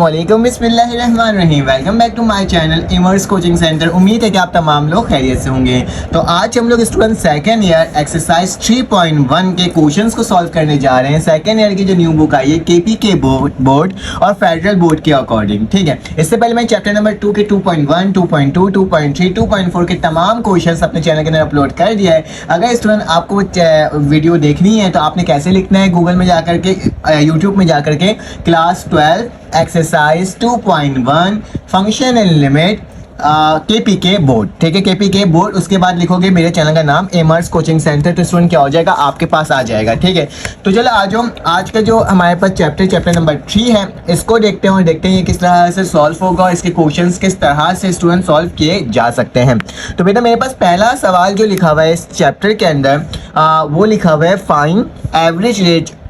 अस्सलामुअलैकुम बिस्मिल्लाहिर्रहमानिर्रहीम। Welcome back to my channel इमर्स कोचिंग सेंटर। उम्मीद है कि आप तमाम लोग खैरियत से होंगे। तो आज हम लोग स्टूडेंट सेकेंड ईयर एक्सरसाइज 3.1 के क्वेश्चंस को सॉल्व करने जा रहे हैं। सेकेंड ईयर की जो न्यू बुक आई है केपीके बोर्ड और फेडरल बोर्ड के अकॉर्डिंग, ठीक है। इससे पहले मैं चैप्टर नंबर 2 के 2.1, 2.2, 2.3, 2.4 के तमाम क्वेश्चंस अपने चैनल के अंदर अपलोड कर दिया है। अगर स्टूडेंट आपको वीडियो देखनी है तो आपने कैसे लिखना है, गूगल में जाकर के यूट्यूब में जाकर के class 12 exercise 2.1 function and limit KPK board, ठीक है, केपीके बोर्ड। उसके बाद लिखोगे मेरे चैनल का नाम इमर्स कोचिंग सेंटर, तो स्टूडेंट क्या हो जाएगा, आपके पास आ जाएगा, ठीक है। तो चलो आज का जो हमारे पास चैप्टर नंबर 3 है, इसको देखते हैं और देखते हैं ये किस तरह से सॉल्व होगा और इसके क्वेश्चंस किस तरह से स्टूडेंट सॉल्व किए जा सकते हैं। तो बेटा मेरे पास पहला सवाल जो लिखा हुआ है इस चैप्टर के अंदर वो लिखा हुआ है find average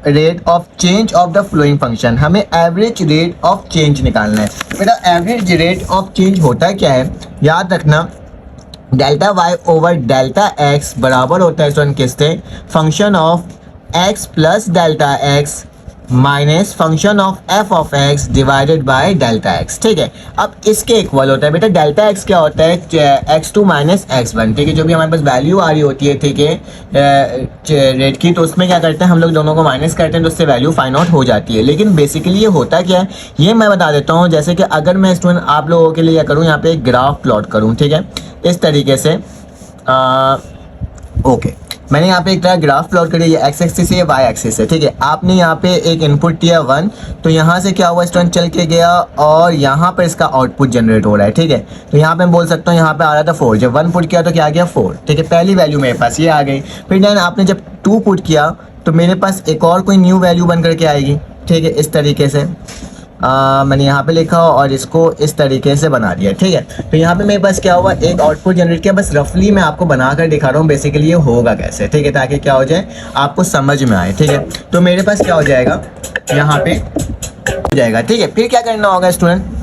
rate of change of the flowing function. हमें एवरेज रेट ऑफ चेंज निकालना है। बेटा एवरेज रेट ऑफ चेंज होता क्या है, याद रखना, delta Y over delta x बराबर होता है स्टूडेंट किससे, function of x plus delta x minus function of F of x divided by delta x, ठीक है। अब इसके इक्वल होता है बेटा डेल्टा एक्स क्या होता है, x2 माइनस x1, ठीक है। जो भी हमारे पास वैल्यू आ रही होती है, ठीक है, रेट की, तो उसमें क्या करते हैं हम लोग दोनों को माइनस करते हैं तो उससे वैल्यू फाइंड आउट हो जाती है। लेकिन बेसिकली ये होता क्या है ये मैं बता देता हूँ। जैसे कि अगर मैं स्टूडेंट आप लोगों के लिए करूँ, यहाँ पे एक ग्राफ प्लॉट करूँ, ठीक है, इस तरीके से ओके मैंने यहाँ पे एक तरह ग्राफ प्लॉट करी है, एक्स एक्सिस है वाई एक्सिस है, ठीक है। आपने यहाँ पे एक इनपुट दिया 1, तो यहाँ से क्या हुआ स्टूडेंट चल के गया और यहाँ पर इसका आउटपुट जनरेट हो रहा है, ठीक है। तो यहाँ पे मैं बोल सकता हूँ यहाँ पे आ रहा था 4, जब 1 पुट किया तो क्या आ गया 4, ठीक है। पहली वैल्यू मेरे पास ये आ गई। फिर देन आपने जब 2 पुट किया तो मेरे पास एक और कोई न्यू वैल्यू बन करके आएगी, ठीक है, इस तरीके से मैंने यहाँ पे लिखा और इसको इस तरीके से बना दिया, ठीक है। तो यहाँ पे मेरे पास क्या हुआ, एक आउटपुट जनरेट किया। बस रफली मैं आपको बना कर दिखा रहा हूँ बेसिकली ये होगा कैसे, ठीक है, ताकि क्या हो जाए आपको समझ में आए, ठीक है। तो मेरे पास क्या हो जाएगा, यहाँ पे हो जाएगा, ठीक है। फिर क्या करना होगा स्टूडेंट,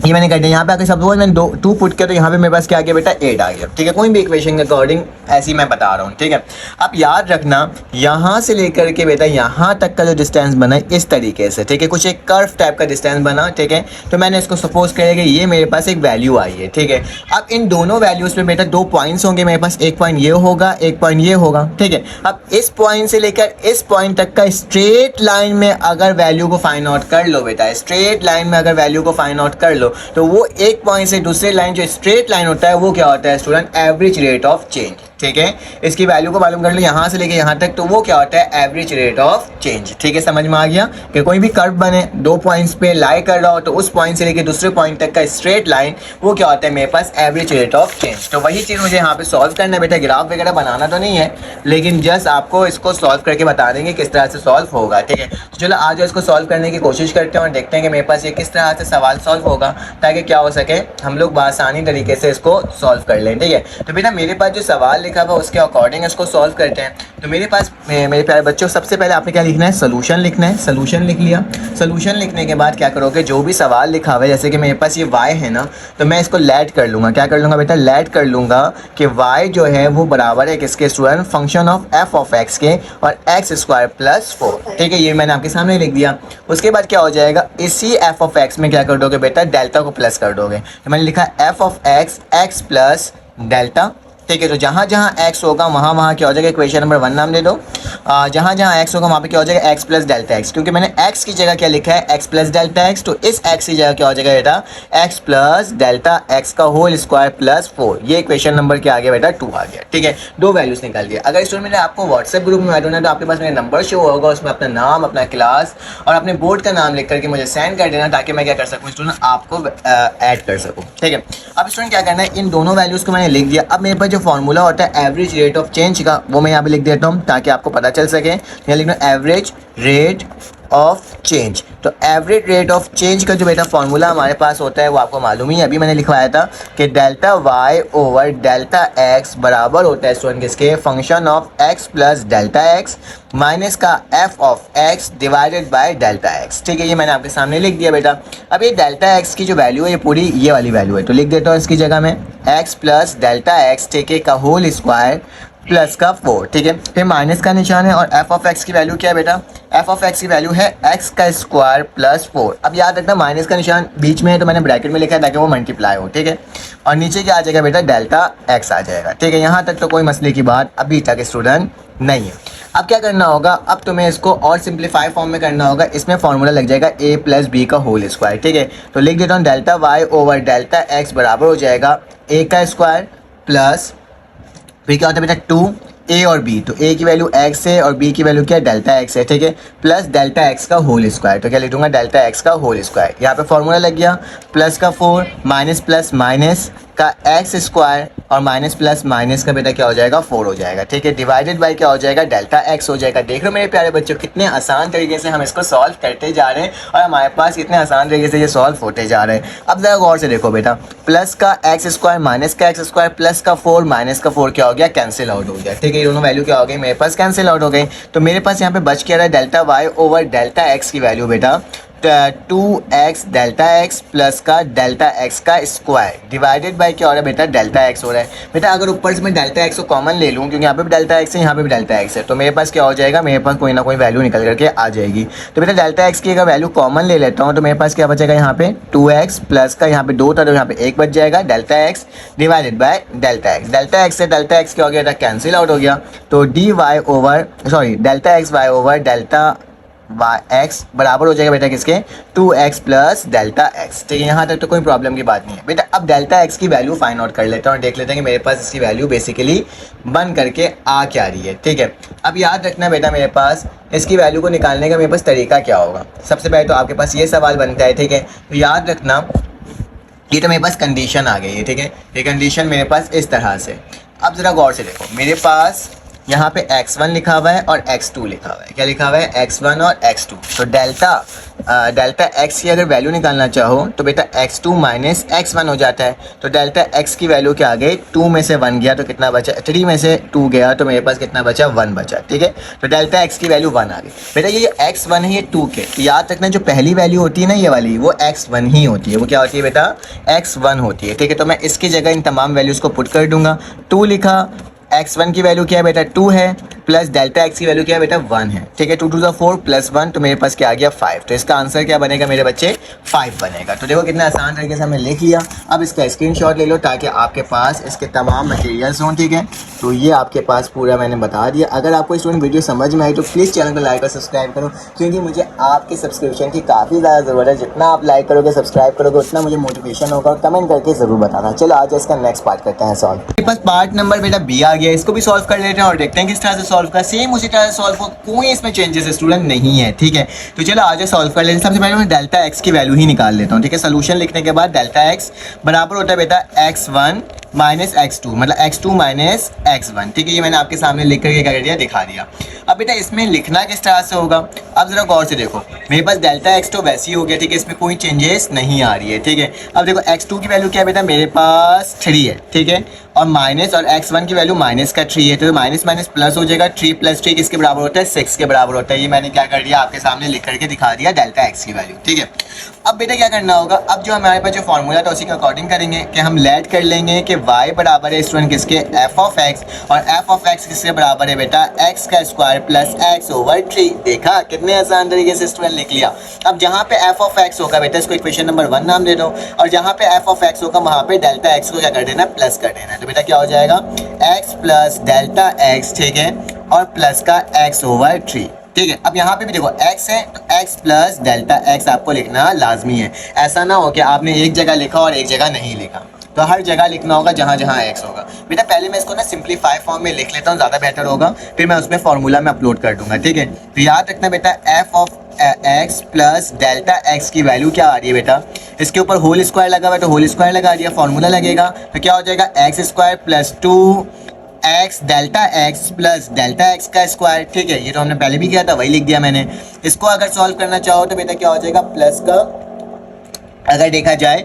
ये मैंने कर दिया। यहाँ पे आकर सब मैंने 2 पुट किया तो यहाँ पे मेरे पास क्या आ गया बेटा 8 आ गया, ठीक है। कोई भी इक्वेशन के अकॉर्डिंग ऐसी मैं बता रहा हूँ, ठीक है। अब याद रखना यहाँ से लेकर के बेटा यहाँ तक का जो डिस्टेंस बना है इस तरीके से, ठीक है, कुछ एक कर्व टाइप का डिस्टेंस बना, ठीक है। तो मैंने इसको सपोज किया कि ये मेरे पास एक वैल्यू आई है, ठीक है। अब इन दोनों वैल्यूज़ पे बेटा 2 पॉइंट्स होंगे मेरे पास, एक पॉइंट ये होगा, एक पॉइंट ये होगा, ठीक है। अब इस पॉइंट से लेकर इस पॉइंट तक का स्ट्रेट लाइन में अगर वैल्यू को फाइंड आउट कर लो बेटा, स्ट्रेट लाइन में अगर वैल्यू को फाइंड आउट कर लो तो वो एक पॉइंट से दूसरे लाइन जो स्ट्रेट लाइन होता है वो क्या होता है student, average rate of change, ठीक है। इसकी वैल्यू को मालूम कर लो यहाँ से लेके यहाँ तक, तो वो क्या होता है एवरेज रेट ऑफ चेंज, ठीक है। समझ में आ गया कि कोई भी कर्व बने 2 पॉइंट्स पे लाई कर रहा हो तो उस पॉइंट से लेके दूसरे पॉइंट तक का स्ट्रेट लाइन वो क्या होता है मेरे पास एवरेज रेट ऑफ चेंज। तो वही चीज़ मुझे यहाँ पे सॉल्व करना है बेटा। ग्राफ वगैरह बनाना तो नहीं है, लेकिन जस्ट आपको इसको सॉल्व करके बता देंगे किस तरह से सॉल्व होगा, ठीक है। तो चलो आज इसको सॉल्व करने की कोशिश करते हैं और देखते हैं कि मेरे पास ये किस तरह से सवाल सॉल्व होगा, ताकि क्या हो सके हम लोग आसानी तरीके से इसको सॉल्व कर लें, ठीक है। तो बेटा मेरे पास जो सवाल लिखा हुआ उसके अकॉर्डिंग इसको सॉल्व करते हैं। तो मेरे पास मेरे प्यारे बच्चों सबसे पहले आपने क्या लिखना है, सोल्यूशन लिखना है। सोल्यूशन लिख लिया। सोल्यूशन लिखने के बाद क्या करोगे, जो भी सवाल लिखा हुआ है, जैसे कि मेरे पास ये y है ना, तो मैं इसको लेट कर लूँगा। क्या कर लूँगा बेटा, लेट कर लूँगा कि y जो है वो बराबर है किसके student, function of f of x के और x² प्लस 4, ठीक है। ये मैंने आपके सामने लिख दिया। उसके बाद क्या हो जाएगा, इसी f ऑफ x में क्या कर दोगे बेटा, डेल्टा को प्लस कर दोगे। तो मैंने लिखा f of x plus delta, ठीक है। तो जहाँ जहाँ x होगा वहाँ क्या हो जाएगा, इक्वेशन नंबर 1 नाम दे दो। जहाँ जहाँ x होगा वहाँ पे क्या हो जाएगा x प्लस डेल्टा x, क्योंकि मैंने x की जगह क्या लिखा है x प्लस डेल्टा x, तो इस x की जगह क्या हो जाएगा बेटा x प्लस डेल्टा x का होल स्क्वायर प्लस 4। ये इक्वेशन नंबर क्या आ गया बेटा 2 आ गया, ठीक है। 2 वैल्यूज निकाल दिया। अगर स्टूडेंट मैंने आपको व्हाट्सएप ग्रुप में ऐड होना है तो आपके पास मेरा नंबर शो होगा, उसमें अपना नाम, अपना क्लास और अपने बोर्ड का नाम लिख करके मुझे सेंड कर देना, ताकि मैं क्या कर सकूँ स्टूडेंट आपको ऐड कर सकूँ, ठीक है। अब स्टूडेंट क्या करना है, इन दोनों वैल्यूज़ को मैंने लिख दिया। अब मेरे पास जो फॉर्मूला होता है एवरेज रेट ऑफ चेंज का वो मैं यहाँ पे लिख देता हूँ ताकि आपको पता चल सके। यहाँ लिखना एवरेज रेट ऑफ चेंज। तो एवरेज रेट ऑफ चेंज का जो बेटा फॉर्मूला हमारे पास होता है वो आपको मालूम ही है, अभी मैंने लिखवाया था कि delta Y over delta x बराबर होता है स्टूडेंट किसके, function of x plus delta x minus का F of x divided by delta x, ठीक है। ये मैंने आपके सामने लिख दिया बेटा। अब ये डेल्टा एक्स की जो वैल्यू है ये पूरी ये वाली वैल्यू है, तो लिख देता हूँ इसकी जगह में एक्स प्लस डेल्टा एक्स, ठीक है, का होल स्क्वायर प्लस का 4, ठीक है। फिर माइनस का निशान है और एफ ऑफ एक्स की वैल्यू क्या है बेटा, एफ ऑफ एक्स की वैल्यू है एक्स का स्क्वायर प्लस 4। अब याद रखना माइनस का निशान बीच में है तो मैंने ब्रैकेट में लिखा है ताकि वो मल्टीप्लाई हो, ठीक है। और नीचे क्या आ जाएगा बेटा, डेल्टा एक्स आ जाएगा, ठीक है। यहाँ तक तो कोई मसले की बात अभी तक स्टूडेंट नहीं है। अब क्या करना होगा, अब तुम्हें इसको और सिंप्लीफाई फॉर्म में करना होगा। इसमें फॉर्मूला लग जाएगा a प्लस बी का होल स्क्वायर, ठीक है। तो लिख देता हूँ delta Y over delta x बराबर हो जाएगा a का स्क्वायर प्लस फिर क्या होता है बेटा 2 a और b, तो a की वैल्यू x है और b की वैल्यू क्या है, डेल्टा x है, ठीक है। प्लस डेल्टा x का होल स्क्वायर, तो क्या लिखूंगा, डेल्टा x का होल स्क्वायर। यहाँ पे फॉर्मूला लग गया प्लस का 4 माइनस प्लस माइनस का एक्स स्क्वायर और माइनस प्लस माइनस का बेटा क्या हो जाएगा, 4 हो जाएगा, ठीक है। डिवाइडेड बाय क्या हो जाएगा, डेल्टा एक्स हो जाएगा। देख रहे हो मेरे प्यारे बच्चों कितने आसान तरीके से हम इसको सॉल्व करते जा रहे हैं और हमारे पास कितने आसान तरीके से ये सॉल्व होते जा रहे हैं। अब जरा गौर से देखो बेटा, प्लस का एक्स स्क्वायर माइनस का एक्स स्क्वायर प्लस का 4 माइनस का 4 क्या हो गया, कैंसिल आउट हो गया, ठीक है। ये दोनों वैल्यू क्या हो गई मेरे पास, कैंसिल आउट हो गई। तो मेरे पास यहाँ पे बच क्या रहा है, delta Y over delta x की वैल्यू बेटा 2x डेल्टा x प्लस का डेल्टा x का स्क्वायर डिवाइडेड बाय क्या हो रहा है बेटा, डेल्टा x हो रहा है बेटा। अगर ऊपर से मैं डेल्टा x को कॉमन ले लूँ, क्योंकि यहाँ पे भी डेल्टा x है यहाँ पे भी डेल्टा x है, तो मेरे पास क्या हो जाएगा, मेरे पास कोई ना कोई वैल्यू निकल करके आ जाएगी। तो बेटा डेल्टा x की अगर वैल्यू कॉमन ले लेता हूँ तो मेरे पास क्या बचेगा, यहाँ पे 2x प्लस का यहाँ पे 2 था तो यहाँ पे 1 बच जाएगा, delta x divided by delta x। Delta x से डेल्टा x क्या हो गया था, कैंसिल आउट हो गया। तो D Y over delta X Y over delta x बराबर हो जाएगा बेटा किसके, 2x प्लस डेल्टा एक्स, ठीक है। यहाँ तक तो कोई प्रॉब्लम की बात नहीं है बेटा। अब डेल्टा एक्स की वैल्यू फाइंड आउट कर लेते हैं और देख लेते हैं कि मेरे पास इसकी वैल्यू बेसिकली बन करके आ क्या रही है, ठीक है। अब याद रखना बेटा, मेरे पास इसकी वैल्यू को निकालने का मेरे पास तरीका क्या होगा। सबसे पहले तो आपके पास ये सवाल बनता है, ठीक है। तो याद रखना ये तो मेरे पास कंडीशन आ गई है, ठीक है। ये कंडीशन मेरे पास इस तरह से, अब ज़रा गौर से देखो, मेरे पास यहाँ पे x1 लिखा हुआ है और x2 लिखा हुआ है। क्या लिखा हुआ है, x1 और x2। तो डेल्टा x की अगर वैल्यू निकालना चाहो तो बेटा x2 माइनस x1 हो जाता है। तो डेल्टा x की वैल्यू क्या आ गई, 2 में से 1 गया तो कितना बचा, 3 में से 2 गया तो मेरे पास कितना बचा, 1 बचा, ठीक है। तो डेल्टा x की वैल्यू 1 आ गई बेटा। ये x1 है ये 2 के, तो याद रखना जो पहली वैल्यू होती है ना ये वाली, वो x1 ही होती है। वो क्या होती है बेटा, x1 होती है, ठीक है। तो मैं इसकी जगह इन तमाम वैल्यूज़ को पुट कर दूंगा। 2 लिखा, x1 की वैल्यू क्या है बेटा, 2 है, प्लस डेल्टा x की वैल्यू क्या है बेटा, 1 है, ठीक है। 2 टू द 4 प्लस 1, तो मेरे पास क्या आ गया, 5। तो इसका आंसर क्या बनेगा मेरे बच्चे, 5 बनेगा। तो देखो कितना आसान तरीके से हमने लिख लिया। अब इसका स्क्रीनशॉट ले लो ताकि आपके पास इसके तमाम मटेरियल्स हों, ठीक है। तो ये आपके पास पूरा मैंने बता दिया। अगर आपको स्टूडेंट वीडियो समझ में आई तो प्लीज़ चैनल को लाइक और सब्सक्राइब करो, क्योंकि मुझे आपके सब्सक्रिप्शन की काफ़ी ज़्यादा ज़रूरत है। जितना आप लाइक करोगे सब्सक्राइब करोगे उतना मुझे मोटिवेशन होगा। और कमेंट करके ज़रूर बताना। चलो आज इसका नेक्स्ट पार्ट करते हैं सॉल्व। मेरे पास पार्ट नंबर बेटा बी आ गया, इसको भी सॉल्व कर लेते हैं और देखते हैं किस तरह से सॉल्व का, सेम उसी तरह से सॉल्व हो, कोई इसमें चेंजेस स्टूडेंट नहीं है, ठीक है। तो चलो आज सॉल्व कर लेते हैं। सबसे पहले मैं डेल्टा एक्स की वैल्यू ही निकाल लेता हूँ, ठीक है। सोल्यूशन लिखने के बाद डेल्टा एक्स बराबर होता है बेटा x1 माइनस x2, मतलब x2 माइनस x1, ठीक है। ये मैंने आपके सामने लिख करके क्या कर दिया, दिखा दिया। अब बेटा इसमें लिखना किस तरह से होगा, अब जरा गौर से देखो, मेरे पास डेल्टा x तो वैसे ही हो गया, ठीक है। इसमें कोई चेंजेस नहीं आ रही है, ठीक है। अब देखो x2 की वैल्यू क्या है बेटा, मेरे पास 3 है, ठीक है। और माइनस और x1 की वैल्यू माइनस का 3 है, तो माइनस माइनस प्लस हो जाएगा। 3 प्लस 3 किसके बराबर होता है, 6 के बराबर होता है। ये मैंने क्या कर दिया, आपके सामने लिख करके दिखा दिया डेल्टा x की वैल्यू, ठीक है। अब बेटा क्या करना होगा, अब जो हमारे पास जो फॉर्मूला था उसी के अकॉर्डिंग करेंगे कि हम लेट कर लेंगे कि y बराबर है स्टूडेंट किसके, f ऑफ x, और f ऑफ x किसके बराबर है बेटा, x का स्क्वायर प्लस x ओवर 3। देखा कितने आसान तरीके से स्टूडेंट लिख लिया। अब जहाँ पे f ऑफ x होगा बेटा इसको इक्वेशन नंबर 1 नाम दे दो, और जहाँ पे f ऑफ x होगा वहाँ पे डेल्टा x को क्या कर देना, प्लस कर देना। तो बेटा क्या हो जाएगा, x प्लस डेल्टा x, ठीक है, और प्लस का x ओवर 3, ठीक है। अब यहाँ पे भी देखो x है तो x प्लस डेल्टा x आपको लिखना लाजमी है। ऐसा ना हो कि आपने एक जगह लिखा और एक जगह नहीं लिखा, तो हर जगह लिखना होगा जहाँ जहाँ x होगा। बेटा पहले मैं इसको ना सिंप्लीफाई फॉर्म में लिख लेता हूँ, ज़्यादा बेहतर होगा, फिर मैं उसमें फॉर्मूला में अपलोड कर दूंगा, ठीक है। तो याद रखना बेटा f of x plus delta x की वैल्यू क्या आ रही है बेटा, इसके ऊपर होल स्क्वायर लगा हुआ है तो होल स्क्वायर लगा दिया, फॉर्मूला लगेगा तो क्या हो जाएगा, X square plus 2x delta x plus delta x का स्क्वायर, ठीक है। ये तो हमने पहले भी किया था, वही लिख दिया मैंने। इसको अगर सॉल्व करना चाहो तो बेटा क्या हो जाएगा, प्लस का, अगर देखा जाए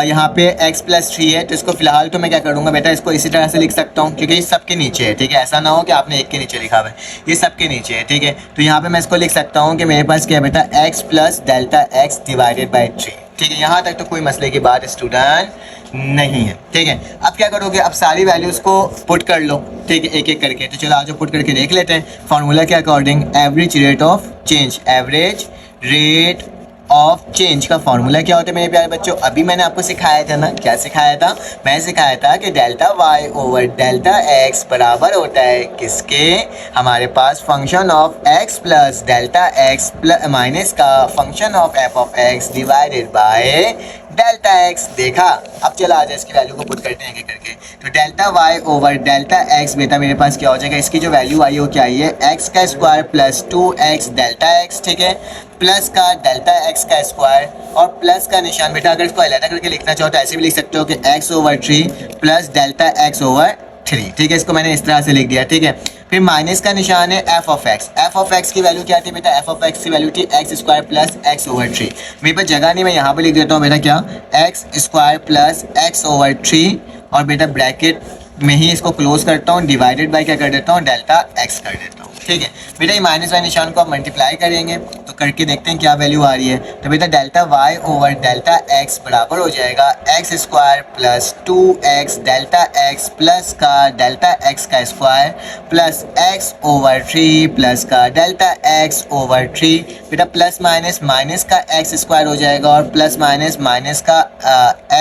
यहाँ पे x प्लस 3 है तो इसको फिलहाल तो मैं क्या करूँगा बेटा, इसको इसी तरह से लिख सकता हूँ क्योंकि ये सबके नीचे है, ठीक है। ऐसा ना हो कि आपने एक के नीचे लिखा हुआ है, ये सबके नीचे है, ठीक है। तो यहाँ पे मैं इसको लिख सकता हूँ कि मेरे पास क्या है बेटा, x plus delta x divided by 3, ठीक है, यहाँ तक तो कोई मसले की बात स्टूडेंट नहीं है। ठीक है, अब क्या करोगे, अब सारी वैल्यूज़ को पुट कर लो। ठीक है, एक एक करके। तो चलो आज पुट करके देख लेते हैं फार्मूला के according. Average rate of change, average rate of change का फार्मूला क्या होता है मेरे प्यारे बच्चों? अभी मैंने आपको सिखाया था ना, क्या सिखाया था? मैं सिखाया था कि delta Y over delta x बराबर होता है किसके? हमारे पास function of x plus delta x plus minus का function of F of x divided by delta x. देखा, अब चला आ जाए इसकी वैल्यू को पुट करते हैं एक करके। तो delta Y over delta X बेटा मेरे पास क्या हो जाएगा? इसकी जो वैल्यू आई हो क्या आई है? एक्स का square plus 2x delta x. ठीक है, प्लस का डेल्टा एक्स का स्क्वायर और प्लस का निशान बेटा अगर इसको अलग करके लिखना चाहो तो ऐसे भी लिख सकते हो कि x over 3 plus delta X over 3। ठीक है, इसको मैंने इस तरह से लिख दिया। ठीक है, फिर माइनस का निशान है F of x. F of x की वैल्यू क्या थी बेटा? एफ ऑफ एक्स की वैल्यू थी x square plus X over 3। मेरे पास जगह नहीं, मैं यहाँ पे लिख देता हूँ बेटा क्या? X square plus X over 3 और बेटा ब्रैकेट में ही इसको क्लोज करता हूँ, डिवाइडेड बाय क्या कर देता हूँ? डेल्टा एक्स कर देता हूँ। ठीक है बेटा, ये माइनस वाले निशान को आप मल्टीप्लाई करेंगे तो करके देखते हैं क्या वैल्यू आ रही है। तो बेटा delta Y over delta x बराबर हो जाएगा X square plus 2x delta x plus का डेल्टा एक्स का square plus X over 3 plus का डेल्टा एक्स ओवर 3। बेटा प्लस माइनस माइनस का एक्स स्क्वायर हो जाएगा और प्लस माइनस माइनस का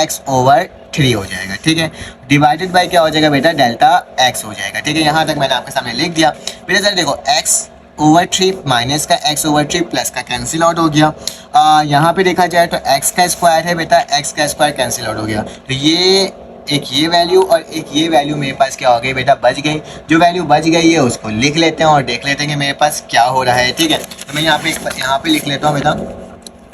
एक्स ओवर 3 हो जाएगा। ठीक है, डिवाइडेड बाय क्या हो जाएगा बेटा? डेल्टा एक्स हो जाएगा। ठीक है, यहाँ तक मैंने आपके सामने लिख दिया। बेटा सर देखो, एक्स ओवर 3 माइनस का एक्स ओवर 3 प्लस का कैंसिल आउट हो गया। यहाँ पे देखा जाए तो एक्स का स्क्वायर है बेटा, एक्स का स्क्वायर कैंसिल आउट हो गया। तो ये वैल्यू और एक ये वैल्यू मेरे पास क्या हो गई बेटा? बच गई। जो वैल्यू बच गई है उसको लिख लेते हैं और देख लेते हैं कि मेरे पास क्या हो रहा है। ठीक है, तो मैं यहाँ पे लिख लेता हूँ बेटा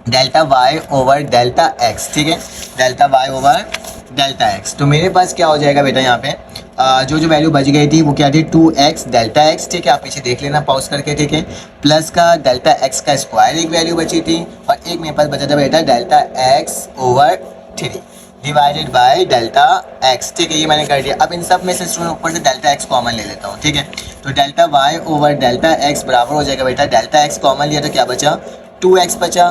delta Y over delta x. ठीक है, delta Y over delta X. तो मेरे पास क्या हो जाएगा बेटा? यहाँ पे जो वैल्यू बच गई थी वो क्या थी? 2x delta x. ठीक है, आप पीछे देख लेना पॉज करके। ठीक है, प्लस का डेल्टा एक्स का स्क्वायर एक वैल्यू बची थी और एक मेरे पास बचा था बेटा delta X over 3 divided by delta x. ठीक है, ये मैंने कर दिया। अब इन सब में से स्टूडेंट ऊपर से डेल्टा एक्स कॉमन ले लेता हूँ। ठीक है, तो delta Y over delta x बराबर हो जाएगा बेटा, डेल्टा एक्स कॉमन लिया तो क्या बचा? 2x बचा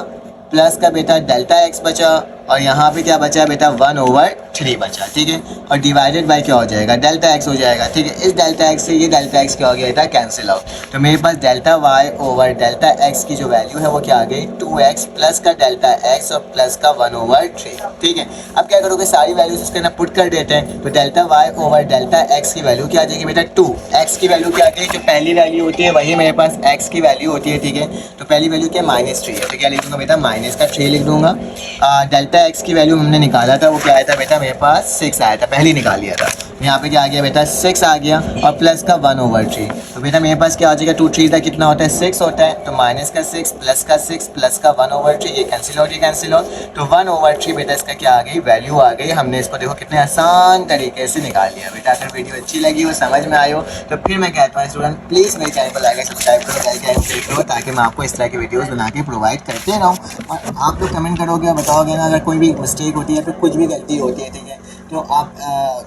प्लस का बेटा डेल्टा एक्स बचा और यहाँ पे क्या बचा बेटा? 1 ओवर 3 बचा। ठीक है, और डिवाइडेड बाय क्या हो जाएगा? डेल्टा एक्स हो जाएगा। ठीक है, इस डेल्टा एक्स से ये डेल्टा एक्स क्या हो गया बेटा? Cancel out. तो मेरे पास delta Y over delta x की जो वैल्यू है वो क्या आ गई? 2x प्लस का डेल्टा एक्स और प्लस का 1 ओवर 3। ठीक है, अब क्या करोगे? सारी वैल्यूज उसके अंदर पुट कर देते हैं। तो delta Y over delta x की वैल्यू क्या आ जाएगी बेटा? 2। एक्स की वैल्यू क्या आ गई? जो पहली वैल्यू होती है वही मेरे पास एक्स की वैल्यू होती है। ठीक है, तो पहली वैल्यू क्या? -3 है। तो क्या लिख दूंगा बेटा? माइनस का 3 लिख दूंगा। डेल्टा एक्स की वैल्यू हमने निकाला था वो क्या आया था बेटा? मेरे पास 6 आया था, पहले निकाल लिया था। यहाँ पे क्या आ गया बेटा? 6 आ गया और प्लस का 1 ओवर 3। तो बेटा मेरे पास क्या आ जाएगा? 2 3 का कितना होता है? 6 होता है। तो माइनस का 6 प्लस का 6 प्लस का 1 ओवर 3, ये कैंसिल आउट, ये कैंसिल आउट। तो 1 ओवर 3 बेटा इसका क्या आ गई? वैल्यू आ गई। हमने इसको देखो कितने आसान तरीके से निकाल लिया बेटा। अगर वीडियो अच्छी लगी हो, समझ में आई हो तो फिर मैं कहता हूँ स्टूडेंट प्लीज़ मेरे चैनल को लाइक सब्सक्राइब करो, लाइक एंड शेयर करो ताकि मैं आपको इस तरह की वीडियोज़ बना के प्रोवाइड करते रहूँ। और आप लोग कमेंट करोगे, बताओगे ना अगर कोई भी मिस्टेक होती है, फिर कुछ भी गलती होती है। ठीक है, तो आप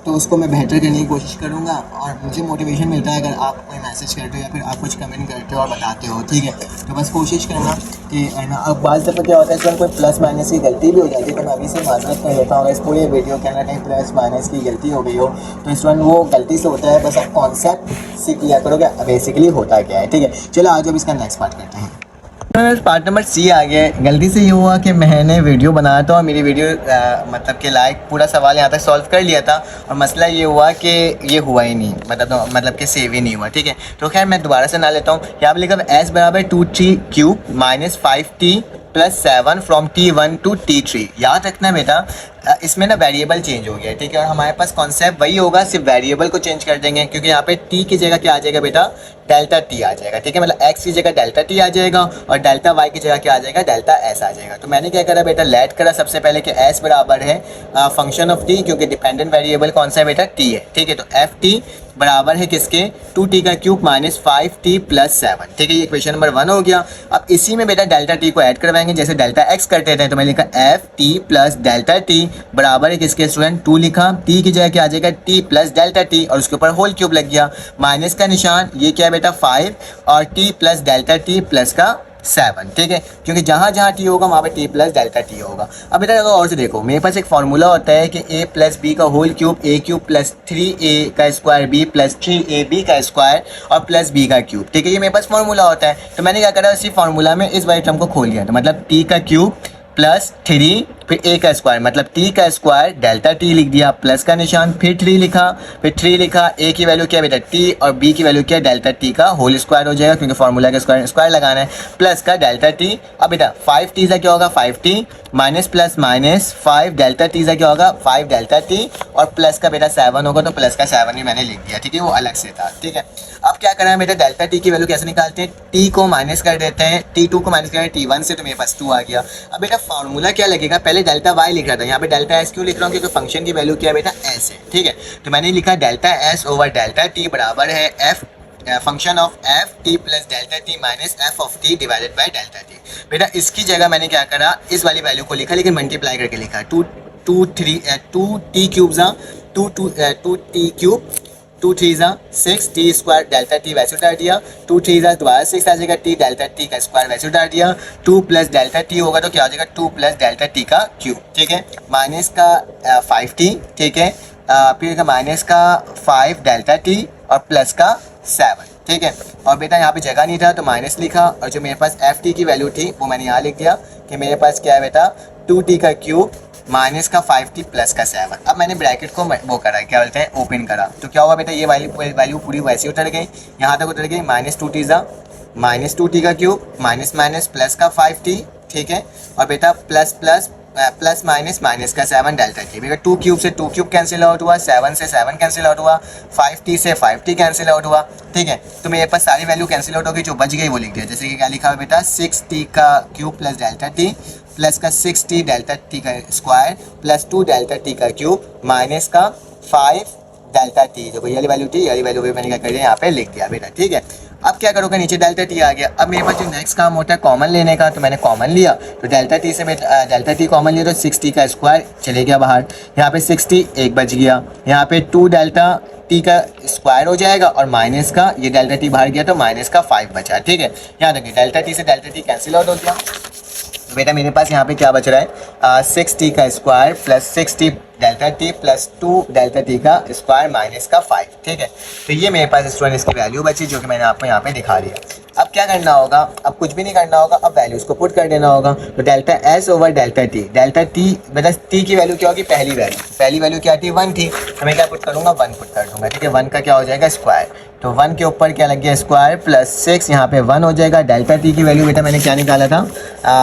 तो उसको मैं बेहतर करने की कोशिश करूँगा और मुझे मोटिवेशन मिलता है अगर आप कोई मैसेज करते हो या फिर आप कुछ कमेंट करते हो और बताते हो। ठीक है, तो बस कोशिश करना कि ना। अब बाज़ दफ़ा क्या होता है इसमें कोई प्लस माइनस की गलती भी हो जाती है तो मैं अभी से माजरत कर लेता हूँ। इस पूरे वीडियो के अंदर कहीं प्लस माइनस की गलती हो गई हो तो स्टूडेंट वो गलती से होता है, बस आप कॉन्सेप्ट सीख लिया करोगे बेसिकली होता क्या है। ठीक है, चलो आज अब इसका नेक्स्ट पार्ट करते हैं। पार्ट नंबर सी आ गया। गलती से ये हुआ कि मैंने वीडियो बनाया था और मेरी वीडियो मतलब कि लाइक पूरा सवाल यहाँ तक सॉल्व कर लिया था और मसला ये हुआ कि ये हुआ ही नहीं, मतलब कि सेव ही नहीं हुआ। ठीक है, तो खैर मैं दोबारा से ना लेता हूँ। यहाँ पर लिखा s बराबर 2t cube minus 5t plus 7 from t1 to t3। याद रखना बेटा इसमें ना वेरिएबल चेंज हो गया। ठीक है, और हमारे पास कॉन्सेप्ट वही होगा, सिर्फ वेरिएबल को चेंज कर देंगे क्योंकि यहाँ पे t की जगह क्या आ जाएगा बेटा? डेल्टा t आ जाएगा। ठीक है, मतलब x की जगह डेल्टा t आ जाएगा और डेल्टा y की जगह क्या आ जाएगा? डेल्टा s आ जाएगा। तो मैंने क्या करा बेटा? लेट करा सबसे पहले कि s बराबर है फंक्शन ऑफ t, क्योंकि डिपेंडेंट वेरिएबल कौन सा है बेटा? t है। ठीक है, तो ft बराबर है किसके? 2t का क्यूब माइनस 5t प्लस 7। ठीक है, ये क्वेश्चन नंबर 1 हो गया। अब इसी में बेटा डेल्टा t को ऐड करवाएंगे जैसे डेल्टा x करते थे। तो मैं लिखा ft प्लस डेल्टा t बराबर है किसके स्टूडेंट? 2 लिखा, t की जगह क्या आ जाएगा? t प्लस डेल्टा t और उसके ऊपर होल क्यूब लग गया। माइनस का निशान, ये क्या है बेटा? 5 और t plus delta t plus का 7, ठीक है, क्योंकि जहाँ जहाँ टी होगा वहाँ पे टी प्लस डेल्टा टी होगा। अब बेटा अगर और से देखो, मेरे पास एक फार्मूला होता है कि ए प्लस बी का होल क्यूब ए क्यूब प्लस 3a का स्क्वायर बी प्लस 3ab का स्क्वायर और प्लस बी का क्यूब, ठीक है, ये मेरे पास फार्मूला होता है। तो मैंने क्या करा, इसी फार्मूला में इस वाले टर्म को खोल लिया, तो मतलब टी का क्यूब प्लस 3 फिर a का स्क्वायर मतलब t का स्क्वायर डेल्टा t लिख दिया, प्लस का निशान, फिर 3 लिखा, फिर 3 लिखा, a की वैल्यू क्या है बेटा t और b की वैल्यू क्या है डेल्टा t का होल स्क्वायर हो जाएगा, क्योंकि फार्मूला का स्क्वायर स्क्वायर लगाना है, प्लस का डेल्टा t। अब बेटा 5t से क्या होगा 5t minus plus minus 5 delta t से क्या होगा 5 डेल्टा t और प्लस का बेटा 7 होगा, तो प्लस का 7 ही मैंने लिख दिया, ठीक है, वो अलग से था, ठीक है। अब क्या करना है बेटा, डेल्टा t की वैल्यू कैसे निकालते हैं, t को माइनस कर देते हैं, t2 को माइनस करें t1 से, तो मेरे पास 2 आ गया। अब बेटा फार्मूला क्या लगेगा, पहले डेल्टा y लिख रहा था, यहाँ पे डेल्टा s क्यों लिख रहा हूँ, क्योंकि फंक्शन की वैल्यू क्या है बेटा s है, ठीक है। तो मैंने लिखा delta s over delta t बराबर है f function of F T plus delta T minus F of T divided by delta T. बेटा इसकी जगह मैंने क्या करा, इस वाली वैल्यू को लिखा, लेकिन मल्टीप्लाई करके लिखा, 2 टी क्यूब ज़ा 2 टी क्यूब 2 3 ज़ा 6 टी स्क्वायर डेल्टा टी वैसे उतार दिया, 2 3 ज़ा दोबारा 6 आ जाएगा, टी डेल्टा टी का स्क्वायर वैसे उतार दिया, 2 प्लस डेल्टा टी होगा तो क्या हो जाएगा 2 प्लस डेल्टा टी का क्यूब, ठीक है, माइनस का 5t, ठीक है, फिर माइनस का 5 डेल्टा टी और प्लस का 7, ठीक है। और बेटा यहाँ पे जगह नहीं था तो माइनस लिखा, और जो मेरे पास एफ टी की वैल्यू थी वो मैंने यहाँ लिख दिया कि मेरे पास क्या है बेटा 2t का क्यूब माइनस का 5t प्लस का 7। अब मैंने ब्रैकेट को वो करा, क्या बोलते हैं, ओपन करा, तो क्या हुआ बेटा, ये वैल्यू पूरी वैसी उतर गई, यहाँ तक उतर गई, माइनस 2t ज़ा माइनस 2t का क्यूब माइनस माइनस प्लस का 5t, ठीक है, और बेटा plus plus plus minus minus का 7 डेल्टा टी। बेटा 2 क्यूब से 2 क्यूब कैंसिल आउट हुआ, 7 से 7 कैंसिल आउट हुआ, 5t से 5t कैंसिल आउट हुआ, ठीक है। तो मेरे पास सारी वैल्यू कैंसिल आउट होगी, जो बच गई वो लिख दिया, जैसे कि क्या लिखा हुआ बेटा 6t का cube plus delta T plus का 6t डेल्टा टी का स्क्वायर प्लस 2 डेल्टा टी का क्यूब माइनस का 5 डेल्टा टी, जो ये वाली वैल्यू थी, ये वैल्यू भी मैंने क्या कर दिया यहाँ पे लिख दिया बेटा, ठीक है। अब क्या करोगे, नीचे डेल्टा टी आ गया। अब मेरे पास जो नेक्स्ट काम होता है कॉमन लेने का, तो मैंने कॉमन लिया, तो डेल्टा टी से मैं डेल्टा टी कॉमन लिया तो 6t का स्क्वायर चले गया बाहर, यहाँ पे 6t एक बच गया, यहाँ पे 2 डेल्टा टी का स्क्वायर हो जाएगा और माइनस का ये डेल्टा टी बाहर गया तो माइनस का 5 बचा, ठीक है। यहाँ देखिए डेल्टा टी से डेल्टा टी कैंसिल आउट हो गया, तो बेटा मेरे पास यहाँ पे क्या बच रहा है 6t का square plus 6t delta T plus 2 delta T का स्क्वायर माइनस का 5, ठीक है। तो ये मेरे पास स्टूडेंट इसकी वैल्यू बची, जो कि मैंने आपको यहाँ पे दिखा दिया। अब क्या करना होगा, अब कुछ भी नहीं करना होगा, अब वैल्यूज़ को पुट कर देना होगा, तो delta S over delta T बेटा टी की वैल्यू क्या होगी, पहली वैल्यू क्या थी 1 थी, तो मैं क्या पुट करूँगा 1 पुट कर दूँगा, ठीक है। 1 का क्या हो जाएगा स्क्वायर, तो 1 के ऊपर क्या लग गया स्क्वायर प्लस 6, यहाँ पे 1 हो जाएगा। डेल्टा टी की वैल्यू बेटा मैंने क्या निकाला था,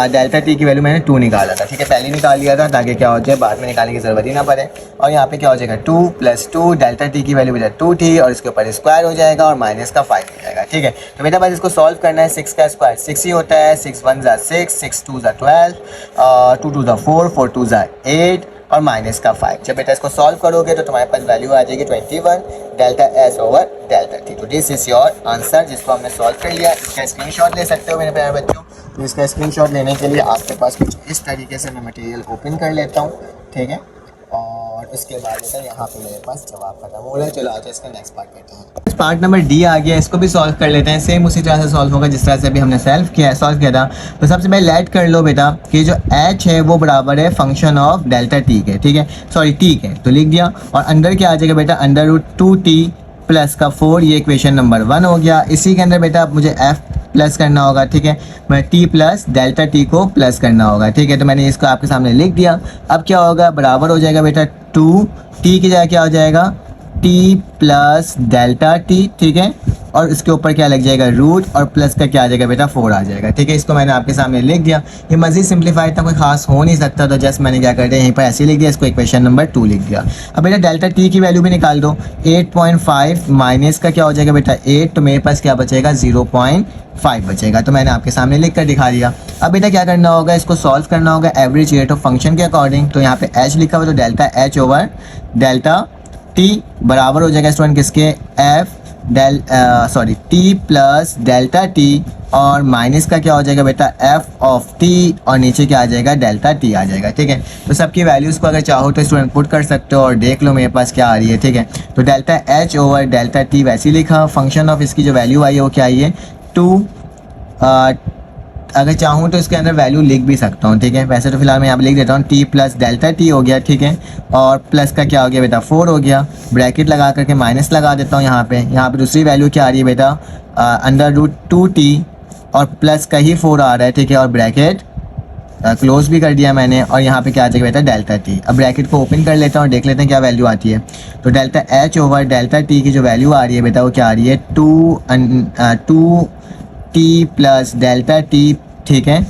डेल्टा टी की वैल्यू मैंने 2 निकाला था, ठीक है, पहले निकाल लिया था ताकि क्या हो जाए बाद में निकालने की ज़रूरत ही ना पड़े। और यहाँ पे क्या हो जाएगा 2 प्लस 2 डेल्टा टी की वैल्यू बेटा 2 थी और इसके ऊपर स्क्वायर हो जाएगा और माइनस का 5 हो जाएगा, ठीक है। तो बेटा बस इसको सॉल्व करना है, 6 का स्क्वायर 6 ही होता है, 6 1 ज़ा 6, 6 2 ज़ा 12, 2 2 ज़ा 4, 4 2 ज़ा 8 और माइनस का 5। जब बेटा इसको सॉल्व करोगे तो तुम्हारे पास वैल्यू आ जाएगी 21 delta S over delta T. तो दिस इज योर आंसर, जिसको हमने सॉल्व कर लिया। इसका स्क्रीनशॉट ले सकते हो मेरे प्यारे बच्चों। तो इसका स्क्रीनशॉट लेने के लिए आपके पास कुछ इस तरीके से मैं मटेरियल ओपन कर लेता हूँ, ठीक है, और उसके बाद बेटा यहाँ पे मेरे पास जवाब खत्म हो रहा है। चलो आज इसका नेक्स्ट पार्ट करते हैं। पार्ट नंबर डी आ गया, इसको भी सॉल्व कर लेते हैं। सेम उसी तरह से सॉल्व होगा जिस तरह से अभी हमने सॉल्व किया था। तो सबसे पहले लेट कर लो बेटा कि जो h है वो बराबर है फंक्शन ऑफ डेल्टा टी के, ठीक है, सॉरी टी के, तो लिख दिया। और अंदर क्या आ जाएगा बेटा अंडर रूट 2t प्लस का 4, ये इक्वेशन नंबर 1 हो गया। इसी के अंदर बेटा मुझे f प्लस करना होगा, ठीक है, मैं t प्लस डेल्टा टी को प्लस करना होगा, ठीक है। तो मैंने इसको आपके सामने लिख दिया। अब क्या होगा, बराबर हो जाएगा बेटा 2t की जगह क्या हो जाएगा t प्लस डेल्टा टी, ठीक है, और इसके ऊपर क्या लग जाएगा रूट और प्लस का क्या आ जाएगा बेटा 4 आ जाएगा, ठीक है। इसको मैंने आपके सामने लिख दिया। ये मज़ीद सिंप्लीफाई था, कोई खास हो नहीं सकता, तो जस्ट मैंने क्या कर दिया यहीं पर ऐसे लिख दिया, इसको इक्वेशन नंबर 2 लिख दिया। अब बेटा डेल्टा टी की वैल्यू भी निकाल दो। 8.5 माइनस का क्या हो जाएगा बेटा 8, तो मेरे पास क्या बचेगा 0.5 बचेगा। तो मैंने आपके सामने लिख कर दिखा दिया। अब बेटा क्या करना होगा, इसको सॉल्व करना होगा एवरेज रेट ऑफ फंक्शन के अकॉर्डिंग। तो यहाँ पे h लिखा हुआ, तो delta h over delta T बराबर हो जाएगा स्टूडेंट किसके, टी प्लस डेल्टा टी और माइनस का क्या हो जाएगा बेटा एफ ऑफ टी और नीचे क्या आ जाएगा डेल्टा टी आ जाएगा, ठीक है। तो सबकी वैल्यूज़ को अगर चाहो तो स्टूडेंट पुट कर सकते हो और देख लो मेरे पास क्या आ रही है, ठीक है। तो delta H over delta T वैसे लिखा, फंक्शन ऑफ इसकी जो वैल्यू आई है वो क्या आई है अगर चाहूँ तो इसके अंदर वैल्यू लिख भी सकता हूँ, ठीक है। वैसे तो फिलहाल मैं यहाँ पे लिख देता हूँ टी प्लस डेल्टा टी हो गया, ठीक है। और प्लस का क्या हो गया बेटा 4 हो गया, ब्रैकेट लगा करके माइनस लगा देता हूँ यहाँ पे दूसरी वैल्यू क्या आ रही है बेटा √2t और प्लस का ही 4 आ रहा है, ठीक है। और ब्रैकेट क्लोज भी कर दिया मैंने और यहाँ पे क्या आ जाएगा बेटा डेल्टा टी। अब ब्रैकेट को ओपन कर लेता हूँ और देख लेते हैं क्या वैल्यू आती है। तो delta H over delta T की जो वैल्यू आ रही है बेटा वो क्या आ रही है 2t प्लस डेल्टा टी, ठीक है।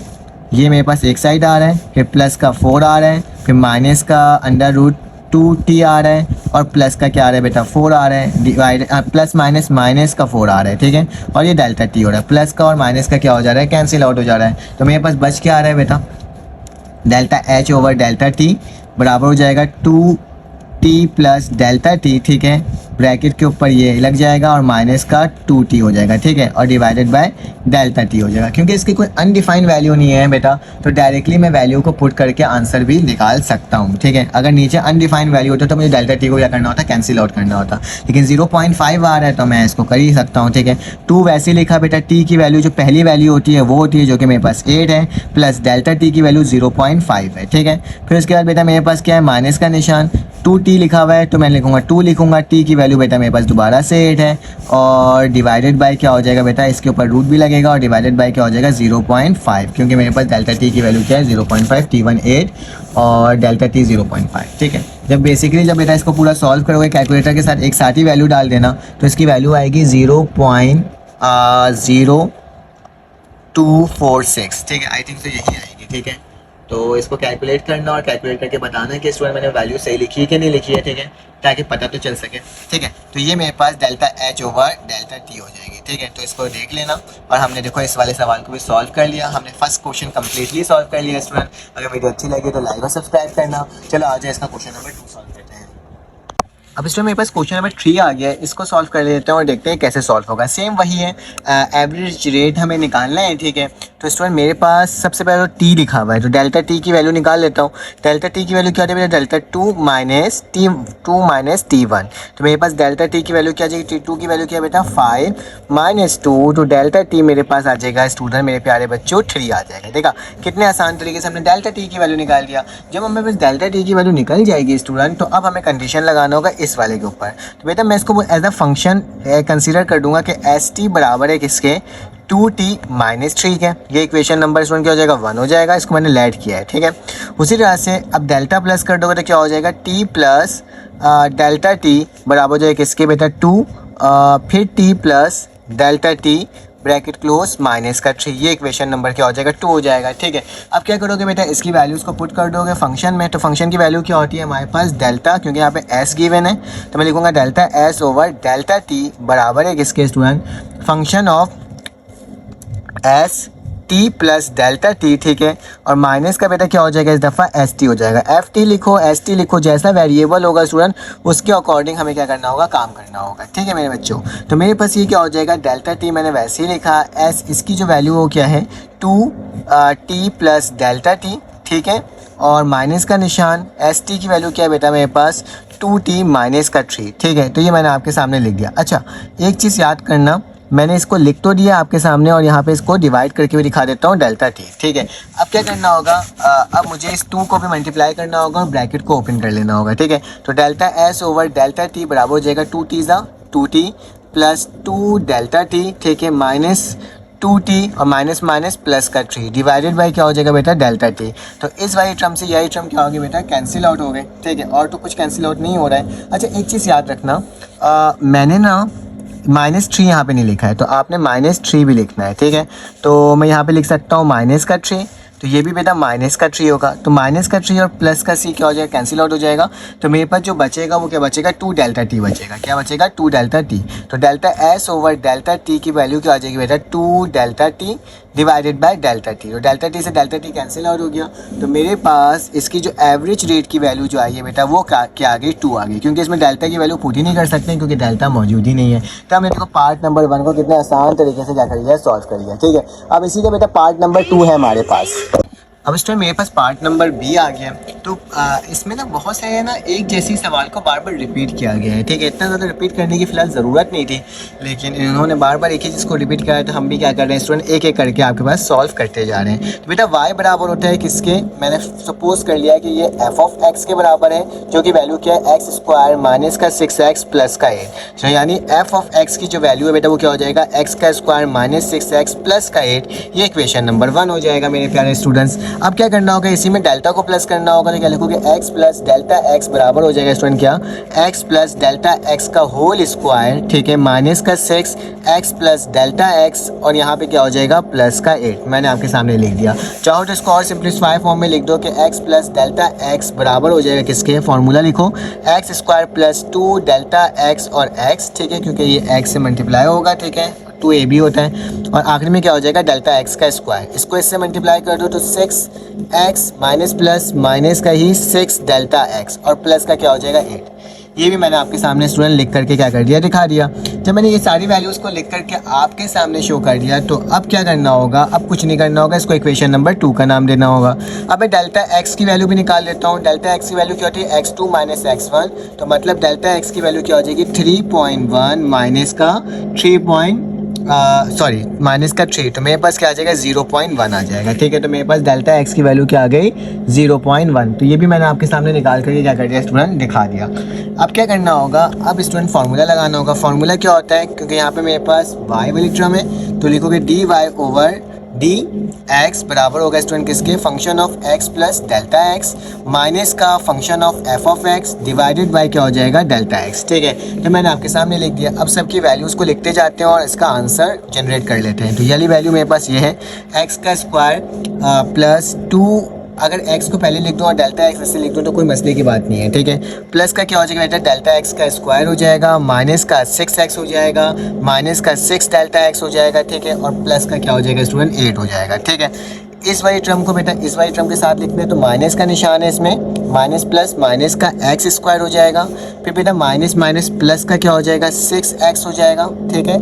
ये मेरे पास एक साइड आ रहा है, फिर प्लस का 4 आ रहा है, फिर माइनस का √2t आ रहा है और प्लस का क्या आ रहा है बेटा 4 आ रहा है, डिवाइड प्लस माइनस माइनस का 4 आ रहा है, ठीक है। और ये डेल्टा टी हो रहा है, प्लस का और माइनस का क्या हो जा रहा है कैंसिल आउट हो जा रहा है। तो मेरे पास बच क्या आ रहा है बेटा delta H over delta T बराबर हो जाएगा 2t प्लस डेल्टा टी, ठीक है। ब्रैकेट के ऊपर ये लग जाएगा और माइनस का 2t हो जाएगा, ठीक है। और डिवाइडेड बाय डेल्टा टी हो जाएगा। क्योंकि इसकी कोई अनडिफाइंड वैल्यू नहीं है बेटा तो डायरेक्टली मैं वैल्यू को पुट करके आंसर भी निकाल सकता हूँ, ठीक है। अगर नीचे अनडिफाइंड वैल्यू होता तो मुझे डेल्टा टी को क्या करना होता कैंसिल आउट करना होता, लेकिन 0.5 आ रहा है तो मैं इसको कर ही सकता हूँ, ठीक है। 2 वैसे लिखा बेटा टी की वैल्यू जो पहली वैल्यू होती है वो होती है जो कि मेरे पास 8 है, प्लस डेल्टा टी की वैल्यू 0.5 है, ठीक है। फिर उसके बाद बेटा मेरे पास क्या है माइनस का निशान, 2t लिखा हुआ है तो मैं लिखूंगा 2 लिखूंगा, t की वैल्यू बेटा मेरे पास दोबारा से 8 है और डिवाइडेड बाय क्या हो जाएगा बेटा इसके ऊपर रूट भी लगेगा और डिवाइडेड बाय क्या हो जाएगा 0.5, क्योंकि मेरे पास डेल्टा t की वैल्यू क्या है 0.5, t1 8 और डेल्टा t 0.5, ठीक है। जब बेटा इसको पूरा सॉल्व करोगे कैलकुलेटर के साथ एक साथ ही वैल्यू डाल देना तो इसकी वैल्यू आएगी 0.0246, ठीक है। आई थिंक तो यही आएगी, ठीक है। तो इसको कैलकुलेट करना और कैलकुलेट करके बताना कि स्टूडेंट मैंने वैल्यू सही लिखी है कि नहीं लिखी है, ठीक है, ताकि पता तो चल सके, ठीक है। तो ये मेरे पास delta H over delta t हो जाएगी, ठीक है। तो इसको देख लेना और हमने देखो इस वाले सवाल को भी सॉल्व कर लिया, हमने फर्स्ट क्वेश्चन कम्प्लीटली सॉल्व कर लिया स्टूडेंट। अगर वीडियो अच्छी लगी तो लाइक और सब्सक्राइब करना। चलो आ जाए इसका क्वेश्चन नंबर 2 सॉल्व करते हैं। अब इसमें मेरे पास क्वेश्चन नंबर 3 आ गया है, इसको सॉल्व कर लेते हैं और देखते हैं कैसे सॉल्व होगा। सेम वही है, एवरेज रेट हमें निकालना है, ठीक है। तो स्टूडेंट मेरे पास सबसे पहले तो टी लिखा हुआ है तो डेल्टा टी की वैल्यू निकाल लेता हूँ। डेल्टा टी की वैल्यू क्या होती है बेटा डेल्टा 2 माइनस t1, तो मेरे पास डेल्टा टी की वैल्यू क्या आ जाएगी, t2 की वैल्यू क्या है बेटा 5 माइनस 2, तो डेल्टा टी मेरे पास आ जाएगा स्टूडेंट मेरे प्यारे बच्चों 3 आ जाएगा। देखा कितने आसान तरीके से हमने डेल्टा टी की वैल्यू निकाल दिया। जब हमें बस डेल्टा टी की वैल्यू निकल जाएगी स्टूडेंट तो अब हमें कंडीशन लगाना होगा इस वाले के ऊपर। तो बेटा मैं इसको एज अ फंक्शन कंसीडर कर दूंगा कि एस टी बराबर है किसके 2t माइनस 3 है। ये इक्वेशन नंबर स्टूडेंट क्या हो जाएगा 1 हो जाएगा, इसको मैंने लेट किया है, ठीक है। उसी तरह से अब डेल्टा प्लस कर दोगे तो क्या हो जाएगा t प्लस डेल्टा टी बराबर हो जाएगा किसके बेटा 2 फिर t plus delta T bracket close minus का 3, ये इक्वेशन नंबर क्या हो जाएगा 2 हो जाएगा, ठीक है। अब क्या करोगे बेटा इसकी वैल्यूज़ को पुट कर दोगे फंक्शन में। तो फंक्शन की वैल्यू क्या होती है हमारे पास डेल्टा, क्योंकि यहाँ पे s गिवन है तो मैं लिखूंगा delta s over delta t बराबर है किसके student function of s t plus delta t, ठीक है। और माइनस का बेटा क्या हो जाएगा इस दफ़ा एस टी हो जाएगा। एफ टी लिखो एस टी लिखो, जैसा वेरिएबल होगा स्टूडेंट उसके अकॉर्डिंग हमें क्या करना होगा काम करना होगा, ठीक है मेरे बच्चों। तो मेरे पास ये क्या हो जाएगा डेल्टा टी मैंने वैसे ही लिखा, एस इसकी जो वैल्यू हो क्या है 2t प्लस डेल्टा टी, ठीक है। और माइनस का निशान एस टी की वैल्यू क्या है बेटा मेरे पास 2t माइनस का 3, ठीक है। तो ये मैंने आपके सामने लिख दिया। अच्छा एक चीज़ याद करना, मैंने इसको लिख तो दिया आपके सामने और यहाँ पे इसको डिवाइड करके भी दिखा देता हूँ डेल्टा टी, ठीक है। अब क्या करना होगा अब मुझे इस 2 को भी मल्टीप्लाई करना होगा और ब्रैकेट को ओपन कर लेना होगा, ठीक है। तो delta S over delta T बराबर हो जाएगा 2t प्लस 2 डेल्टा टी, ठीक है, माइनस 2t और माइनस माइनस प्लस का 3 डिवाइडेड बाय क्या हो जाएगा बेटा डेल्टा टी। तो इस वाली टर्म से यही टर्म क्या होगी बेटा कैंसिल आउट हो गए, ठीक है। और तो कुछ कैंसिल आउट नहीं हो रहा है। अच्छा एक चीज़ याद रखना, मैंने ना -3 यहाँ पे नहीं लिखा है तो आपने -3 भी लिखना है, ठीक है। तो मैं यहाँ पे लिख सकता हूँ माइनस का 3, तो ये भी बेटा माइनस का 3 होगा। तो माइनस का 3 और प्लस का c क्या हो जाएगा कैंसिल आउट हो जाएगा। तो मेरे पास जो बचेगा वो क्या बचेगा 2 डेल्टा टी बचेगा। क्या बचेगा 2 डेल्टा टी। तो delta S over delta T की वैल्यू क्या आ जाएगी बेटा 2 delta T divided by delta T. तो डेल्टा टी से डेल्टा टी कैंसिल आउट हो गया। तो मेरे पास इसकी जो एवरेज रेट की वैल्यू जो आई है बेटा वो क्या आ गई 2 आ गई, क्योंकि इसमें डेल्टा की वैल्यू पुट ही नहीं कर सकते क्योंकि डेल्टा मौजूद ही नहीं है। तो हमने देखो पार्ट नंबर 1 को कितने आसान तरीके से क्या कर लिया सॉल्व कर लिया, ठीक है। अब इसी का बेटा पार्ट नंबर 2 है हमारे पास। अब स्टूडेंट मेरे पास पार्ट नंबर बी आ गया। तो इसमें ना बहुत सारे ना एक जैसी सवाल को बार बार रिपीट किया गया है, ठीक है। इतना ज़्यादा रिपीट करने की फिलहाल ज़रूरत नहीं थी, लेकिन इन्होंने बार बार एक ही चीज़ को रिपीट किया है, तो हम भी क्या कर रहे हैं स्टूडेंट, एक एक करके आपके पास सॉल्व करते जा रहे हैं। तो बेटा y बराबर होता है किसके, मैंने सपोज कर लिया कि ये एफ ऑफ एक्स के बराबर है, जो कि वैल्यू क्या है एक्स स्क्वायर माइनस का 6x प्लस का 8। यानी एफ ऑफ एक्स की जो वैल्यू है बेटा वो क्या हो जाएगा, एक्स का स्क्वायर माइनस 6x प्लस का 8। ये इक्वेशन नंबर 1 हो जाएगा मेरे प्यारे स्टूडेंट्स। अब क्या करना होगा, इसी में डेल्टा को प्लस करना होगा, तो क्या लिखोगे x प्लस डेल्टा x बराबर हो जाएगा स्टूडेंट क्या, x प्लस डेल्टा x का होल स्क्वायर, ठीक है, माइनस का 6x प्लस डेल्टा x और यहाँ पे क्या हो जाएगा प्लस का 8। मैंने आपके सामने लिख दिया। चाहो तो इसको और सिंप्लीफाई फॉर्म में लिख दो कि x प्लस डेल्टा x बराबर हो जाएगा किसके, फॉर्मूला लिखो x square plus 2 delta x और x, ठीक है, क्योंकि ये x से मल्टीप्लाई होगा, ठीक है, 2ab होता है। और आखिर में क्या हो जाएगा डेल्टा x का स्क्वायर, इसको इससे मल्टीप्लाई कर दो तो 6x माइनस प्लस माइनस का ही 6 डेल्टा x और प्लस का क्या हो जाएगा 8। ये भी मैंने आपके सामने स्टूडेंट लिख करके क्या कर दिया, दिखा दिया। जब मैंने ये सारी वैल्यूज़ को लिख करके आपके सामने शो कर दिया, तो अब क्या करना होगा, अब कुछ नहीं करना होगा, इसको इक्वेशन नंबर 2 का नाम देना होगा। अब मैं डेल्टा x की वैल्यू भी निकाल लेता हूँ। डेल्टा x की वैल्यू क्या होती है, x2 माइनस x1, तो मतलब डेल्टा x की वैल्यू क्या हो जाएगी 3.1 माइनस का माइनस का 3, तो मेरे पास क्या आ जाएगा 0.1 आ जाएगा, ठीक है। तो मेरे पास डेल्टा x की वैल्यू क्या आ गई 0.1। तो ये भी मैंने आपके सामने निकाल करके क्या कर दिया स्टूडेंट, दिखा दिया। अब क्या करना होगा, अब स्टूडेंट फार्मूला लगाना होगा। फार्मूला क्या होता है, क्योंकि यहाँ पे मेरे पास y वाली टर्म है, तो लिखोगे dy ओवर dx बराबर होगा स्टूडेंट किसके, function of x plus delta x minus का function of f of x divided by क्या हो जाएगा डेल्टा x, ठीक है। तो मैंने आपके सामने लिख दिया। अब सबकी वैल्यूज़ को लिखते जाते हैं और इसका आंसर जनरेट कर लेते हैं। तो ये वाली वैल्यू मेरे पास ये है x का स्क्वायर प्लस 2, अगर x को पहले लिख दूँ और डेल्टा x ऐसे लिख दूँ तो कोई मसले की बात नहीं है, ठीक है। प्लस का क्या हो जाएगा बेटा, डेल्टा x का स्क्वायर हो जाएगा, माइनस का 6x हो जाएगा, माइनस का 6 डेल्टा x हो जाएगा, ठीक है, और प्लस का क्या हो जाएगा स्टूडेंट 8 हो जाएगा, ठीक है। इस वाली टर्म को बेटा इस वाली टर्म के साथ लिखते हैं, तो माइनस का निशान है इसमें, माइनस प्लस माइनस का एक्स स्क्वायर हो जाएगा, फिर बेटा माइनस माइनस प्लस का क्या हो जाएगा 6x हो जाएगा, ठीक है,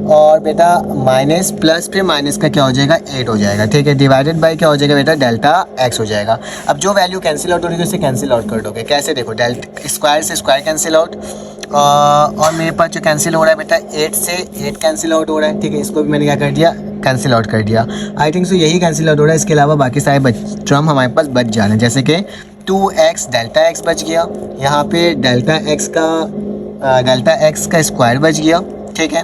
और बेटा माइनस प्लस फिर माइनस का क्या हो जाएगा 8 हो जाएगा, ठीक है, डिवाइडेड बाय क्या हो जाएगा बेटा डेल्टा x हो जाएगा। अब जो वैल्यू कैंसिल आउट हो रही है उसे कैंसिल आउट कर दोगे, कैसे देखो, डेल्टा स्क्वायर से स्क्वायर कैंसिल आउट, और मेरे पास जो कैंसिल हो रहा है बेटा 8 से 8 कैंसिल आउट हो रहा है, ठीक है, इसको भी मैंने क्या कर दिया कैंसिल आउट कर दिया। आई थिंक सो यही कैंसिल आउट हो रहा है, इसके अलावा बाकी सारे टर्म हमारे पास बच जा रहे हैं, जैसे कि 2x डेल्टा x बच गया, यहाँ पे डेल्टा x का स्क्वायर बच गया, ठीक है,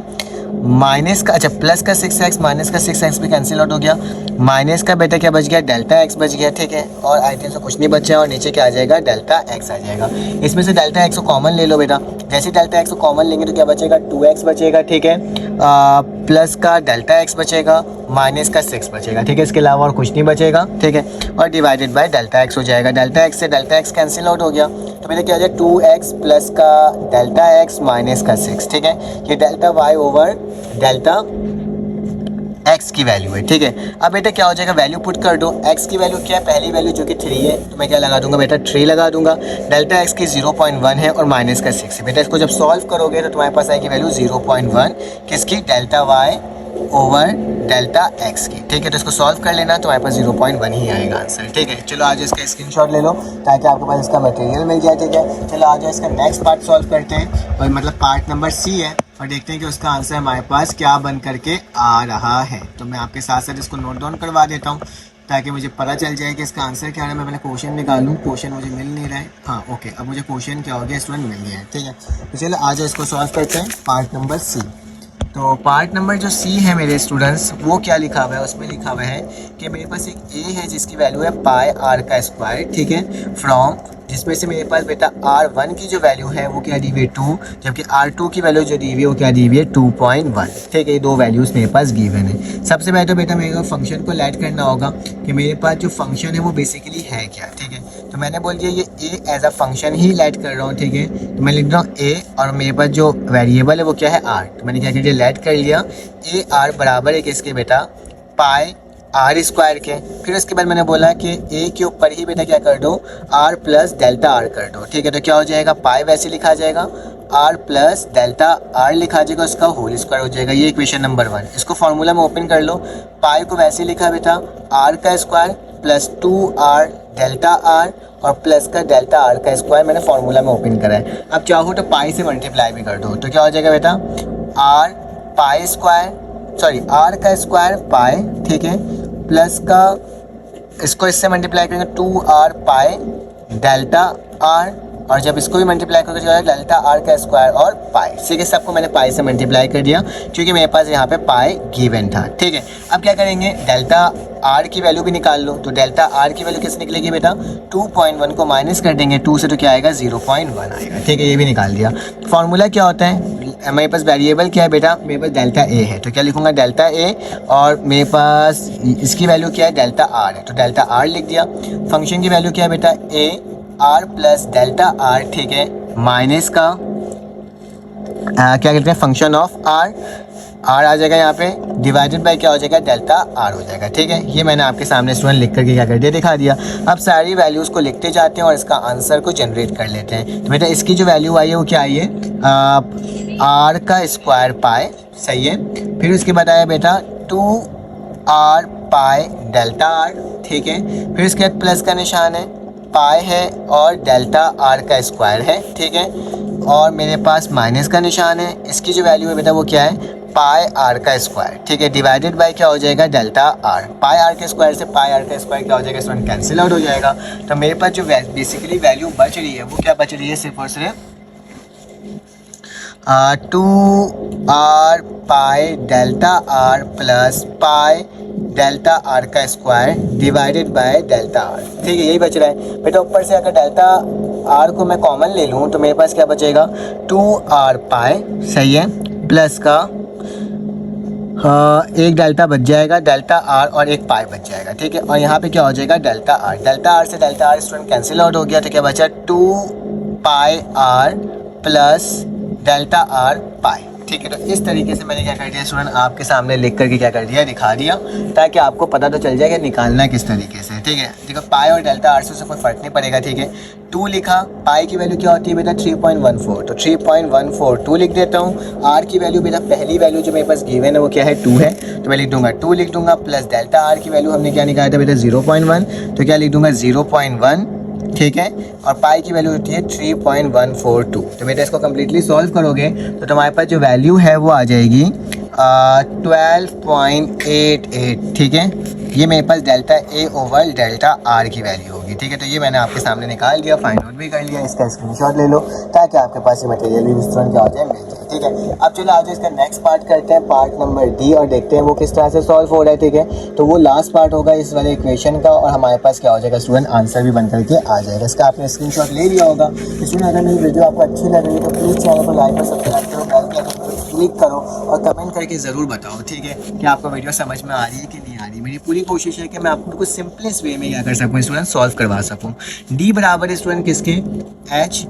माइनस का, अच्छा प्लस का 6x माइनस का 6x भी कैंसिल आउट हो गया, माइनस का बेटा क्या बच गया डेल्टा x बच गया, ठीक है, और आई थिंक सो कुछ नहीं बचा और नीचे क्या आ जाएगा डेल्टा x आ जाएगा। इसमें से डेल्टा x को कॉमन ले लो बेटा, जैसे डेल्टा x को कॉमन लेंगे तो क्या बचेगा 2x बचेगा, ठीक है, प्लस का डेल्टा x बचेगा, माइनस का 6 बचेगा, ठीक है, इसके अलावा और कुछ नहीं बचेगा, ठीक है, और डिवाइडेड बाय डेल्टा x हो जाएगा। डेल्टा x से डेल्टा x कैंसिल आउट हो गया, तो मेरे क्या हो जाएगा 2x प्लस का डेल्टा x माइनस का 6, ठीक है, ये delta y over delta x की वैल्यू है, ठीक है। अब बेटा क्या हो जाएगा, वैल्यू पुट कर दो। x की वैल्यू क्या है, पहली वैल्यू जो कि 3 है, तो मैं क्या लगा दूंगा बेटा 3 लगा दूंगा। डेल्टा x की 0.1 है और माइनस का 6 है, बेटा इसको जब सॉल्व करोगे तो तुम्हारे पास आएगी वैल्यू 0.1 किसकी, delta y over delta x की, ठीक है। तो इसको सॉल्व कर लेना, तो हमारे पास 0.1 ही आएगा आंसर, ठीक है। चलो आज इसका स्क्रीनशॉट ले लो ताकि आपके पास इसका मटेरियल मिल जाए, ठीक है। चलो आज इसका नेक्स्ट पार्ट सॉल्व करते हैं, और मतलब पार्ट नंबर C है, और देखते हैं कि उसका आंसर हमारे पास क्या बन करके आ रहा है। तो मैं आपके साथ साथ इसको नोट डाउन करवा देता हूँ ताकि मुझे पता चल जाए कि इसका आंसर क्या है। मैं पहले क्वेश्चन निकालूँ, क्वेश्चन मुझे मिल नहीं रहा है, हाँ ओके, अब मुझे क्वेश्चन क्या हो गया स्टूडेंट मिल गया है, ठीक है। तो चलो आज इसको सॉल्व करते हैं, पार्ट नंबर C। तो पार्ट नंबर जो C है मेरे स्टूडेंट्स, वो क्या लिखा हुआ है, उसमें लिखा हुआ है कि मेरे पास एक A है जिसकी वैल्यू है पाई आर का स्क्वायर, ठीक है, फ्रॉम, जिसमें से मेरे पास बेटा R1 की जो वैल्यू है वो क्या दी हुई है 2, जबकि R2 की वैल्यू जो दी हुई है वो क्या दी हुई है 2.1, ठीक है। ये दो वैल्यूज़ मेरे पास गिवन है। सबसे पहले तो बेटा मेरे को फंक्शन को लेट करना होगा कि मेरे पास जो फंक्शन है वो बेसिकली है क्या, ठीक है। तो मैंने बोल दिया ये A एज अ फंक्शन ही लेट कर रहा हूँ, ठीक है। तो मैं लिख रहा हूँ A और मेरे पास जो वेरिएबल है वो क्या है R, तो मैंने क्या कर दिया लेट कर लिया। A R बराबर है किसके बेटा, पाई आर स्क्वायर के। फिर उसके बाद मैंने बोला कि ए के ऊपर ही बेटा क्या कर दो आर प्लस डेल्टा आर कर दो, ठीक है। तो क्या हो जाएगा, पाई वैसे लिखा जाएगा, आर प्लस डेल्टा आर लिखा जाएगा, उसका होल स्क्वायर हो जाएगा। ये इक्वेशन नंबर 1। इसको फार्मूला में ओपन कर लो, पाई को वैसे लिखा बेटा आर का square plus 2r delta R और प्लस का डेल्टा आर का स्क्वायर मैंने फॉर्मूला में ओपन करा है। अब चाहो तो पाई से मल्टीप्लाई भी कर दो, तो क्या हो जाएगा बेटा, R pi square, sorry R का स्क्वायर पाई, ठीक है, प्लस का इसको इससे मल्टीप्लाई करेंगे 2r पाई डेल्टा आर, और जब इसको भी मल्टीप्लाई करके जो है डेल्टा आर का स्क्वायर और पाई, ठीक है, सबको मैंने पाई से मल्टीप्लाई कर दिया क्योंकि मेरे पास यहाँ पे पाई गिवन था, ठीक है। अब क्या करेंगे, डेल्टा आर की वैल्यू भी निकाल लो, तो डेल्टा आर की वैल्यू कैसे निकलेगी बेटा, 2.1 को माइनस कर देंगे 2 से, तो क्या आएगा 0.1 आएगा, ठीक है, ये भी निकाल दिया। फॉर्मूला क्या होता है, मेरे पास वेरिएबल क्या है बेटा, मेरे पास डेल्टा ए है, तो क्या लिखूंगा डेल्टा ए, और मेरे पास इसकी वैल्यू क्या है डेल्टा आर है, तो डेल्टा आर लिख दिया। फंक्शन की वैल्यू क्या है बेटा, A R plus delta r, ठीक है, माइनस का क्या कहते हैं फंक्शन ऑफ आर, आर आ जाएगा यहाँ पे, डिवाइडेड बाय क्या हो जाएगा डेल्टा आर हो जाएगा, ठीक है। ये मैंने आपके सामने स्टूडेंट लिख करके क्या कर दिया, दिखा दिया। अब सारी वैल्यूज़ को लिखते जाते हैं और इसका आंसर को जनरेट कर लेते हैं। तो बेटा इसकी जो वैल्यू आई है वो क्या आई है, आर का स्क्वायर पाई, सही है, फिर उसके बाद आया बेटा 2r पाई डेल्टा आर, ठीक है, फिर उसके बाद प्लस का निशान है, पाई है और डेल्टा आर का स्क्वायर है, ठीक है, और मेरे पास माइनस का निशान है। इसकी जो वैल्यू है बेटा वो क्या है, पाई आर का स्क्वायर, ठीक है, डिवाइडेड बाय क्या हो जाएगा डेल्टा आर। पाई आर के स्क्वायर से पाई आर का स्क्वायर क्या हो जाएगा स्टूडेंट, कैंसिल आउट हो जाएगा। तो मेरे पास जो बेसिकली वैल्यू बच रही है वो क्या बच रही है, सिर्फ और सिर्फ 2r pi delta r plus pi delta r का square divided by delta r, ठीक है, यही बच रहा है बेटा। ऊपर से अगर डेल्टा आर को मैं कॉमन ले लूँ तो मेरे पास क्या बचेगा, 2r पाई, सही है, प्लस का एक डेल्टा बच जाएगा, डेल्टा आर और एक पाई बच जाएगा, ठीक है, और यहाँ पे क्या हो जाएगा डेल्टा आर, डेल्टा आर से delta R student cancel out हो गया, तो क्या बचा 2 पाई आर प्लस डेल्टा आर पाई, ठीक है। तो इस तरीके से मैंने क्या कर दिया स्टूडेंट, आपके सामने लिख करके क्या कर दिया, दिखा दिया, ताकि आपको पता तो चल जाए कि निकालना किस तरीके से, ठीक है। देखो पाई और डेल्टा आर से कोई फर्क नहीं पड़ेगा, ठीक है। 2 लिखा, पाई की वैल्यू क्या होती है बेटा 3.14, तो 3.142 लिख देता हूँ। आर की वैल्यू बेटा पहली वैल्यू जो मेरे पास गिवन है वो क्या है 2 है, तो मैं लिख दूंगा 2 लिख दूंगा, प्लस डेल्टा आर की वैल्यू हमने क्या निकाला था बेटा 0.1, तो क्या लिख दूंगा 0.1, ठीक है, और पाई की वैल्यू होती है 3.142। तो बेटा इसको कम्प्लीटली सॉल्व करोगे तो तुम्हारे पास जो वैल्यू है वो आ जाएगी 12.88, ठीक है। ये मेरे पास delta A over delta R की वैल्यू होगी, ठीक है। तो ये मैंने आपके सामने निकाल दिया, फाइंड आउट भी कर लिया, इसका स्क्रीनशॉट ले लो ताकि आपके पास ये मटेरियल भी स्टूडेंट क्या हो जाए, मिल जाए, ठीक है। अब चलो आज इसका नेक्स्ट पार्ट करते हैं, पार्ट नंबर डी, और देखते हैं वो किस तरह से सॉल्व हो रहा है, ठीक है। तो वो लास्ट पार्ट होगा इस वाले इक्वेशन का, और हमारे पास क्या हो जाएगा स्टूडेंट, आंसर भी बन करके आ जाएगा। इसका आपने स्क्रीनशॉट ले लिया होगा। स्टूडेंट अगर मेरी वीडियो आपको अच्छी लग रही है तो प्लीज़ चैनल को लाइक और सब्सक्राइब करो, बेल के आइकन पर क्लिक करो और कमेंट करके ज़रूर बताओ, ठीक है, कि आपको वीडियो समझ में आ रही है कि नहीं आ रही। मेरी पूरी कोशिश है कि मैं आपको कुछ सिंपलेस्ट वे में क्या कर सकूँ स्टूडेंट, सॉल्व करवा सकूँ। डी बराबर है स्टूडेंट किसके, एच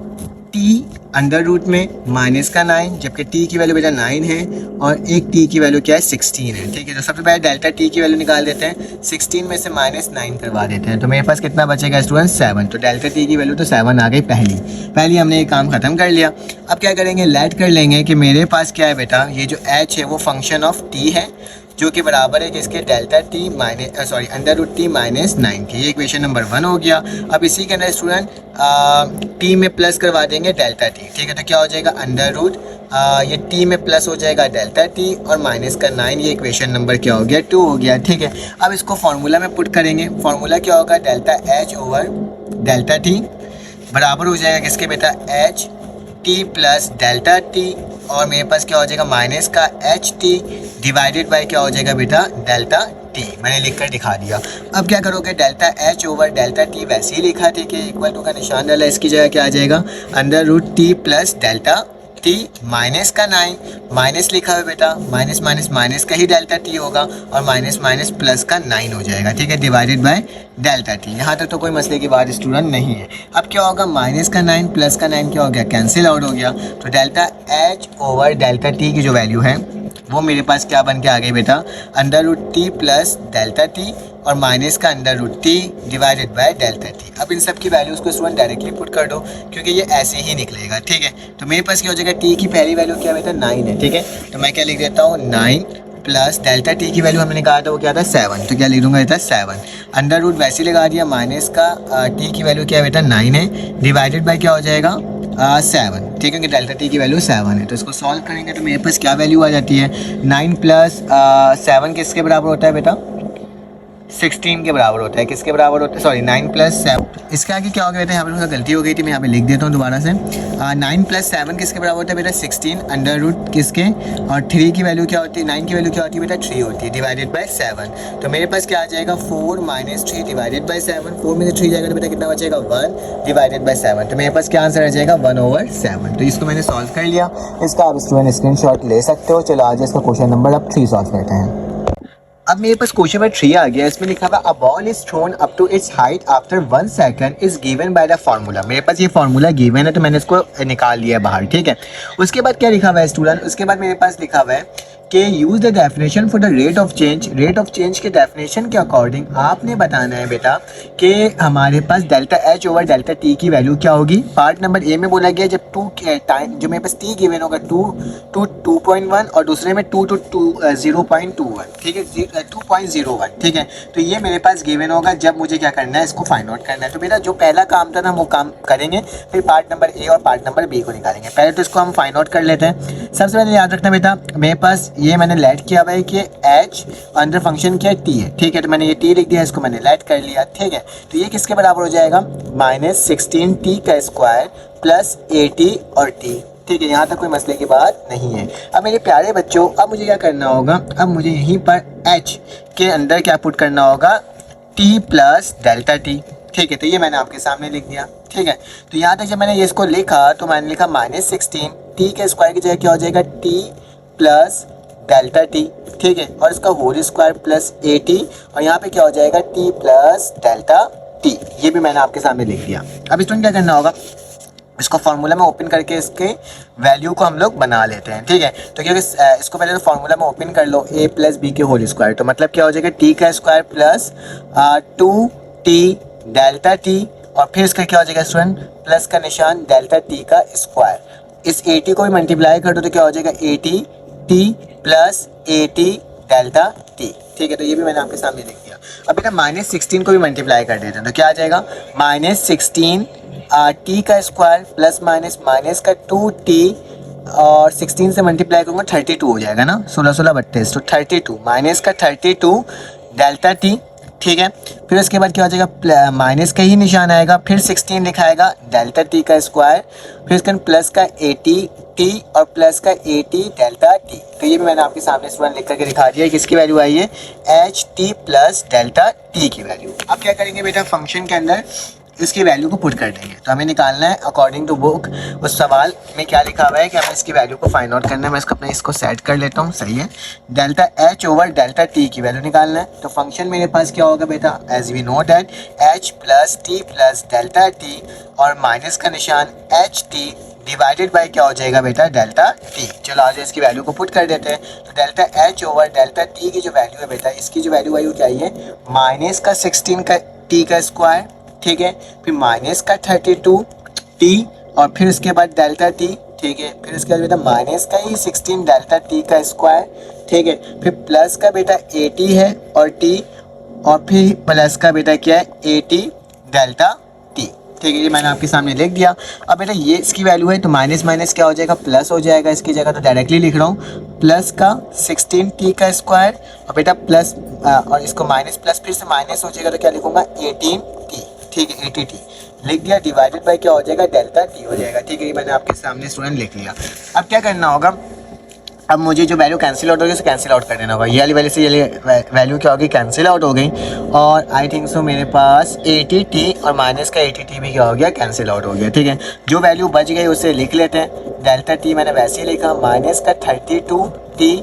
टी अंडर रूट में माइनस का 9, जबकि टी की वैल्यू बेटा 9 है और एक टी की वैल्यू क्या है 16 है, ठीक है। तो सबसे पहले डेल्टा टी की वैल्यू निकाल देते हैं, 16 में से -9 करवा देते हैं, तो मेरे पास कितना बचेगा स्टूडेंट 7। तो डेल्टा टी की वैल्यू तो 7 आ गई, पहली हमने ये काम खत्म कर लिया। अब क्या करेंगे, लेट कर लेंगे कि मेरे पास क्या है बेटा, ये जो एच है वो फंक्शन ऑफ टी है, जो कि बराबर है किसके, delta T under root T -9 के। ये इक्वेशन नंबर 1 हो गया। अब इसी के अंदर स्टूडेंट टी में प्लस करवा देंगे डेल्टा टी, ठीक है। तो क्या हो जाएगा अंडर रूट ये टी में प्लस हो जाएगा डेल्टा टी और माइनस का 9, ये इक्वेशन नंबर क्या हो गया 2 हो गया, ठीक है। अब इसको फार्मूला में पुट करेंगे, फार्मूला क्या होगा, delta H over delta T बराबर हो जाएगा किसके बेटा, H T plus delta T, और मेरे पास क्या हो जाएगा माइनस का एच टी डिवाइडेड बाय क्या हो जाएगा बेटा डेल्टा टी, मैंने लिख कर दिखा दिया। अब क्या करोगे, delta H over delta T वैसे ही लिखा, ठीक है, इक्वल टू का निशान डाला, इसकी जगह क्या आ जाएगा under root T plus delta T minus का 9, माइनस लिखा है बेटा, माइनस माइनस माइनस का ही डेल्टा टी होगा और माइनस माइनस प्लस का 9 हो जाएगा, ठीक है, डिवाइडेड बाय डेल्टा टी। यहाँ तक तो कोई मसले की बात स्टूडेंट नहीं है। अब क्या होगा, माइनस का 9 प्लस का 9 क्या हो गया, कैंसिल आउट हो गया। तो delta H over delta T की जो वैल्यू है वो मेरे पास क्या बन के आ गई बेटा, under root T plus delta T और माइनस का under root T divided by delta T. अब इन सब की वैल्यूज़ को स्टूडेंट डायरेक्टली पुट कर दो क्योंकि ये ऐसे ही निकलेगा, ठीक है। तो मेरे पास क्या हो जाएगा, टी की पहली वैल्यू क्या बेटा 9 है, ठीक है। तो मैं क्या लिख देता हूँ 9 प्लस डेल्टा टी की वैल्यू हमने निकाला था वो क्या था 7, तो क्या लिख दूंगा बेटा 7 अंडर रूट वैसे लगा दिया, माइनस का टी की वैल्यू क्या है बेटा 9 है, डिवाइडेड बाय क्या हो जाएगा 7, ठीक है, क्योंकि डेल्टा टी की वैल्यू 7 है। तो इसको सॉल्व करेंगे तो मेरे पास क्या वैल्यू आ जाती है 9 प्लस 7 किसके बराबर होता है बेटा 16 के बराबर होता है, किसके बराबर होता है, सॉरी 9 प्लस 7, इसके आगे क्या हो गया बेटा, यहाँ पर थोड़ा गलती हो गई थी, मैं यहाँ पे लिख देता हूँ दोबारा से। 9 प्लस 7 किसके बराबर होता है बेटा 16 अंडर रूट किसके, और 3 की वैल्यू क्या होती है, 9 की वैल्यू क्या होती है बेटा 3 होती है, डिवाइडेड बाय 7। तो मेरे पास क्या आ जाएगा 4 माइनस 3 डिवाइडेड बाई 7, 4 में से 3 जाएगा तो बेटा कितना बचेगा 1 डिवाइडेड बाई 7, तो मेरे पास क्या आंसर आ जाएगा 1/7। तो इसको मैंने सॉल्व कर लिया, इसका आप स्टूडेंट स्क्रीनशॉट ले सकते हो। चलो आज इसका क्वेश्चन नंबर अब 3 सॉल्व करते हैं। अब मेरे पास क्वेश्चन नंबर 3 आ गया, इसमें लिखा हुआ a ball is thrown up to its height after 1 second is given by the formula. मेरे पास ये फार्मूला गिवन है तो मैंने इसको निकाल लिया है बाहर, ठीक है। उसके बाद क्या लिखा हुआ है स्टूडेंट, उसके बाद मेरे पास लिखा हुआ है कि use the definition for the rate of change. Rate of change के डेफिनेशन के अकॉर्डिंग आपने बताना है बेटा कि हमारे पास delta H over delta T की वैल्यू क्या होगी। पार्ट नंबर ए में बोला गया जब 2 टाइम जो मेरे पास टी गिवन होगा 2 to 2.1 और दूसरे में 2 to 0.21, ठीक है 2.01, ठीक है। तो ये मेरे पास गिवन होगा जब मुझे क्या करना है इसको फाइंड आउट करना है। तो बेटा जो पहला काम था ना वो काम करेंगे, फिर पार्ट नंबर ए और पार्ट नंबर बी को निकालेंगे। पहले तो इसको हम फाइंड आउट कर लेते हैं। सबसे पहले याद रखना बेटा मेरे पास ये मैंने लेट किया हुआ है कि एच अंडर फंक्शन क्या टी है, ठीक है, तो मैंने ये टी लिख दिया, इसको मैंने लेट कर लिया, ठीक है। तो ये किसके बराबर हो जाएगा -16 टी का स्क्वायर प्लस ए टी और टी, ठीक है। यहाँ तक कोई मसले की बात नहीं है। अब मेरे प्यारे बच्चों अब मुझे क्या करना होगा, अब मुझे यहीं पर h के अंदर क्या पुट करना होगा t प्लस डेल्टा टी, ठीक है। तो ये मैंने आपके सामने लिख दिया, ठीक है। तो यहाँ तक जब मैंने ये इसको लिखा तो मैंने लिखा -16 टी के स्क्वायर की जगह क्या हो जाएगा t प्लस डेल्टा टी, ठीक है, और इसका whole square plus A T, और यहाँ पे क्या हो जाएगा टी प्लस डेल्टा टी, ये भी मैंने आपके सामने लिख दिया। अब इसमें क्या करना होगा, इसको फार्मूला में ओपन करके इसके वैल्यू को हम लोग बना लेते हैं, ठीक है। तो क्योंकि इसको पहले तो फार्मूला में ओपन कर लो a प्लस बी के होल स्क्वायर, तो मतलब क्या हो जाएगा t का square plus 2t delta T, और फिर इसका क्या हो जाएगा स्टूडेंट प्लस का निशान डेल्टा टी का स्क्वायर। इस ए टी को भी मल्टीप्लाई कर दो तो क्या हो जाएगा A T T plus A T delta T, ठीक है। तो ये भी मैंने आपके सामने लिख दिया। अब बेटा -16 को भी मल्टीप्लाई कर देते हैं तो क्या आ जाएगा -16 टी का स्क्वायर प्लस माइनस माइनस का 2t और 16 से मल्टीप्लाई करूँगा 32 हो जाएगा ना, 16 16 32, तो 32 माइनस का 32 डेल्टा टी, ठीक है। फिर उसके बाद क्या हो जाएगा माइनस का ही निशान आएगा, फिर 16 लिखाएगा डेल्टा टी का स्क्वायर, फिर इसका प्लस का 80 टी और प्लस का 80 डेल्टा टी। तो ये भी मैंने आपके सामने स्टूडेंट लिख करके दिखा दिया किसकी वैल्यू आई है H T plus delta T की वैल्यू। अब क्या करेंगे बेटा फंक्शन के अंदर इसकी वैल्यू को पुट कर देंगे। तो हमें निकालना है अकॉर्डिंग टू बुक उस सवाल में क्या लिखा हुआ है कि हमें इसकी वैल्यू को फाइंड आउट करना है। मैं इसको सेट कर लेता हूँ, सही है। Delta H over delta T की वैल्यू निकालना है। तो फंक्शन मेरे पास क्या होगा बेटा as we know that H plus T plus delta T और माइनस का निशान एच टी डिवाइडेड बाय क्या हो जाएगा बेटा डेल्टा टी। चलो आज इसकी वैल्यू को पुट कर देते हैं। तो delta H over delta T की जो वैल्यू है बेटा इसकी जो वैल्यू आई वो क्या है माइनस का 16 का टी का स्क्वायर, ठीक है, फिर माइनस का 32 टी और फिर उसके बाद डेल्टा टी, ठीक है, फिर उसके बाद बेटा माइनस का ही 16 डेल्टा टी का स्क्वायर, ठीक है, फिर प्लस का बेटा 80 है और टी और फिर प्लस का बेटा क्या है 80 डेल्टा टी, ठीक है। ये मैंने आपके सामने लिख दिया। अब बेटा ये इसकी वैल्यू है तो माइनस माइनस क्या हो जाएगा प्लस हो जाएगा, इसकी जगह तो डायरेक्टली लिख रहा हूँ प्लस का 16 टी का स्क्वायर और बेटा प्लस और इसको माइनस प्लस फिर से माइनस हो जाएगा तो क्या लिखूंगा 18 टी, ठीक है 80 टी लिख दिया, डिवाइडेड बाय क्या हो जाएगा डेल्टा टी हो जाएगा, ठीक है। ये मैंने आपके सामने स्टूडेंट लिख लिया। अब क्या करना होगा, अब मुझे जो वैल्यू कैंसिल आउट होगी उसे कैंसिल आउट कर देना होगा। ये वाली वैल्यू से ये वैल्यू क्या होगी कैंसिल आउट हो गई और आई थिंक सो मेरे पास 80 टी और माइनस का 80 टी भी क्या हो गया कैंसिल आउट हो गया, ठीक है। जो वैल्यू बच गई उसे लिख लेते हैं। डेल्टा टी मैंने वैसे ही लिखा माइनस का 32 टी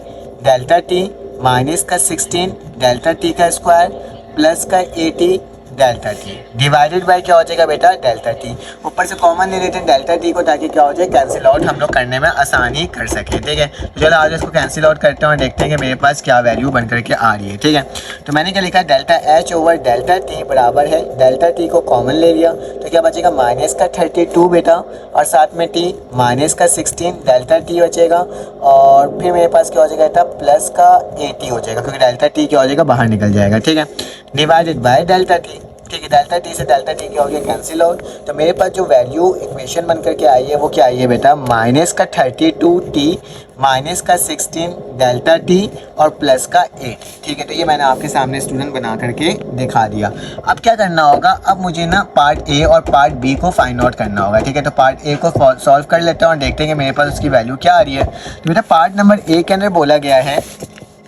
डेल्टा टी माइनस का 16 डेल्टा टी का स्क्वायर प्लस का 80 डेल्टा टी डिवाइडेड बाय क्या हो जाएगा बेटा डेल्टा टी। ऊपर से कॉमन ले लेते हैं डेल्टा टी को ताकि क्या हो जाए कैंसिल आउट हम लोग करने में आसानी कर सके। ठीक है, तो चलो आज इसको कैंसिल आउट करते हैं और देखते हैं कि मेरे पास क्या वैल्यू बन करके आ रही है। ठीक है, तो मैंने क्या लिखा delta H over delta T बराबर है, डेल्टा टी को कॉमन ले लिया तो क्या बचेगा माइनस का 32 बेटा और साथ में टी माइनस का 16 डेल्टा टी बचेगा और फिर मेरे पास क्या हो जाएगा बेटा प्लस का 80 हो जाएगा क्योंकि डेल्टा टी क्या हो जाएगा बाहर निकल जाएगा। ठीक है, डिवाइडेड बाय डेल्टा टी। ठीक है, डेल्टा टी से डेल्टा टी क्या हो गया कैंसिल आउट। तो मेरे पास जो वैल्यू इक्वेशन बन करके आई है वो क्या आई है बेटा माइनस का 32 टी माइनस का 16 डेल्टा टी और प्लस का 8। ठीक है, तो ये मैंने आपके सामने स्टूडेंट बना करके दिखा दिया। अब क्या करना होगा, अब मुझे ना पार्ट ए और पार्ट बी को फाइंड आउट करना होगा। ठीक है, तो पार्ट ए को सॉल्व कर लेते हैं और देखते हैं कि मेरे पास उसकी वैल्यू क्या आ रही है। तो बेटा पार्ट नंबर ए के अंदर बोला गया है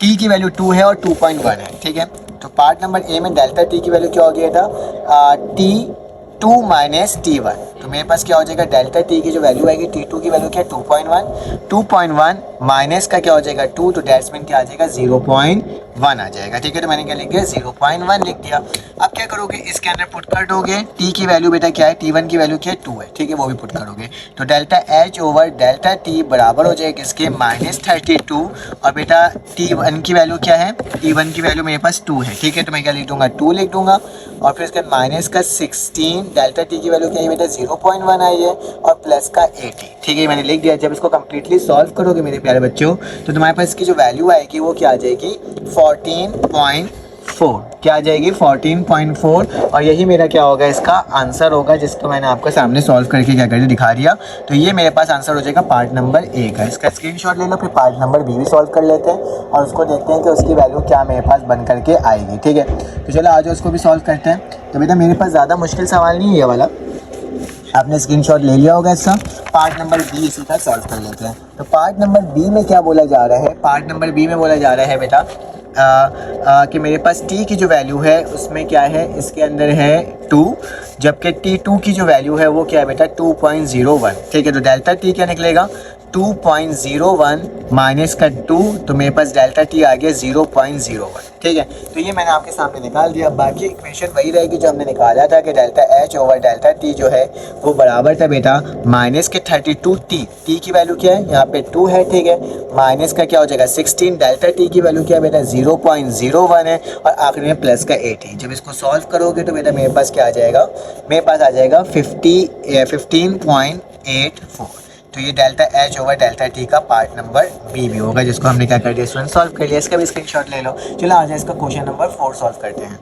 टी की वैल्यू 2 है और 2.1 है। ठीक है, तो पार्ट नंबर ए में डेल्टा टी की वैल्यू क्या हो गया था टी 2 माइनस टी1। तो मेरे पास क्या हो जाएगा डेल्टा टी की जो वैल्यू आएगी T2 की वैल्यू क्या है 2.1 माइनस का क्या हो जाएगा 2 तो डेट्स मीन क्या आ जाएगा 0.1 आ जाएगा। ठीक है, तो मैंने क्या लिख दिया 0.1 लिख दिया। अब क्या करोगे इसके अंदर पुट कर दोगे टी की वैल्यू बेटा क्या है T1 की वैल्यू क्या है 2 है। ठीक है, वो भी पुट करोगे तो delta H over delta T बराबर हो जाएगा इसके -32 और बेटा T1 की वैल्यू क्या है T1 की वैल्यू मेरे पास 2 है। ठीक है, तो मैं क्या लिख दूंगा 2 लिख दूंगा और फिर इसके माइनस का 16 डेल्टा टी की वैल्यू क्या है बेटा 0.1 आई है और प्लस का 80। ठीक है, मैंने लिख दिया। जब इसको कम्प्लीटली सॉल्व करोगे मेरे प्यारे बच्चों तो तुम्हारे पास इसकी जो वैल्यू आएगी वो क्या आ जाएगी 14.4। क्या आ जाएगी 14.4 और यही मेरा क्या होगा इसका आंसर होगा जिसको मैंने आपके सामने सॉल्व करके क्या करके दिखा दिया। तो ये मेरे पास आंसर हो जाएगा पार्ट नंबर ए का। इसका स्क्रीनशॉट ले लो, फिर पार्ट नंबर बी भी सॉल्व कर लेते हैं और उसको देखते हैं कि उसकी वैल्यू क्या मेरे पास बन करके आएगी। ठीक है, तो चलो आज उसको भी सॉल्व करते हैं। तो बेटा मेरे पास ज़्यादा मुश्किल सवाल नहीं है ये वाला, आपने स्क्रीनशॉट ले लिया होगा इसका। पार्ट नंबर बी इसी का सॉल्व कर लेते हैं। तो पार्ट नंबर बी में क्या बोला जा रहा है, पार्ट नंबर बी में बोला जा रहा है बेटा कि मेरे पास t की जो वैल्यू है उसमें क्या है इसके अंदर है 2 जबकि t2 की जो वैल्यू है वो क्या है बेटा 2.01। ठीक है, तो डेल्टा t क्या निकलेगा 2.01 माइनस का 2 तो मेरे पास डेल्टा टी आ गया 0.01। ठीक है, तो ये मैंने आपके सामने निकाल दिया। बाकी इक्वेशन वही रहेगी जो हमने निकाला था कि delta H over delta T जो है वो बराबर था बेटा माइनस के 32 टी की वैल्यू क्या है यहाँ पे 2 है। ठीक है, माइनस का क्या हो जाएगा 16 डेल्टा टी की वैल्यू क्या है बेटा 0.01 है और आखिर में प्लस का 80। जब इसको सॉल्व करोगे तो बेटा मेरे पास क्या आ जाएगा, मेरे पास आ जाएगा 15.84। तो ये delta H over delta T का पार्ट नंबर बी भी होगा जिसको हमने क्या कर दिया स्टूडेंट सॉल्व कर लिया। इसका भी स्क्रीनशॉट ले लो। चलो आ जाए इसका क्वेश्चन नंबर 4 सॉल्व करते हैं।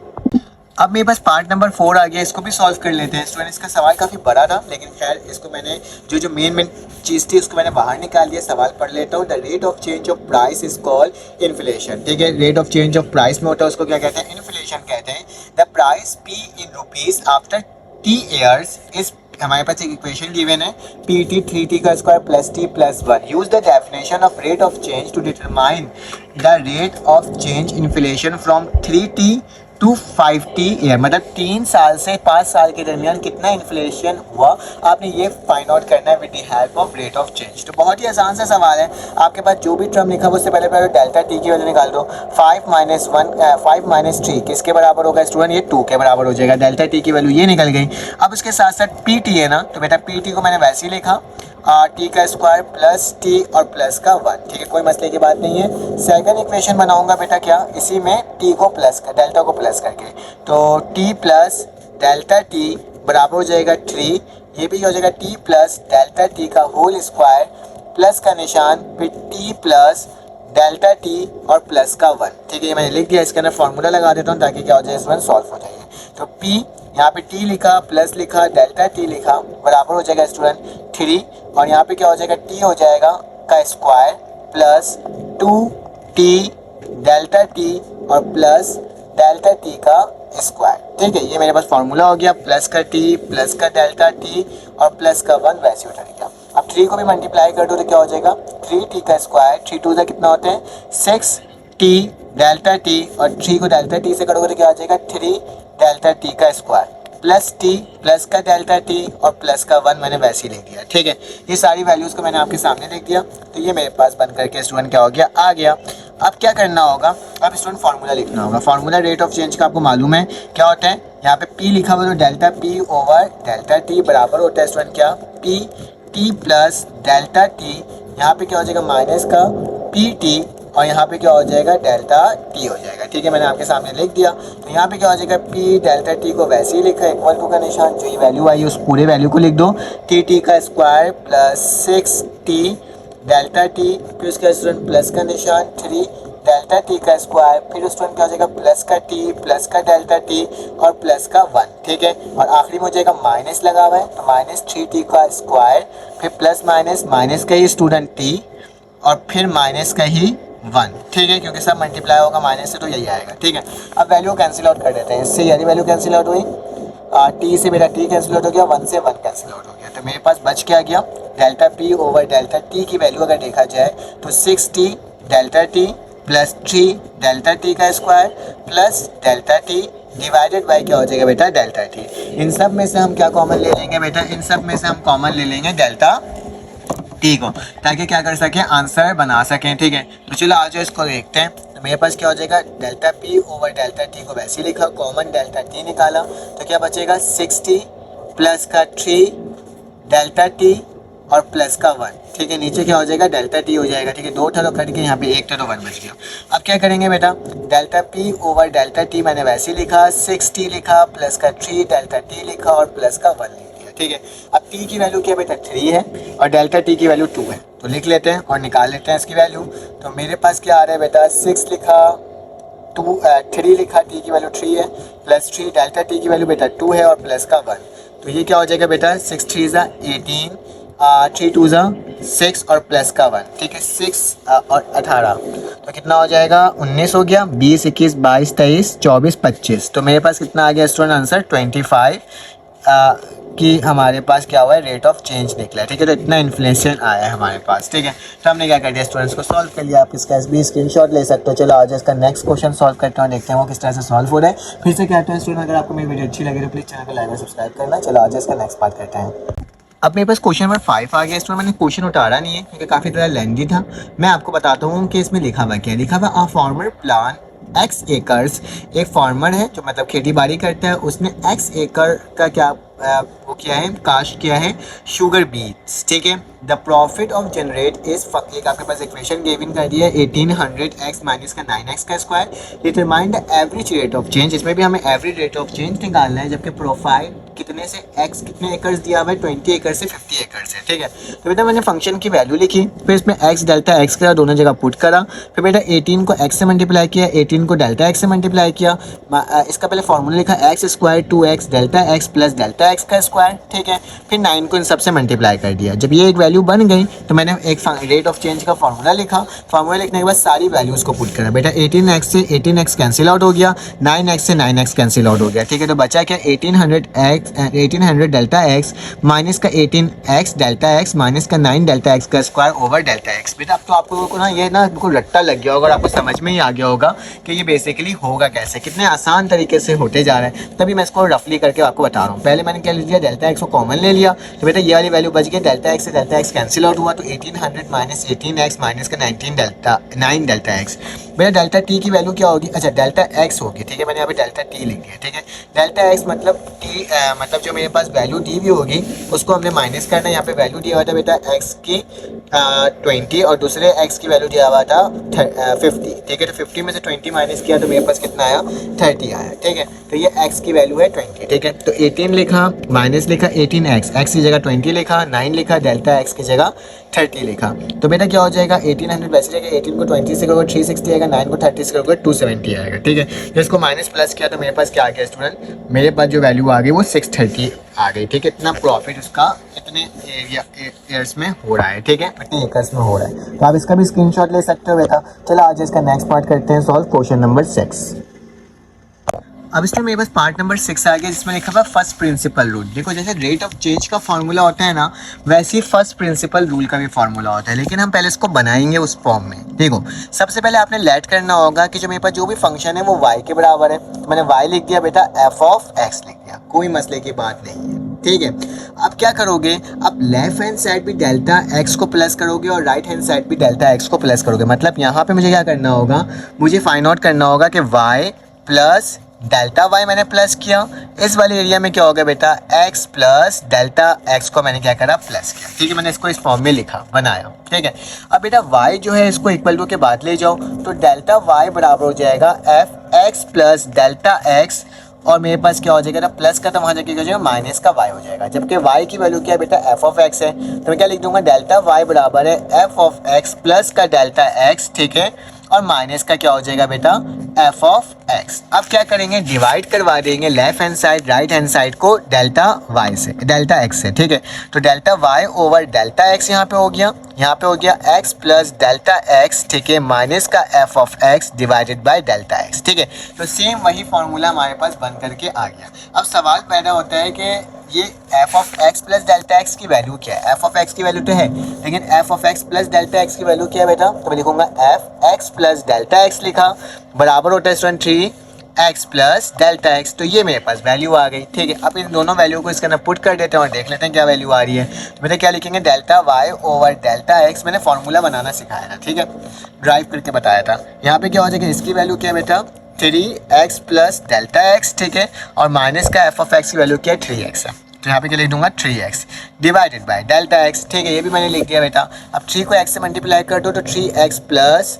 अब मेरे पास पार्ट नंबर 4 आ गया, इसको भी सॉल्व कर लेते हैं स्टूडेंट। इसका सवाल काफ़ी बड़ा था लेकिन खैर इसको मैंने जो मेन चीज़ थी उसको मैंने बाहर निकाल दिया। सवाल पढ़ लेता हूँ। The rate of change of price is called inflation. ठीक है, rate of change of price में होता है उसको क्या कहते हैं इन्फ्लेशन कहते हैं। The price P in rupees after T years is, हमारे पास एक इक्वेशन गिवन है PT 3t का square plus t plus 1। Use the definition of rate of change to determine the rate of change inflation from 3t to 5t year, मतलब 3 साल से 5 साल के दरमियान कितना इन्फ्लेशन हुआ आपने ये फाइंड आउट करना है with the help of rate of change. तो बहुत ही आसान सा सवाल है। आपके पास जो भी टर्म लिखा है उससे पहले डेल्टा टी की वैल्यू निकाल दो। 5 माइनस 3 किसके बराबर होगा स्टूडेंट, ये 2 के बराबर हो जाएगा। डेल्टा टी की वैल्यू ये निकल गई। अब उसके साथ साथ PT है ना, तो बेटा PT को मैंने वैसे ही लिखा टी का स्क्वायर प्लस टी और प्लस का 1। ठीक है, कोई मसले की बात नहीं है। सेकंड इक्वेशन बनाऊंगा बेटा क्या इसी में टी को प्लस कर डेल्टा को प्लस करके, तो टी प्लस डेल्टा टी बराबर हो जाएगा 3। ये भी हो जाएगा टी प्लस डेल्टा टी का होल स्क्वायर प्लस का निशान फिर टी प्लस डेल्टा टी और प्लस का 1। ठीक है, ये मैंने लिख दिया। इसके अंदर फॉर्मूला लगा देता हूँ ताकि क्या हो जाए इसमें सॉल्व हो जाएगा। तो P यहाँ पे T लिखा प्लस लिखा डेल्टा T लिखा बराबर हो जाएगा स्टूडेंट 3 और यहाँ पे क्या हो जाएगा T हो जाएगा का square plus 2T delta T और प्लस डेल्टा T का स्क्वायर। ठीक है, ये मेरे पास फॉर्मूला हो गया। प्लस का T प्लस का डेल्टा T और प्लस का 1 वैसे उठा गया। अब 3 को भी मल्टीप्लाई कर दो तो क्या हो जाएगा 3T का स्क्वायर 3 2 कितना होते हैं 6T डेल्टा T और 3 को डेल्टा T से करोगे तो क्या हो जाएगा 3 डेल्टा T का स्क्वायर प्लस T प्लस का डेल्टा T और प्लस का 1 मैंने वैसे ही लिख दिया। ठीक है, ये सारी वैल्यूज़ को मैंने आपके सामने लिख दिया। तो ये मेरे पास बन करके स्टूडेंट क्या हो गया आ गया। अब क्या करना होगा, अब स्टूडेंट फार्मूला लिखना होगा। फार्मूला रेट ऑफ चेंज का आपको मालूम है क्या होता है, यहाँ पे P लिखा हुआ तो delta P over delta T बराबर होता है स्टूडेंट क्या, P T plus delta T, यहाँ पे क्या हो जाएगा माइनस का PT और यहाँ पे क्या हो जाएगा डेल्टा T हो जाएगा। ठीक है, मैंने आपके सामने लिख दिया। तो यहाँ पे क्या हो जाएगा, P डेल्टा T को वैसे ही लिखा है इक्वल टू का निशान, जो ये वैल्यू आई उस पूरे वैल्यू को लिख दो, TT का square plus 6T delta T, फिर उसका स्टूडेंट प्लस का निशान 3 डेल्टा T का स्क्वायर, फिर स्टूडेंट क्या हो जाएगा प्लस का T प्लस का डेल्टा T और प्लस का 1। ठीक है, और आखिरी में हो जाएगा माइनस लगा हुआ है तो माइनस 3T का स्क्वायर, फिर प्लस माइनस माइनस का ही स्टूडेंट T और फिर माइनस का ही 1। ठीक है, क्योंकि सब मल्टीप्लाई होगा माइनस से तो यही आएगा। ठीक है, अब वैल्यू कैंसिल आउट कर देते हैं, इससे यानी वैल्यू कैंसिल आउट हुई, T से मेरा T कैंसिल आउट हो गया, 1 से 1 कैंसिल आउट हो गया, तो मेरे पास बच क्या गया, delta P over delta T की वैल्यू अगर देखा जाए तो 6T delta T plus 3 delta T का square plus delta T divided by क्या हो जाएगा बेटा डेल्टा T। इन सब में से हम क्या कॉमन ले लेंगे बेटा, इन सब में से हम कॉमन ले लेंगे डेल्टा T को, ताकि क्या कर सकें आंसर बना सकें। ठीक है, तो चलो आज इसको देखते हैं। तो मेरे पास क्या हो जाएगा, delta P over delta T को वैसे ही लिखा, कॉमन डेल्टा T निकाला तो क्या बचेगा 6T प्लस का 3 डेल्टा T और प्लस का 1। ठीक है, नीचे क्या हो जाएगा डेल्टा T हो जाएगा। ठीक है, 2 ठरो कट के यहाँ पे 1 ठरो 1 बच गया। अब क्या करेंगे बेटा, delta P over delta T मैंने वैसे ही लिखा, 6T लिखा प्लस का 3 डेल्टा T लिखा और प्लस का 1 लिख दिया। ठीक है, अब T की वैल्यू क्या बेटा 3 है और डेल्टा T की वैल्यू 2 है, तो लिख लेते हैं और निकाल लेते हैं इसकी वैल्यू। तो मेरे पास क्या आ रहा है बेटा, 6 लिखा 3 लिखा, T की वैल्यू 3 है, प्लस 3 डेल्टा T की वैल्यू बेटा 2 है और प्लस का 1। तो ये क्या हो जाएगा बेटा, 6 3 ज़ा 18, 3 2 ज़ा 6 और प्लस का 1। ठीक है, 6 और 18 तो कितना हो जाएगा 19 हो गया, 20 21 22 23 24 25। तो मेरे पास कितना आ गया स्टूडेंट आंसर 25 कि हमारे पास क्या हुआ है रेट ऑफ चेंज निकला है। ठीक है, तो इतना इन्फ्लेशन आया है हमारे पास। ठीक है, तो हमने क्या कर दिया स्टूडेंट्स को सॉल्व कर लिया, आप इसका भी स्क्रीनशॉट ले सकते हो। चलो आज इसका नेक्स्ट क्वेश्चन सॉल्व करते हैं, देखते हैं वो किस तरह से सॉल्व हो रहा है। फिर से कहते हैं स्टूडेंट, अगर आपको मेरी वीडियो अच्छी लगे तो प्लीज़ चैनल को लाइक और सब्सक्राइब करना। चलो आज इसका नेक्स्ट पार्ट करते हैं। अब मेरे पास क्वेश्चन नंबर 5 आ गया स्टूडेंट, मैंने क्वेश्चन उतारा नहीं है क्योंकि काफ़ी ज़्यादा लेंथी था। मैं आपको बताता हूँ कि इसमें लिखा हुआ क्या है। लिखा हुआ a farmer plan X acres, एक फार्मर है जो मतलब खेती बाड़ी करता है, उसने X एकड़ का क्या वो किया है, कास्ट किया है शुगर बीट्स। ठीक है, the profit of generate is, एक आपके पास इक्वेशन गिवन कर दिया है 1800x माइनस का 9x का square, determine the average rate of change. इसमें भी हमें एवरेज रेट ऑफ चेंज निकालना है, जबकि प्रोफाइल कितने से x कितने एकर्स दिया हुआ है 20 एकड़ से 50 एकड़ से। ठीक है, तो बेटा मैंने फंक्शन की वैल्यू लिखी, फिर इसमें x डेल्टा x करा, दोनों जगह पुट करा, फिर बेटा 18 को x से मल्टीप्लाई किया, 18 को डेल्टा x से मल्टीप्लाई किया, इसका पहले फॉर्मूला लिखा x square 2x delta x plus delta x का स्क्वायर। ठीक है, फिर 9 को इन सब से मल्टीप्लाई कर दिया। जब ये एक वैल्यू बन गई तो मैंने एक रेट ऑफ चेंज का फॉर्मूला लिखा, फॉर्मूला लिखने के बाद सारी वैल्यूज़ को पुट करा। बेटा 18x से 18x कैंसिल आउट हो गया, 9x से 9x कैंसिल आउट हो गया। ठीक है, तो बचा क्या 1800 डेल्टा x माइनस का 18x डेल्टा x माइनस का 9 डेल्टा x का स्क्वायर ओवर डेल्टा x। बेटा अब तो आपको ना ये ना बिल्कुल रट्टा लग गया होगा और आपको समझ में ही आ गया होगा कि ये बेसिकली होगा कैसे, कितने आसान तरीके से होते जा रहे हैं। तभी मैं इसको रफली करके आपको बता रहा हूँ। पहले मैंने क्या ले लिया, डेल्टा x को कॉमन ले लिया, तो बेटा ये वाली वैल्यू बच गई, डेल्टा x से डेल्टा x कैंसिल आउट हुआ, तो 1800 माइनस 18x माइनस का 9 डेल्टा x। बेटा डेल्टा t की वैल्यू क्या होगी, अच्छा डेल्टा x होगी। ठीक है, मैंने यहाँ पे डेल्टा t लिख दिया। ठीक है, डेल्टा x मतलब t मतलब जो मेरे पास वैल्यू दी हुई होगी उसको हमने माइनस करना है। यहाँ पे वैल्यू दिया हुआ था बेटा x की 20 और दूसरे x की वैल्यू दिया हुआ था 50। ठीक है, तो 50 में से 20 माइनस किया तो मेरे पास कितना आया 30 आया। ठीक है, तो ये x की वैल्यू है 20। ठीक है, तो 18 लिखा माइनस लिखा 18x, x की जगह 20 लिखा, 9 लिखा, डेल्टा x की जगह 30 लिखा। तो बेटा क्या हो जाएगा 1800 वैसे जगह 18 को 20 से करोगे 360 आएगा, 9 को 30 से करोगे 270 आएगा। ठीक है, जब इसको माइनस प्लस किया तो मेरे पास क्या आ गया स्टूडेंट, मेरे पास जो वैल्यू आ गई वो 630 आ गई। ठीक है, इतना प्रॉफिट उसका इतने एयर्स में हो रहा है। ठीक है, इतने एकर्स में हो रहा है, तो आप इसका भी स्क्रीनशॉट ले सकते हो बेटा। चलो आज इसका नेक्स्ट पार्ट करते हैं सॉल्व, क्वेश्चन नंबर 6। अब इसमें मेरे पास पार्ट नंबर 6 आ गया जिसमें लिखा हुआ फर्स्ट प्रिंसिपल रूल। देखो जैसे रेट ऑफ चेंज का फॉर्मूला होता है ना, वैसे ही फर्स्ट प्रिंसिपल रूल का भी फॉर्मूला होता है, लेकिन हम पहले इसको बनाएंगे उस फॉर्म में। देखो सबसे पहले आपने लेट करना होगा कि जो मेरे पास जो भी फंक्शन है वो y के बराबर है, तो मैंने y लिख दिया बेटा, f ऑफ x लिख दिया, कोई मसले की बात नहीं है, ठीक है। अब क्या करोगे, आप लेफ्ट हैंड साइड भी डेल्टा x को प्लस करोगे और राइट हैंड साइड भी डेल्टा x को प्लस करोगे। मतलब यहाँ पे मुझे क्या करना होगा, मुझे फाइंड आउट करना होगा कि y प्लस डेल्टा y मैंने प्लस किया, इस वाले एरिया में क्या होगा बेटा, x प्लस डेल्टा x को मैंने क्या करा, प्लस किया, ठीक है। मैंने इसको इस फॉर्म में लिखा, बनाया, ठीक है। अब बेटा y जो है इसको इक्वल टू के बाद ले जाओ, तो डेल्टा y बराबर हो जाएगा F X plus delta x, और मेरे पास क्या हो जाएगा ना, प्लस का तो वहाँ जाके क्या हो जाएगा, माइनस का y हो जाएगा, जबकि y की वैल्यू क्या है बेटा, f ऑफ x है, तो मैं क्या लिख दूंगा, डेल्टा y बराबर है f ऑफ x प्लस का डेल्टा x, ठीक है, और माइनस का क्या हो जाएगा बेटा, f ऑफ x। अब क्या करेंगे, डिवाइड करवा देंगे left hand side right hand side को डेल्टा y से, डेल्टा x से, ठीक है। तो delta y over delta x यहाँ पे हो गया, यहाँ पे हो गया x प्लस डेल्टा x, ठीक है, माइनस का f of x divided by delta x, ठीक है। तो सेम वही फॉर्मूला हमारे पास बन करके आ गया। अब सवाल पैदा होता है कि ये f of x plus delta x की वैल्यू क्या है। f ऑफ x की वैल्यू तो है, लेकिन f of x plus delta x की वैल्यू क्या है बेटा, तो मैं लिखूंगा f x plus delta x लिखा, बराबर होता है student 3x plus delta x। तो ये मेरे पास वैल्यू आ गई, ठीक है। अब इन दोनों वैल्यू को इसके अंदर पुट कर देते हैं और देख लेते हैं क्या वैल्यू आ रही है। तो बेटा क्या लिखेंगे, delta y over delta x, मैंने फॉर्मूला बनाना सिखाया था, ठीक है, ड्राइव करके बताया था। यहाँ पे क्या हो जाएगा, इसकी वैल्यू क्या है बेटा, 3x प्लस डेल्टा x, ठीक है, और माइनस का f ऑफ x की वैल्यू क्या है, 3x है, तो यहाँ पे क्या लिख दूंगा, 3x divided by delta x, ठीक है, ये भी मैंने लिख दिया बेटा। अब 3 को x से मल्टीप्लाई कर दो तो 3x प्लस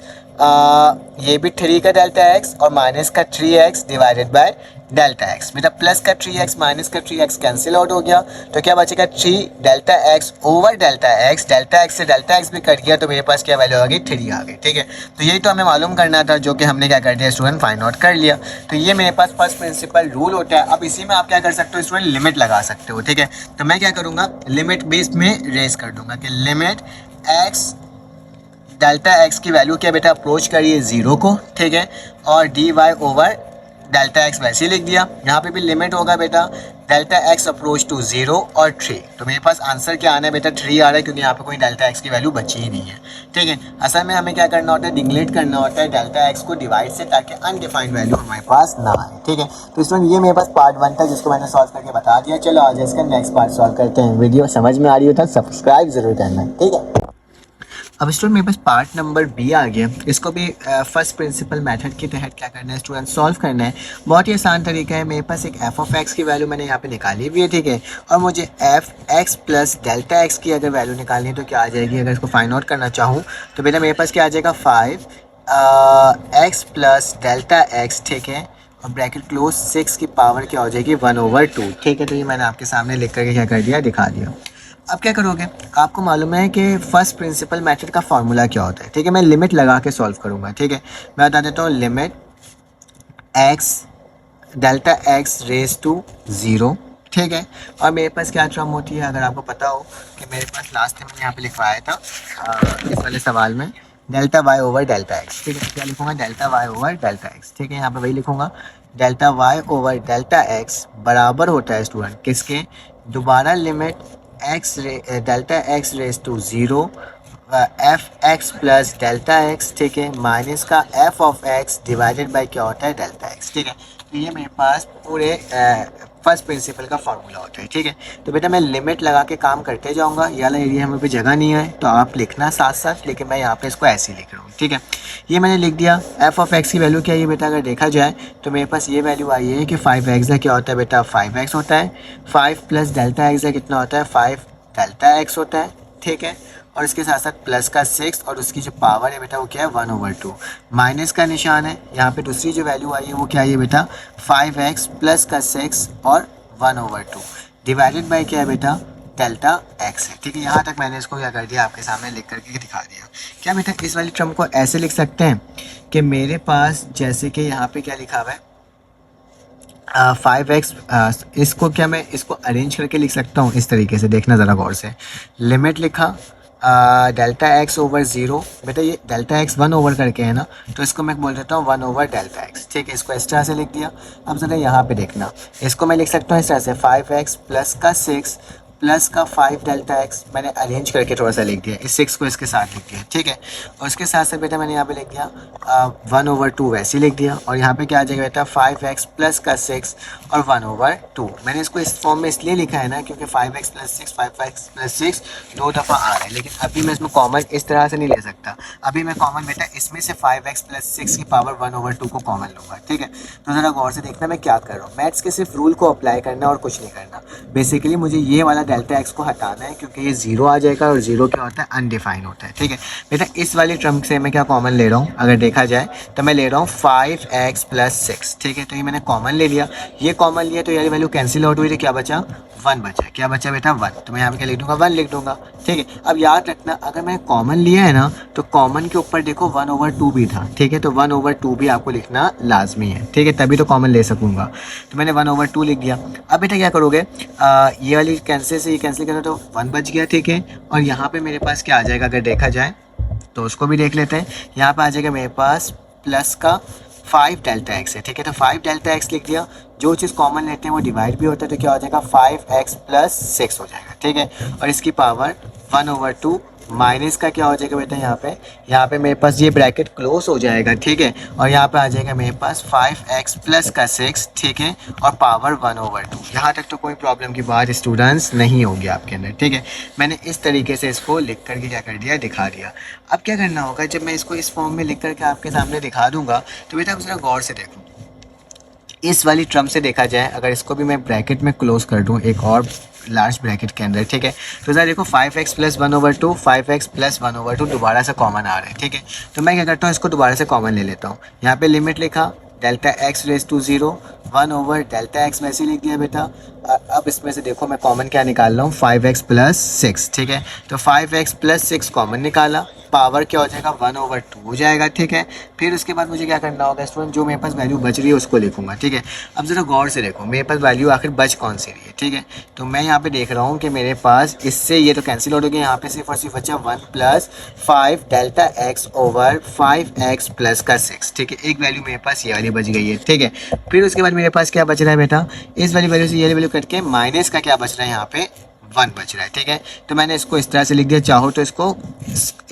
ये भी 3 का डेल्टा x और माइनस का 3x divided by delta x। बेटा प्लस का 3x माइनस का 3x कैंसिल आउट हो गया, तो क्या बचेगा, 3 delta x over delta x, delta x से डेल्टा x भी कट गया, तो मेरे पास क्या वैल्यू आ गई, 3 आ गई, ठीक है। तो यही तो हमें मालूम करना था, जो कि हमने क्या कर दिया स्टूडेंट, फाइंड आउट कर लिया। तो ये मेरे पास फर्स्ट प्रिंसिपल रूल होता है। अब इसी में आप क्या कर सकते हो स्टूडेंट, लिमिट लगा सकते हो, ठीक है। तो मैं क्या करूँगा, लिमिट बेस में रेस कर दूंगा कि लिमिट x डेल्टा x की वैल्यू क्या बेटा, अप्रोच करिए 0 को, ठीक है, और dy ओवर डेल्टा x वैसे ही लिख दिया। यहाँ पे भी लिमिट होगा बेटा, डेल्टा x अप्रोच टू 0 और 3, तो मेरे पास आंसर क्या आना है बेटा, 3 आ रहा है, क्योंकि यहाँ पे कोई डेल्टा x की वैल्यू बची ही नहीं है, ठीक है। असल में हमें क्या करना होता है, निगलेक्ट करना होता है डेल्टा x को डिवाइड से, ताकि अनडिफाइंड वैल्यू हमारे पास ना आए, ठीक है। तो इसमें ये मेरे पास पार्ट 1 था जिसको मैंने सॉल्व करके बता दिया। चलो आज इसका नेक्स्ट पार्ट सॉल्व करते हैं। वीडियो समझ में आ रही हो तो सब्सक्राइब जरूर करना, ठीक है। अब स्टूडेंट मेरे पास पार्ट नंबर बी आ गया। इसको भी फर्स्ट प्रिंसिपल मेथड के तहत क्या करना है स्टूडेंट, सॉल्व करना है। बहुत ही आसान तरीका है। मेरे पास एक एफ ऑफ एक्स की वैल्यू मैंने यहाँ पे निकाली हुई है, ठीक है, और मुझे F X plus delta x की अगर वैल्यू निकालनी है तो क्या आ जाएगी, अगर इसको फाइंड आउट करना चाहूँ तो बेटा मेरे पास क्या आ जाएगा, 5 एक्स प्लस डेल्टा एक्स, ठीक है, और ब्रैकेट क्लोज 6 की पावर क्या हो जाएगी, 1/2, ठीक है। तो ये मैंने आपके सामने लिख करके क्या कर दिया, दिखा दिया। अब क्या करोगे, आपको मालूम है कि फर्स्ट प्रिंसिपल मेथड का फार्मूला क्या होता है, ठीक है। मैं लिमिट लगा के सॉल्व करूँगा, ठीक है। मैं बता देता हूँ, limit X delta X raise to 0, ठीक है, और मेरे पास क्या टर्म होती है, अगर आपको पता हो कि मेरे पास लास्ट टाइम मैंने यहाँ पे लिखवाया था इस वाले सवाल में, delta Y over delta x, ठीक है। क्या लिखूँगा, delta Y over delta x, ठीक है, यहाँ पे वही लिखूँगा, delta Y over delta x बराबर होता है स्टूडेंट किसके, दोबारा limit X delta X raise to 0 F X plus delta x, ठीक है, माइनस का F of x divided by क्या होता है, डेल्टा एक्स, ठीक है। तो ये मेरे पास पूरे फर्स्ट प्रिंसिपल का फार्मूला होता है, ठीक है। तो बेटा मैं लिमिट लगा के काम करते जाऊंगा। ये वाला एरिया हमें पे जगह नहीं है तो आप लिखना साथ साथ, लेकिन मैं यहाँ पे इसको ऐसे ही लिख रहा हूँ, ठीक है। ये मैंने लिख दिया। एफ ऑफ एक्स की वैल्यू क्या है बेटा, अगर देखा जाए तो मेरे पास ये वैल्यू आई है कि 5x क्या होता है बेटा, 5x होता है, 5 प्लस डेल्टा एक्स कितना होता है, 5 डेल्टा एक्स होता है, ठीक है, और इसके साथ साथ प्लस का 6 और उसकी जो पावर है बेटा वो क्या है, 1/2, माइनस का निशान है। यहाँ पे दूसरी जो वैल्यू आई है वो क्या है बेटा, 5x प्लस का 6 और 1/2 डिवाइडेड बाय क्या है बेटा, डेल्टा एक्स है, ठीक है। यहाँ तक मैंने इसको क्या कर दिया, आपके सामने लिख करके दिखा दिया। क्या बेटा इस वाली टर्म को ऐसे लिख सकते हैं कि मेरे पास जैसे कि यहाँ पे क्या लिखा हुआ है 5x, इसको क्या मैं इसको अरेंज करके लिख सकता हूँ इस तरीके से, देखना ज़रा गौर से। लिमिट लिखा डेल्टा एक्स ओवर ज़ीरो, बेटा ये डेल्टा एक्स 1 ओवर करके है ना, तो इसको मैं बोल देता हूँ 1 ओवर डेल्टा एक्स, ठीक है। इसको इस तरह से लिख दिया। अब ज़रा यहाँ पे देखना, इसको मैं लिख सकता हूँ इस तरह से 5x प्लस का 6 प्लस का 5 डेल्टा एक्स, मैंने अरेंज करके थोड़ा सा लिख दिया, इस 6 को इसके साथ लिख दिया, ठीक है। और उसके साथ साथ बेटा मैंने यहाँ पे लिख दिया 1 ओवर 2 वैसे ही लिख दिया। और यहाँ पे क्या आ जाएगा बेटा 5x प्लस का 6 और 1 ओवर 2। मैंने इसको इस फॉर्म में इसलिए लिखा है ना क्योंकि 5x प्लस 6 5x प्लस 6 दो दफ़ा आ रहा है, लेकिन अभी मैं इसमें कॉमन इस तरह से नहीं ले सकता। अभी मैं कॉमन बेटा इसमें से 5x प्लस 6 की पावर 1 ओवर 2 को कॉमन लूँगा, ठीक है। तो ज़रा गौर से देखना मैं क्या कर रहा हूँ। मैथ्स के सिर्फ रूल को अप्लाई करना और कुछ नहीं करना। बेसिकली मुझे ये वाला डेल्टा एक्स को हटाना है क्योंकि ये जीरो आ जाएगा और जीरो क्या होता है अनडिफाइन होता है, ठीक है। बेटा इस वाली टर्म से मैं क्या कॉमन ले रहा हूँ, अगर देखा जाए तो मैं ले रहा हूँ 5x प्लस 6, ठीक है। तो ये मैंने कॉमन ले लिया, ये कॉमन लिया तो ये वैल्यू कैंसिल आउट हुई, तो क्या बचा 1 बचा। क्या बचा बेटा 1, तो मैं यहाँ पे क्या लिख दूंगा 1 लिख दूंगा, ठीक है। अब याद रखना अगर मैंने कॉमन लिया है ना तो कॉमन के ऊपर देखो 1 ओवर 2 भी था, ठीक है। तो 1 ओवर 2 भी आपको लिखना लाजमी है, ठीक है, तभी तो कॉमन ले सकूँगा। तो मैंने 1 ओवर 2 लिख दिया। अब बेटा क्या करोगे, ये वाली कैंसिल से ये कैंसिल करो तो 1 बच गया, ठीक है। और यहाँ पे मेरे पास क्या आ जाएगा अगर देखा जाए तो उसको भी देख लेते हैं। यहाँ पे आ जाएगा मेरे पास प्लस का 5 डेल्टा एक्स है, ठीक है। तो 5 डेल्टा एक्स लिख दिया। जो चीज़ कॉमन लेते हैं वो डिवाइड भी होता है, तो क्या हो जाएगा 5x प्लस 6 हो जाएगा, ठीक है। और इसकी पावर 1 ओवर 2 माइनस का क्या हो जाएगा बेटा यहाँ पे मेरे पास ये ब्रैकेट क्लोज हो जाएगा, ठीक है। और यहाँ पे आ जाएगा मेरे पास 5x प्लस का 6, ठीक है, और पावर 1 ओवर 2। यहाँ तक तो कोई प्रॉब्लम की बात स्टूडेंट्स नहीं होगी आपके अंदर, ठीक है। मैंने इस तरीके से इसको लिख करके क्या कर दिया, दिखा दिया। अब क्या करना होगा, जब मैं इसको इस फॉर्म में लिख करके आपके सामने दिखा दूंगा तो बेटा आप ज़रा गौर से देखो। इस वाली टर्म से देखा जाए अगर इसको भी मैं ब्रैकेट में क्लोज कर दूं एक और लार्ज ब्रैकेट के अंदर, ठीक है। तो ज़रा देखो 5x plus 1 over 2 5x plus 1 over 2 दोबारा से कॉमन आ रहा है, ठीक है। तो मैं क्या करता हूँ इसको दोबारा से कॉमन ले लेता हूँ। यहाँ पे लिमिट लिखा delta X raise to 0 1 over delta X वैसे ही लिख दिया बेटा। अब इसमें से देखो मैं कॉमन क्या निकाल रहा हूँ 5x प्लस 6, ठीक है। तो 5x प्लस 6 कॉमन निकाला, पावर क्या हो जाएगा 1 ओवर 2 हो जाएगा, ठीक है। फिर उसके बाद मुझे क्या करना होगा स्टूडेंट, जो मेरे पास वैल्यू बच रही है उसको लिखूंगा, ठीक है। अब ज़रा गौर से देखो मेरे पास वैल्यू आखिर बच कौन सी रही है, ठीक है। तो मैं यहाँ पे देख रहा हूँ कि मेरे पास इससे ये तो कैंसिल हो गया, यहाँ पे सिर्फ और सिर्फ बचा 1 plus 5 delta X over 5x plus का 6, ठीक है। एक वैल्यू मेरे पास ये वाली बच गई है, ठीक है। फिर उसके बाद मेरे पास क्या बच रहा है बेटा, इस वाली वैल्यू से ये वैल्यू कट के माइनस का क्या बच रहा है यहाँ पे 1 बच रहा है, ठीक है। तो मैंने इसको इस तरह से लिख दिया, चाहो तो इसको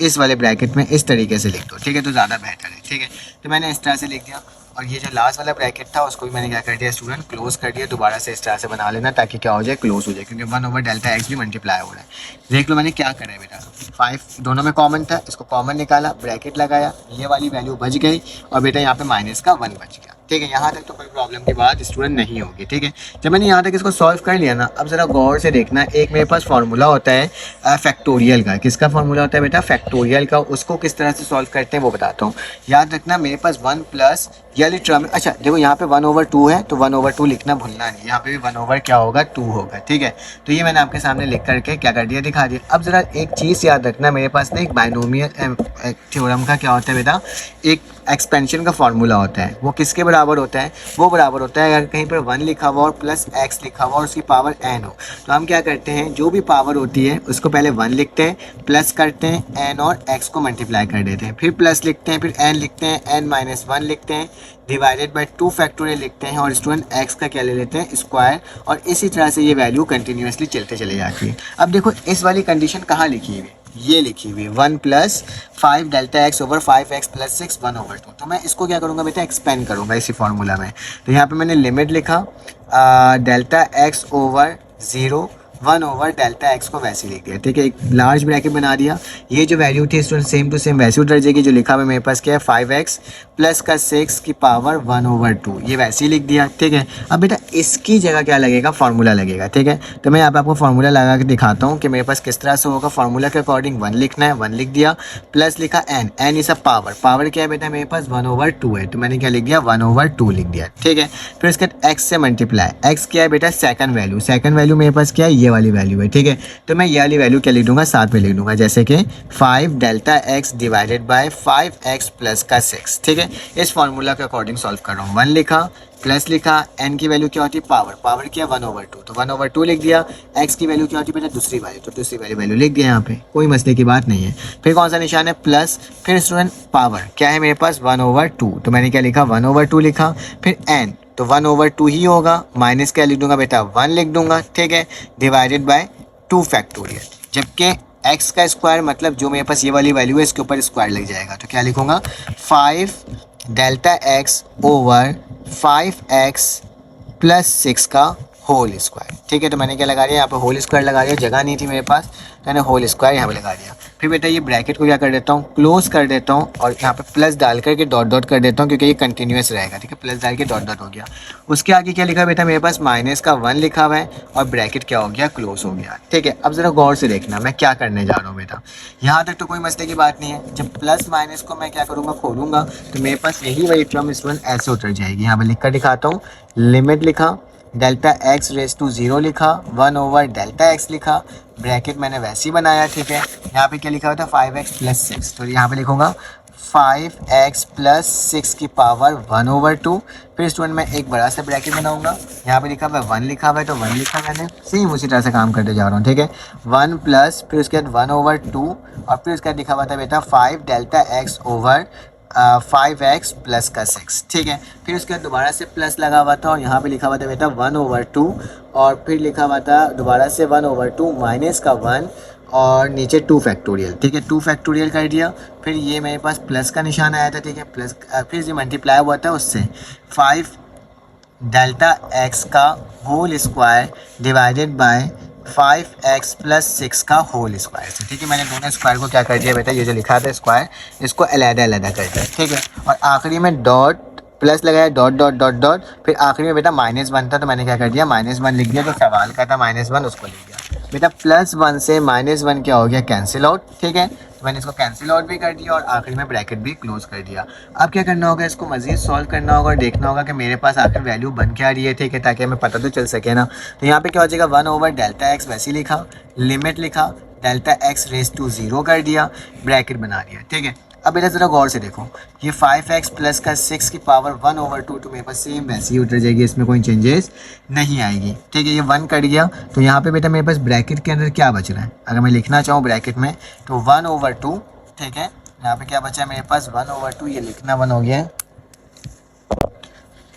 इस वाले ब्रैकेट में इस तरीके से लिख दो, ठीक है, तो ज़्यादा बेहतर है, ठीक है। तो मैंने इस तरह से लिख दिया। और ये जो लास्ट वाला ब्रैकेट था उसको भी मैंने क्या कर दिया स्टूडेंट क्लोज कर दिया। दोबारा से इस तरह से बना लेना ताकि क्या हो जाए क्लोज हो जाए, क्योंकि 1 ओवर डेल्टा एक्स भी मल्टीप्लाई हो रहा है। देख लो मैंने क्या करा है बेटा, 5 दोनों में कॉमन था, इसको कॉमन निकाला, ब्रैकेट लगाया, ये वाली वैल्यू बच गई और बेटा यहाँ पे माइनस का 1 बच गया, ठीक है। यहाँ तक तो कोई प्रॉब्लम की बात स्टूडेंट नहीं होगी, ठीक है। जब मैंने यहाँ तक इसको सॉल्व कर लिया ना, अब ज़रा गौर से देखना, एक मेरे पास फार्मूला होता है फैक्टोरियल का। किसका फार्मूला होता है बेटा, फैक्टोरियल का। उसको किस तरह से सॉल्व करते हैं वो बताता हूँ। याद रखना मेरे पास 1 प्लस ये टर्म, अच्छा देखो यहाँ पे 1 ओवर 2 है तो 1 ओवर 2 लिखना भूलना नहीं, यहाँ पे भी 1 ओवर क्या होगा 2 होगा, ठीक है। तो ये मैंने आपके सामने लिख करके क्या कर दिया, दिखा दिया। अब ज़रा एक चीज़ याद रखना, मेरे पास ना एक बाइनोमियल थ्योरम का क्या होता है बेटा, एक एक्सपेंशन का फार्मूला होता है। वो किसके बराबर होता है, वो बराबर होता है अगर कहीं पर 1 लिखा हुआ और प्लस x लिखा हुआ और उसकी पावर n हो, तो हम क्या करते हैं जो भी पावर होती है उसको पहले 1 लिखते हैं, प्लस करते हैं n और x को मल्टीप्लाई कर देते हैं, फिर प्लस लिखते हैं, फिर n लिखते हैं, n माइनस 1 लिखते हैं, डिवाइडेड बाय 2 फैक्टोरियल लिखते हैं और स्टूडेंट x का क्या ले लेते हैं स्क्वायर। और इसी तरह से ये वैल्यू कंटिन्यूसली चलते चले जाती है। अब देखो इस वाली कंडीशन कहाँ लिखी हुई है, ये लिखी हुई है 1 plus 5 delta X over 5x plus 6 1 over 2। तो मैं इसको क्या करूँगा बेटा, एक्सपेंड करूँगा इसी फार्मूला में। तो यहाँ पे मैंने लिमिट लिखा delta X over 0 1 over delta x को वैसे लिख दिया, ठीक है। एक लार्ज ब्रैकेट बना दिया। ये जो वैल्यू थी स्टूडेंट सेम टू सेम वैसे उतर जाएगी, जो लिखा हुआ मेरे पास क्या है 5x प्लस का 6 की पावर 1 ओवर 2, ये वैसे ही लिख दिया, ठीक है। अब बेटा इसकी जगह क्या लगेगा, फार्मूला लगेगा, ठीक है। तो मैं यहाँ पे आपको फार्मूला लगा के दिखाता हूँ कि मेरे पास किस तरह से होगा। फार्मूला के अकॉर्डिंग 1 लिखना है, 1 लिख दिया, प्लस लिखा n इस पावर, पावर क्या है बेटा मेरे पास 1 ओवर 2 है, तो मैंने क्या लिख दिया 1 ओवर 2 लिख दिया, ठीक है। फिर इसके x से मल्टीप्लाई, x क्या है बेटा सेकंड वैल्यू मेरे पास क्या है ये वाली वैल्यू है, ठीक है। तो मैं ये वाली वैल्यू क्या लिख दूंगा, साथ में लिख दूंगा, जैसे कि 5 delta x divided by 5x plus का 6, ठीक है। इस फार्मूला के अकॉर्डिंग सॉल्व कर रहा हूँ। 1 लिखा, प्लस लिखा, एन की वैल्यू क्या होती है पावर, पावर क्या 1/2 तो 1/2 लिख दिया, एक्स की वैल्यू क्या होती है बेटा दूसरी वैल्यू, तो दूसरी वैल्यू लिख दिया यहाँ पे, कोई मसले की बात नहीं है। फिर कौन सा निशान है प्लस, फिर स्टूडेंट पावर क्या है मेरे पास 1/2 तो मैंने क्या लिखा 1/2 लिखा, फिर एन तो 1/2 ही होगा, माइनस क्या लिख दूंगा बेटा 1 लिख दूंगा, ठीक है, डिवाइडेड बाय 2 फैक्टोरियल, जबकि एक्स का स्क्वायर मतलब जो मेरे पास ये वाली वैल्यू है इसके ऊपर स्क्वायर लग जाएगा, तो क्या लिखूंगा 5 delta X over 5x plus 6 का होल स्क्वायर, ठीक है। तो मैंने क्या लगा दिया यहाँ पे होल स्क्वायर लगा दिया, जगह नहीं थी मेरे पास तो मैंने होल स्क्वायर यहाँ पे लगा दिया। फिर बेटा ये ब्रैकेट को क्या कर देता हूँ क्लोज कर देता हूँ और यहाँ पे प्लस डाल करके डॉट डॉट कर देता हूँ क्योंकि ये कंटिन्यूस रहेगा, ठीक है, प्लस डाल के डॉट डॉट हो गया। उसके आगे क्या लिखा है बेटा मेरे पास माइनस का 1 लिखा हुआ है और ब्रैकेट क्या हो गया क्लोज हो गया, ठीक है। अब जरा गौर से देखना मैं क्या करने जा रहा हूँ बेटा, यहाँ तक तो कोई मसले की बात नहीं है। जब प्लस माइनस को मैं क्या करूँगा खोलूँगा तो मेरे पास यही वही टर्म स्टूडेंट ऐसे उतर जाएगी। यहाँ पे लिख कर दिखाता हूँ, लिमिट लिखा, डेल्टा एक्स रेज टू 0 लिखा, 1/डेल्टा एक्स लिखा, ब्रैकेट मैंने वैसे ही बनाया, ठीक है। यहाँ पे क्या लिखा हुआ था 5x प्लस 6, तो यहाँ पे लिखूंगा 5x प्लस 6 की पावर 1/2। फिर स्टूडेंट मैं एक बड़ा सा ब्रैकेट बनाऊंगा, यहाँ पे लिखा हुआ है 1 लिखा हुआ है तो 1 लिखा मैंने, सेम उसी तरह से काम करते जा रहा हूँ, ठीक है। 1 प्लस फिर उसके बाद 1/2 और फिर उसके बाद लिखा हुआ था बेटा 5 delta X over 5x plus का 6, ठीक है। फिर उसके बाद दोबारा से प्लस लगा हुआ था और यहाँ पे लिखा हुआ था बेटा 1/2 और फिर लिखा हुआ था दोबारा से 1/2 माइनस का 1 और नीचे 2 फैक्टोरियल, ठीक है, 2 फैक्टोरियल कर दिया। फिर ये मेरे पास प्लस का निशान आया था, ठीक है, प्लस फिर ये मल्टीप्लाई हुआ था उससे 5 डेल्टा एक्स का whole square divided by 5x plus 6 का होल स्क्वायर से, ठीक है। मैंने दोनों स्क्वायर को क्या कर दिया बेटा, ये जो लिखा था स्क्वायर इसको अलग-अलग कर दिया, ठीक है। और आखिरी में डॉट प्लस लगाया, डॉट डॉट डॉट डॉट, फिर आखिरी में बेटा -1 था तो मैंने क्या कर दिया -1 लिख दिया, जो सवाल का था -1 उसको लिख दिया बेटा। +1 से -1 क्या हो गया कैंसिल आउट, ठीक है। तो मैंने इसको कैंसिल आउट भी कर दिया और आखिर में ब्रैकेट भी क्लोज कर दिया। अब क्या करना होगा, इसको मज़ीद सॉल्व करना होगा और देखना होगा कि मेरे पास आखिर वैल्यू बन क्या रही है, ठीक है, ताकि हमें पता तो चल सके ना। तो यहाँ पे क्या हो जाएगा 1/डेल्टा एक्स वैसे ही लिखा, लिमिट लिखा, डेल्टा एक्स रेज टू 0 कर दिया, ब्रैकेट बना दिया, ठीक है। अब बेटा ज़रा गौर से देखो, ये 5x प्लस का 6 की पावर 1/2 तो मेरे पास सेम वैसे ही उतर जाएगी, इसमें कोई चेंजेस नहीं आएगी, ठीक है। ये 1 कट गया तो यहाँ पे बेटा मेरे पास ब्रैकेट के अंदर क्या बच रहा है, अगर मैं लिखना चाहूँ ब्रैकेट में तो 1/2, ठीक है। यहाँ पे क्या बचा है मेरे पास 1/2, ये लिखना 1 हो गया है,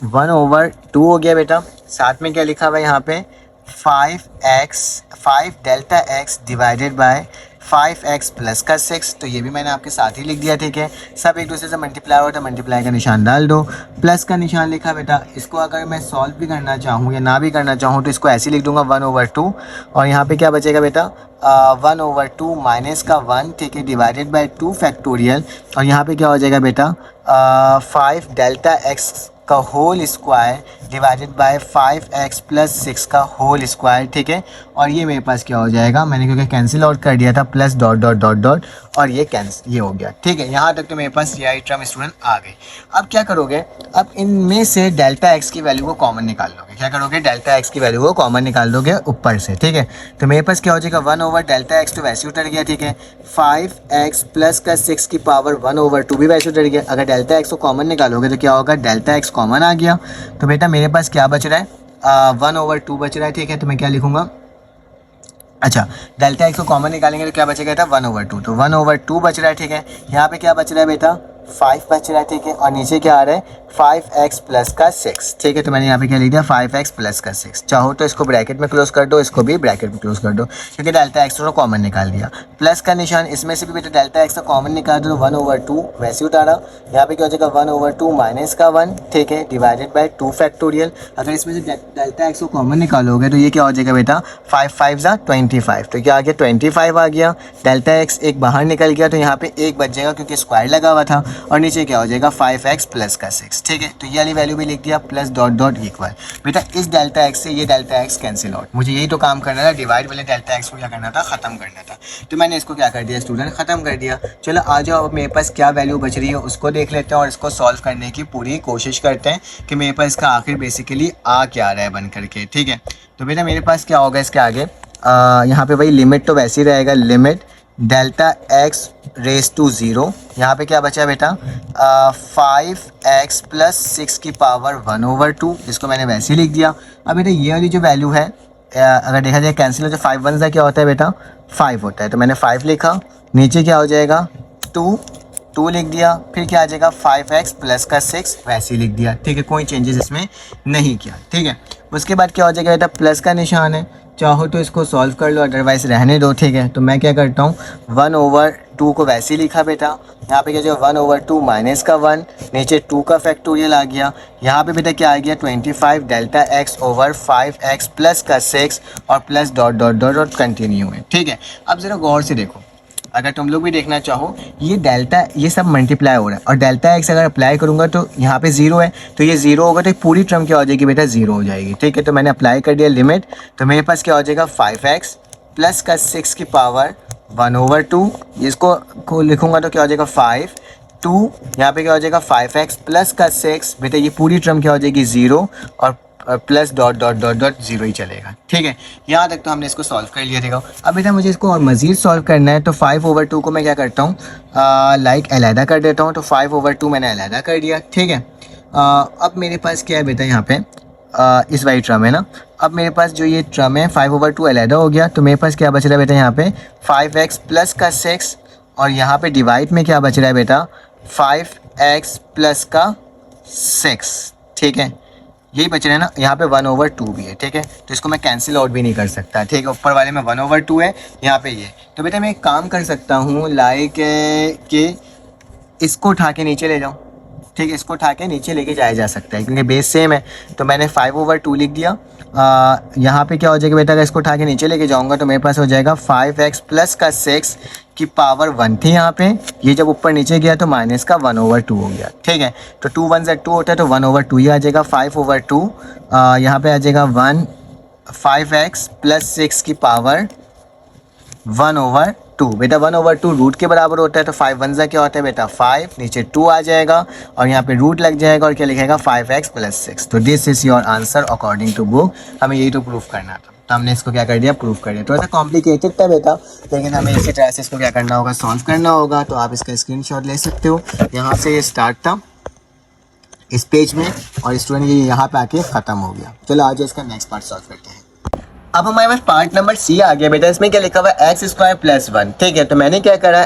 1/2 हो गया बेटा। साथ में क्या लिखा हुआ है यहाँ पे 5 delta x divided by 5x plus का 6, तो ये भी मैंने आपके साथ ही लिख दिया, ठीक है। सब एक दूसरे से मल्टीप्लाई होता है, मल्टीप्लाई का निशान डाल दो, प्लस का निशान लिखा बेटा। इसको अगर मैं सॉल्व भी करना चाहूँ या ना भी करना चाहूँ तो इसको ऐसे लिख दूंगा 1/2 और यहाँ पे क्या बचेगा बेटा 1/2 माइनस का 1, ठीक है, डिवाइडेड बाय 2 फैक्टोरियल और यहाँ पे क्या हो जाएगा बेटा 5 डेल्टा एक्स का whole square divided by 5x plus 6 का होल स्क्वायर, ठीक है। और ये मेरे पास क्या हो जाएगा, मैंने क्योंकि कैंसिल आउट कर दिया था, plus dot dot dot dot और ये कैंसिल, ये हो गया, ठीक है। यहाँ तक तो मेरे पास ये आइटम स्टूडेंट आ गए। अब क्या करोगे, अब इनमें से डेल्टा एक्स की वैल्यू को कॉमन निकाल लोगे। क्या करोगे, डेल्टा एक्स की वैल्यू को कॉमन निकाल दोगे ऊपर से, ठीक है। तो मेरे पास क्या हो जाएगा 1/डेल्टा एक्स तो वैसे उतर गया, ठीक है। 5x प्लस का 6 की पावर 1/2 भी वैसे उतर गया। अगर डेल्टा एक्स को कॉमन निकालोगे तो क्या होगा, डेल्टा एक्स कॉमन आ गया तो बेटा मेरे पास क्या बच रहा है 1/2 बच रहा है, ठीक है। तो मैं क्या लिखूंगा, अच्छा डेल्टा एक्स को कॉमन निकालेंगे तो क्या बचेगा था 1/2, तो 1/2 बच रहा है, ठीक है। यहाँ पे क्या बच रहा है बेटा 5 बच रहा है, ठीक है। और नीचे क्या आ रहा है 5x प्लस का 6, ठीक है। तो मैंने यहाँ पे क्या लिख दिया 5x प्लस का 6। चाहो तो इसको ब्रैकेट में क्लोज कर दो, इसको भी ब्रैकेट में क्लोज कर दो क्योंकि डेल्टा एक्स को कॉमन निकाल दिया। प्लस का निशान इसमें से भी बेटा डेल्टा एक्स का कॉमन निकाल दो, 1/2 वैसे उतारा। यहाँ पे क्या हो जाएगा 1/2 माइनस का 1, ठीक है, डिवाइडेड बाय 2 फैक्टोरियल। अगर इसमें से डेल्टा एक्स को कॉमन निकालोगे तो ये क्या हो जाएगा बेटा 5 5 25, तो क्या आ गया 25 आ गया। डेल्टा एक्स एक बाहर निकल गया तो यहाँ पे एक बच जाएगा क्योंकि स्क्वायर लगा हुआ था और नीचे क्या हो जाएगा 5x प्लस का 6, ठीक है। तो ये वाली वैल्यू भी लिख दिया, प्लस डॉट डॉट इक्वल। बेटा इस डेल्टा एक्स से ये डेल्टा एक्स कैंसिल आउट, मुझे यही तो काम करना था, डिवाइड वाले डेल्टा एक्स को क्या करना था, खत्म करना था। तो मैंने इसको क्या कर दिया स्टूडेंट, खत्म कर दिया। चलो आ जाओ, अब मेरे पास क्या वैल्यू बच रही है उसको देख लेते हैं और इसको सॉल्व करने की पूरी कोशिश करते हैं कि मेरे पास इसका आखिर बेसिकली आ क्या रहा है बन करके, ठीक है। तो बेटा मेरे पास क्या होगा इसके आगे, यहाँ पे भाई लिमिट तो वैसे ही रहेगा, limit delta x race to 0, यहाँ पे क्या बचा बेटा 5x प्लस 6 की पावर 1/2, इसको मैंने वैसे ही लिख दिया। अब बेटा ये वाली जो वैल्यू है अगर देखा जाए कैंसिल हो, तो 5 1 क्या होता है बेटा 5 होता है, तो मैंने 5 लिखा, नीचे क्या हो जाएगा 2 लिख दिया, फिर क्या आ जाएगा 5x प्लस का 6 वैसे ही लिख दिया, ठीक है, कोई चेंजेस इसमें नहीं किया, ठीक है। उसके बाद क्या हो जाएगा बेटा प्लस का निशान है, चाहो तो इसको सॉल्व कर लो, अदरवाइज रहने दो, ठीक है। तो मैं क्या करता हूँ 1/2 को वैसे ही लिखा बेटा, यहाँ पे क्या जो 1/2 माइनस का 1, नीचे 2 का फैक्टोरियल आ गया, यहाँ पे बेटा क्या आ गया 25 delta X over 5x plus का 6 और plus dot dot dot dot continue है, ठीक है। अब ज़रा गौर से देखो, अगर तुम लोग भी देखना चाहो, ये डेल्टा ये सब मल्टीप्लाई हो रहा है और डेल्टा एक्स अगर अप्लाई करूँगा तो यहाँ पे 0 है, तो ये 0 होगा तो पूरी टर्म क्या हो जाएगी बेटा 0 हो जाएगी, ठीक है। तो मैंने अप्लाई कर दिया लिमिट, तो मेरे पास क्या हो जाएगा 5x प्लस का 6 की पावर 1/2, इसको को लिखूँगा तो क्या हो जाएगा 2, यहाँ पे क्या हो जाएगा 5x प्लस का 6, बेटा ये पूरी टर्म क्या हो जाएगी 0 और plus dot dot dot dot 0 ही चलेगा, ठीक है। यहाँ तक तो हमने इसको सॉल्व कर लिया, देखो। अब बेटा मुझे इसको और मज़ीद सॉल्व करना है, तो 5/2 को मैं क्या करता हूँ अलहदा कर देता हूँ, तो 5/2 मैंने अलहदा कर दिया, ठीक है। अब मेरे पास क्या है बेटा यहाँ पे इस वाली ट्रम है ना, अब मेरे पास जो ये ट्रम है 5/2 अलहदा हो गया, तो मेरे पास क्या बच रहा है बेटा यहाँ पे 5x प्लस का 6 और यहाँ पे डिवाइड में क्या बच रहा है बेटा 5x प्लस का 6, ठीक है, यही बच रहा है ना। यहाँ पे 1/2 भी है, ठीक है, तो इसको मैं कैंसिल आउट भी नहीं कर सकता, ठीक है। ऊपर वाले में 1/2 है, यहाँ पे ये, तो बेटा मैं एक काम कर सकता हूँ लाइक कि इसको उठा के नीचे ले जाऊँ, ठीक है, इसको उठा के नीचे लेके जाया जा सकता है क्योंकि बेस सेम है, तो मैंने 5/2 लिख दिया। यहाँ पे क्या हो जाएगा बेटा, अगर इसको उठा के नीचे लेके जाऊँगा तो मेरे पास हो जाएगा 5x प्लस का 6 की पावर 1 थी यहाँ पे, ये जब ऊपर नीचे गया तो माइनस का 1/2 हो गया, ठीक है। तो 2 1 से 2 होता है, तो 1/2 ही आ जाएगा, 5/2 यहाँ पे आ जाएगा 5x प्लस 6 की पावर 1/2, बेटा 1/2 रूट के बराबर होता है, तो 5 1 जा क्या होता है बेटा 5, नीचे 2 आ जाएगा और यहाँ पे रूट लग जाएगा और क्या लिखेगा 5x प्लस 6। तो this is your answer according to book, हमें यही तो प्रूफ करना था, तो हमने इसको क्या कर दिया प्रूफ कर दिया। थोड़ा सा कॉम्प्लिकेटेड था बेटा, लेकिन हमें इसी तरह से इसको क्या करना होगा सॉल्व करना होगा। तो आप इसका स्क्रीनशॉट ले सकते हो, यहाँ से ये स्टार्ट था इस पेज में और स्टूडेंट ये यहाँ पे आके ख़त्म हो गया। चलो आज इसका नेक्स्ट पार्ट सॉल्व करते हैं। अब हमारे पास पार्ट नंबर सी आ गया बेटा, इसमें क्या लिखा हुआ है एक्स स्क्वायर प्लस 1, ठीक है। तो मैंने क्या करा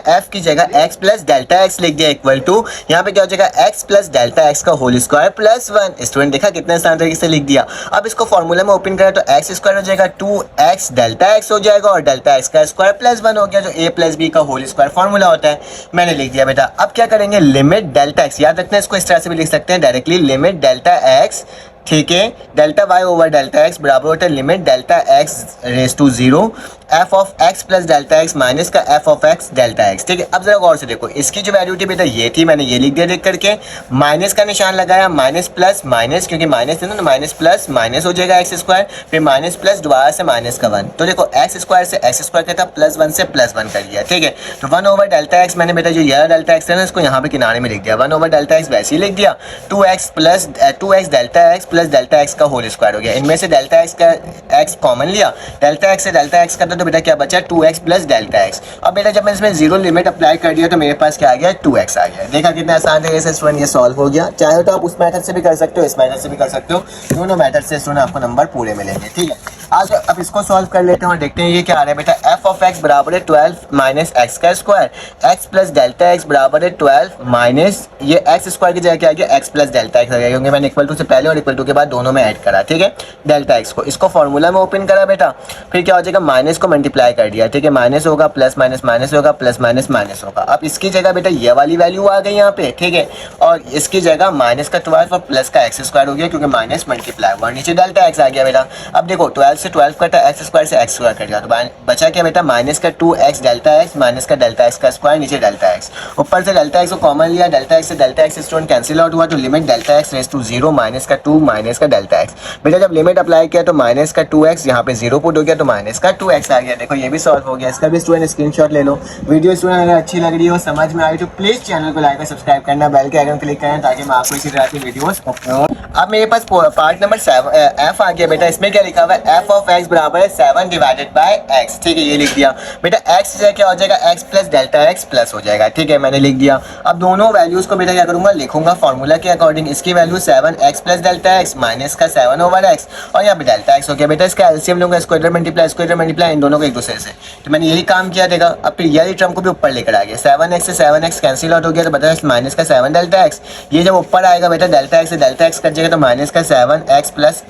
एफ की जगह एक्स प्लस डेल्टा एक्स लिख दिया इक्वल टू, यहाँ पे क्या हो जाएगा एक्स प्लस डेल्टा एक्स का होल स्क्वायर प्लस 1। स्टूडेंट देखा कितने आसान तरीके से लिख दिया। अब इसको फॉर्मूला में ओपन करा तो एक्स स्क्वायर हो जाएगा 2x डेल्टा एक्स हो जाएगा और डेल्टा एक्स का स्क्वायर प्लस 1 हो गया, जो a प्लस बी का होल स्क्वायर फॉर्मूला होता है, मैंने लिख दिया बेटा। अब क्या करेंगे लिमिट डेल्टा एक्स, याद रखना है इसको इस तरह से भी लिख सकते हैं डायरेक्टली, लिमिट डेल्टा एक्स, ठीक है, delta Y over delta x बराबर होता है limit delta x race to 0 F of x plus delta x minus का F of X delta x, ठीक है। अब जरा गौर से देखो, इसकी जो वैल्यू थी बेटा ये थी, मैंने ये लिख दिया देख करके, माइनस का निशान लगाया, माइनस प्लस माइनस, क्योंकि माइनस थे ना तो माइनस प्लस माइनस हो जाएगा एक्स स्क्वायर, फिर माइनस प्लस दोबारा से माइनस का 1, तो देखो एक्स स्क्वायर से एक्स स्क्वायर कहता प्लस 1 से प्लस 1 कर लिया, ठीक है। तो 1 ओवर डेल्टा एक्स मैंने बेटा जो यह डेल्टा एक्स है ना इसको यहाँ पे किनारे में लिख दिया, 1 ओवर डेल्टा एक्स वैसे ही लिख दिया, 2x delta x plus delta x का होल स्क्वायर हो गया। इनमें से डेल्टा एक्स का एक्स कॉमन लिया, डेल्टा एक्स से डेल्टा एक्स करता तो बेटा क्या बचा 2x प्लस डेल्टा एक्स। अब बेटा जब मैं इसमें 0 लिमिट अप्लाई कर दिया तो मेरे पास क्या आ गया 2x आ गया। देखा कितना आसान तरीके से स्टूडेंट ये सॉल्व हो गया। चाहे तो आप उस मेथड से भी कर सकते हो, इस मेथड से भी कर सकते हो, दोनों मेथड से स्टूडेंट आपको नंबर पूरे मिलेंगे, ठीक है। आज अब इसको सॉल्व कर लेते हैं और देखते हैं ये क्या आ रहा है बेटा। एफ ऑफ एक्स बराबर है 12 माइनस एक्स का square, x plus delta x बराबर है 12 माइनस ये एक्स स्क्वायर की जगह क्या आ गया एक्स प्लस डेल्टा एक्स आ गया, क्योंकि मैंने इक्वल टू से पहले और इक्वल टू के बाद दोनों में ऐड करा, ठीक है, डेल्टा एक्स को। इसको फॉर्मूला में ओपन करा बेटा, फिर क्या हो जाएगा माइनस को मल्टीप्लाई कर दिया, ठीक है, माइनस होगा प्लस माइनस माइनस होगा प्लस माइनस माइनस होगा। अब इसकी जगह बेटा ये वाली वैल्यू आ गई यहाँ पे, ठीक है, और इसकी जगह माइनस का 12 और प्लस का एक्स स्क्वायर हो गया, क्योंकि माइनस मल्टीप्लाई हुआ, नीचे डेल्टा एक्स आ गया बेटा। अब देखो 12 से 12 कटा एक्स स्क्वायर से एक्स स्क्वायर कट गया, तो बचा क्या बेटा माइनस का 2x डेल्टा एक्स माइनस का डेल्टा एक्स का स्क्वायर, नीचे डेल्टा एक्स, ऊपर से डेल्टा एक्स को कॉमन लिया, डेल्टा एक्स से delta x student cancel out हुआ, तो limit delta x race to 0 minus का 2 माइनस का डेल्टा एक्स। बेटा जब लिमिट अप्लाई किया तो माइनस का 2x, यहाँ पे 0 पुट हो गया तो माइनस का 2x आ गया। देखो ये भी सॉल्व हो गया। इसका भी स्टूडेंट स्क्रीनशॉट ले लो। वीडियो स्टूडेंट अगर अच्छी लग रही हो, समझ में आई तो प्लीज़ चैनल को लाइक और सब्सक्राइब करना, बेल के आइकन क्लिक करना ताकि मैं आपको इसी तरह की वीडियोस अपलोड। अब मेरे पास पार्ट नंबर 7 एफ आ गया। बेटा इसमें क्या लिखा हुआ है, एफ ऑफ एक्स बराबर है 7 डिवाइडेड बाय एक्स। ठीक है, ये लिख दिया। बेटा एक्स से क्या हो जाएगा, x plus delta x plus हो जाएगा। ठीक है, मैंने लिख दिया। अब दोनों वैल्यूज को बेटा क्या करूंगा, लिखूंगा फॉर्मूला के अकॉर्डिंग। इसकी value 7 x plus delta x minus का 7 ओवर एक्स और यहाँ पे डेल्टा एक्स हो गया। बेटा इसका एलसीएम लूंगा, स्क्वायर मल्टीप्लाई इन दोनों को एक दूसरे से। तो मैंने यही काम किया। देखा अब फिर यही टर्म को भी ऊपर लेकर आ गया। 7x से 7x कैंसिल आउट हो गया तो बता माइनस का 7 डेल्टा एक्स। ये जब ऊपर आएगा बेटा डेल्टा एक्स से डेल्टा एक्स कट जाएगा तो माइनस का 7x प्लस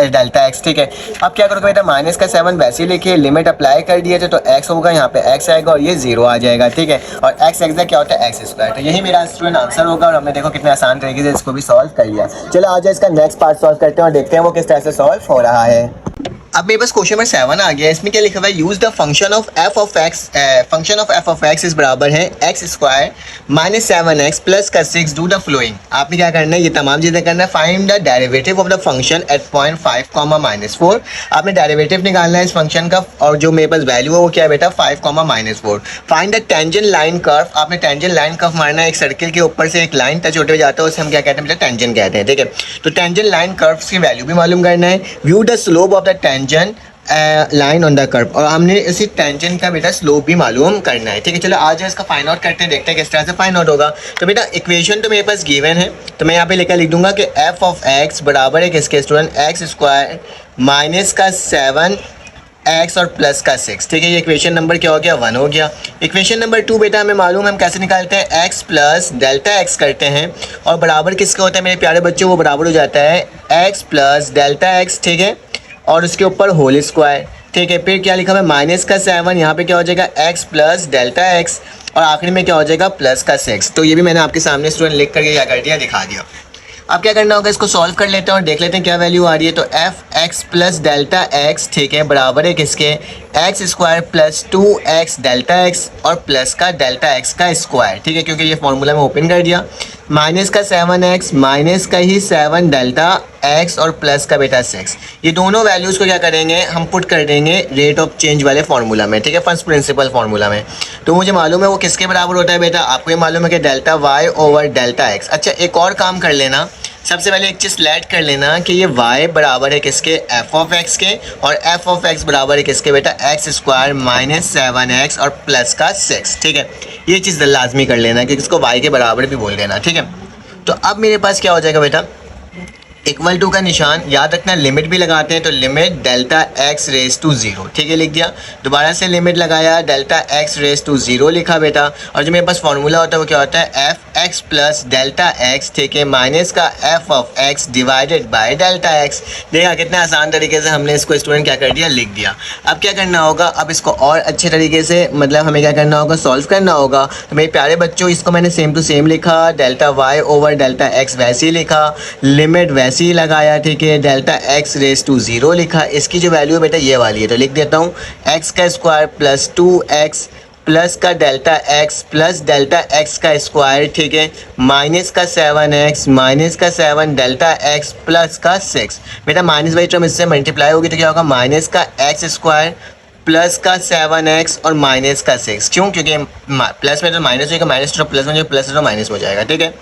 डेल्टा एक्स। ठीक है, अब क्या करोगे बेटा, माइनस का 7 वैसे ही लिखिए, लिमिट अप्लाई कर दिए थे तो x होगा, यहाँ पे x आएगा और ये 0 आ जाएगा। ठीक है, और x एग्जैक्ट क्या होता है, एक्स स्क्वायर। तो यही मेरा स्टूडेंट आंसर होगा और हमने देखो कितने आसान तरीके से इसको भी सॉल्व कर लिया। चलो आज इसका नेक्स्ट पार्ट सॉल्व करते हैं और देखते हैं वो किस तरह से सॉल्व हो रहा है। अब मेरे पास क्वेश्चन नंबर 7 आ गया। इसमें क्या लिखा हुआ है, use the function of F of x इस बराबर है x square minus 7x plus का 6 डू द फ्लोइंग। आपने क्या करना है, ये तमाम चीज़ें करना है। Find the derivative of the function at point 5, -4। आपने डेरिवेटिव निकालना है इस फंक्शन का और जो मेरे पास वैल्यू है वो क्या है बेटा 5, -4। Find the tangent line curve. आपने टेंजेंट लाइन कर्व मारना है। एक सर्किल के ऊपर से एक लाइन टच होते हुए जाता है, उसे हम क्या कहते हैं बेटा, टेंजेंट कहते हैं। ठीक है, तो टेंजेंट लाइन कर्व की वैल्यू भी मालूम करना है। View the slope of the tangent line on the curve, और हमने इसी टेंजेंट का बेटा स्लोप भी मालूम करना है। ठीक है, चलो आज इसका फाइंड आउट करते हैं, देखते हैं किस तरह से फाइंड आउट होगा। तो बेटा इक्वेशन तो मेरे पास गिवन है, तो मैं यहाँ पे लिख दूंगा कि एफ ऑफ एक्स बराबर है किसके स्टूडेंट, एक्स स्क्वायर माइनस का 7 एक्स और प्लस का 6। ठीक है, ये इक्वेशन नंबर क्या हो गया, 1 हो गया। इक्वेशन नंबर 2 बेटा हमें मालूम है हम कैसे निकालते हैं, एक्स प्लस डेल्टा एक्स करते हैं और बराबर किसका होता है मेरे प्यारे बच्चों, वो बराबर हो जाता है एक्स प्लस डेल्टा एक्स। ठीक है, और उसके ऊपर होल स्क्वायर। ठीक है, फिर क्या लिखा हुआ है माइनस का 7, यहाँ पे क्या हो जाएगा एक्स प्लस डेल्टा एक्स और आखिरी में क्या हो जाएगा प्लस का 6। तो ये भी मैंने आपके सामने स्टूडेंट लिख करके क्या कर दिया, दिखा दिया। अब क्या करना होगा, इसको सॉल्व कर लेते हैं और देख लेते हैं क्या वैल्यू आ रही है। तो F X plus delta x, ठीक है, बराबर है किसके, x square plus 2x delta x और प्लस का डेल्टा एक्स का स्क्वायर। ठीक है, क्योंकि ये फॉर्मूला में ओपन कर दिया। माइनस का 7x माइनस का ही 7 डेल्टा एक्स और प्लस का बेटा 6। ये दोनों वैल्यूज़ को क्या करेंगे, हम पुट कर देंगे रेट ऑफ चेंज वाले फार्मूला में। ठीक है, फर्स्ट प्रिंसिपल फार्मूला में। तो मुझे मालूम है वो किसके बराबर होता है बेटा, आपको ये मालूम है कि delta Y over delta X. अच्छा एक और काम कर लेना, सबसे पहले एक चीज़ लेट कर लेना कि ये y बराबर है किसके, एफ ऑफ एक्स के, और एफ ऑफ एक्स बराबर है किसके बेटा, एक्स स्क्वायर माइनस 7x और प्लस का 6। ठीक है, ये चीज़ लाजमी कर लेना कि इसको y के बराबर भी बोल देना। ठीक है, तो अब मेरे पास क्या हो जाएगा बेटा, इक्वल टू का निशान याद रखना, लिमिट भी लगाते हैं तो limit delta x race to 0। ठीक है, लिख दिया। दोबारा से लिमिट लगाया, डेल्टा एक्स रेस टू 0 लिखा बेटा। और जो मेरे पास फॉर्मूला होता है वो क्या होता है, F X plus delta x, ठीक है, माइनस का F of x divided by delta x. देखा कितने आसान तरीके से हमने इसको स्टूडेंट क्या कर दिया, लिख दिया। अब क्या करना होगा, अब इसको और अच्छे तरीके से मतलब हमें क्या करना होगा, सॉल्व करना होगा। तो मेरे प्यारे बच्चों इसको मैंने सेम टू सेम लिखा, delta Y over delta X वैसे ही लिखा, लिमिट वैसे ही लगाया। ठीक है, डेल्टा एक्स रेस टू 0 लिखा। इसकी जो वैल्यू है बेटा ये वाली है, तो लिख देता हूँ एक्स का स्क्वायर प्लस 2x प्लस का delta x plus delta x का स्क्वायर। ठीक है, माइनस का 7x माइनस का 7 डेल्टा एक्स प्लस का 6। बेटा माइनस बाई टर्म इससे मल्टीप्लाई होगी तो क्या होगा, माइनस का एक्स स्क्वायर प्लस का 7x और माइनस का 6। क्यों, क्योंकि प्लस में तो माइनस होगा, माइनस तो प्लस में जो प्लस तो माइनस हो जाएगा। ठीक है,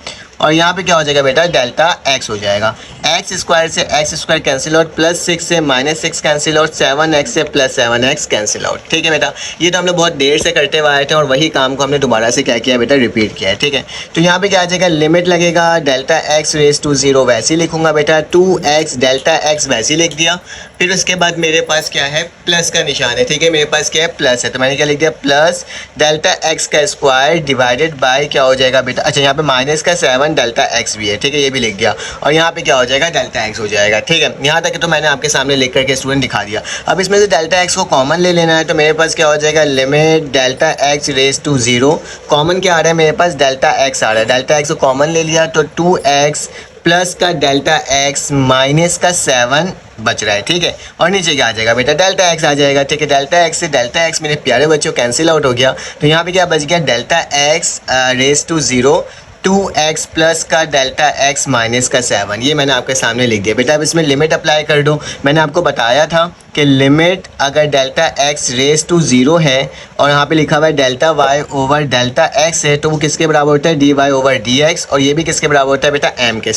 और यहाँ पे क्या हो जाएगा बेटा, डेल्टा एक्स हो जाएगा। एक्स स्क्वायर से x square cancel out, plus 6 से माइनस 6 कैंसिल आउट, 7x से प्लस 7x कैंसिल आउट। ठीक है बेटा, ये तो हम लोग बहुत देर से करते हुए आए थे और वही काम को हमने दोबारा से क्या किया बेटा, रिपीट किया है। ठीक है, तो यहाँ पे क्या आ जाएगा, लिमिट लगेगा, डेल्टा एक्स रेस टू 0 वैसे ही लिखूंगा बेटा, 2x डेल्टा एक्स वैसे ही लिख दिया। फिर उसके बाद मेरे पास क्या है, प्लस का निशान है। ठीक है, मेरे पास क्या है, प्लस है, तो मैंने क्या लिख दिया, प्लस डेल्टा एक्स का स्क्वायर डिवाइडेड बाय क्या हो जाएगा बेटा, अच्छा यहाँ पे माइनस का 7 डेल्टा एक्स भी है। ठीक है, ये भी लिख दिया और यहाँ पे क्या हो जाएगा, डेल्टा एक्स हो जाएगा। ठीक है, यहाँ तक तो मैंने आपके सामने लिख करके स्टूडेंट दिखा दिया। अब इसमें से डेल्टा एक्स को कॉमन ले लेना है, तो मेरे पास क्या हो जाएगा, limit delta x race to 0, common क्या आ रहा है मेरे पास, डेल्टा एक्स आ रहा है। डेल्टा एक्स को कॉमन ले लिया तो 2x प्लस का डेल्टा एक्स माइनस का 7 बच रहा है। ठीक है, और नीचे क्या आ जाएगा बेटा, डेल्टा एक्स आ जाएगा। ठीक है, डेल्टा एक्स से डेल्टा एक्स मेरे प्यारे बच्चों कैंसिल आउट हो गया, तो यहाँ पे क्या बच गया, delta x race to 0 2x plus का डेल्टा x माइनस का 7, ये मैंने आपके सामने लिख दिया बेटा। अब इसमें लिमिट अप्लाई कर दो। मैंने आपको बताया था कि लिमिट अगर डेल्टा x रेज टू 0 है और यहाँ पे लिखा हुआ है delta y over delta x है, तो वो किसके बराबर होता है, dy ओवर dx, और ये भी किसके बराबर होता है बेटा, m के,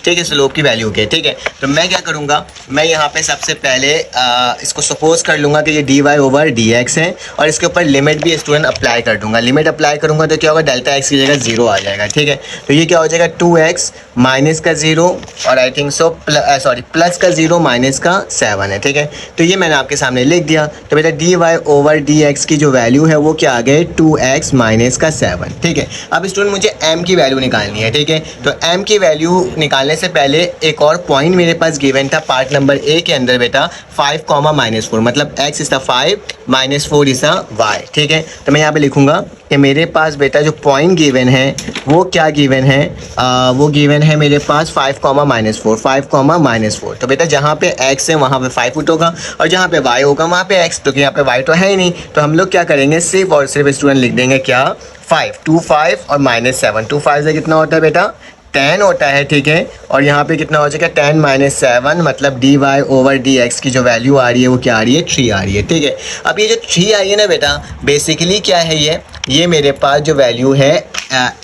ठीक है, स्लोप की वैल्यू के, ठीक है। तो मैं क्या करूँगा, मैं यहाँ पे सबसे पहले इसको सपोज कर लूँगा कि ये dy ओवर dx है और इसके ऊपर लिमिट भी स्टूडेंट अप्लाई कर दूँगा। लिमिट अप्लाई करूँगा तो क्या होगा, डेल्टा x की जगह 0 आ जाएगा, ठीक है। तो ये क्या हो जाएगा, 2x माइनस का 0 और आई थिंक सो प्लस का 0 माइनस का 7 है, ठीक है। तो ये मैंने आपके सामने लिख दिया। तो बेटा dy ओवर dx की जो वैल्यू है वो क्या आ गई, 2x माइनस का 7, ठीक है। अब स्टूडेंट मुझे m की वैल्यू निकालनी है, ठीक है। तो m की वैल्यू निकालने से पहले एक और पॉइंट मेरे पास गिवन था पार्ट नंबर ए के अंदर बेटा, 5, मतलब x is the 5 minus 4 is the y, ठीक है। तो मैं यहाँ पे लिखूंगा कि मेरे पास बेटा जो पॉइंट गिवन है वो क्या गिवन है, वो गिवन है मेरे पास 5, -4, 5, -4। तो बेटा जहाँ पे x है वहाँ पे 5 फुट होगा और जहाँ पे y होगा वहाँ पे x, तो यहाँ पे y तो है ही नहीं, तो हम लोग क्या करेंगे, सिर्फ और सिर्फ स्टूडेंट लिख देंगे क्या, 5, 2 5 और -7, 2 5 से कितना होता है बेटा, 10 होता है, ठीक है। और यहाँ पे कितना हो जाएगा, 10 माइनस 7, मतलब dy ओवर dx की जो वैल्यू आ रही है वो क्या आ रही है, 3 आ रही है, ठीक है। अब ये जो 3 आई है ना बेटा, बेसिकली क्या है, ये मेरे पास जो वैल्यू है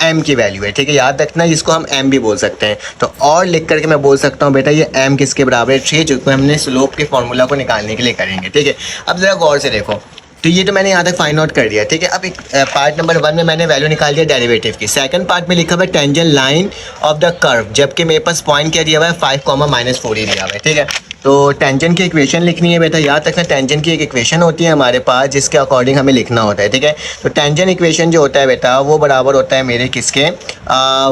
m की वैल्यू है, ठीक है। याद रखना जिसको हम m भी बोल सकते हैं। तो और लिख करके मैं बोल सकता हूँ बेटा ये m किसके बराबर है, 3, जो हमने स्लोप के फॉर्मूला को निकालने के लिए करेंगे, ठीक है। अब ज़रा गौर से देखो, तो ये तो मैंने यहाँ तक फाइंड आउट कर दिया, ठीक है। अब एक पार्ट नंबर 1 में मैंने वैल्यू निकाल दिया डेरिवेटिव की। सेकंड पार्ट में लिखा हुआ है tangent line of the curve, जबकि मेरे पास पॉइंट क्या दिया हुआ है, 5, -4 ही दिया हुआ है, ठीक है। तो टेंजेंट की इक्वेशन लिखनी है बेटा, याद रखना टेंजेंट की एक इक्वेशन होती है हमारे पास जिसके अकॉर्डिंग हमें लिखना होता है, ठीक है। तो टेंजेंट इक्वेशन जो होता है बेटा वो बराबर होता है मेरे किसके,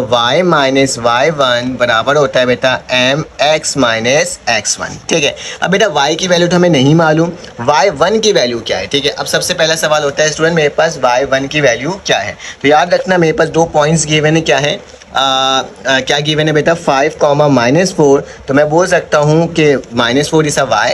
y माइनस y1 बराबर होता है बेटा mx माइनस x1, ठीक है। अब बेटा y की वैल्यू तो हमें नहीं मालूम, y1 की वैल्यू क्या है, ठीक है। अब सबसे पहला सवाल होता है स्टूडेंट मेरे पास y1 की वैल्यू क्या है। तो याद रखना मेरे पास 2 पॉइंट्स गिवन है, क्या है, क्या गिवन है बेटा, 5, -4। तो मैं बोल सकता हूँ कि -4 इस y,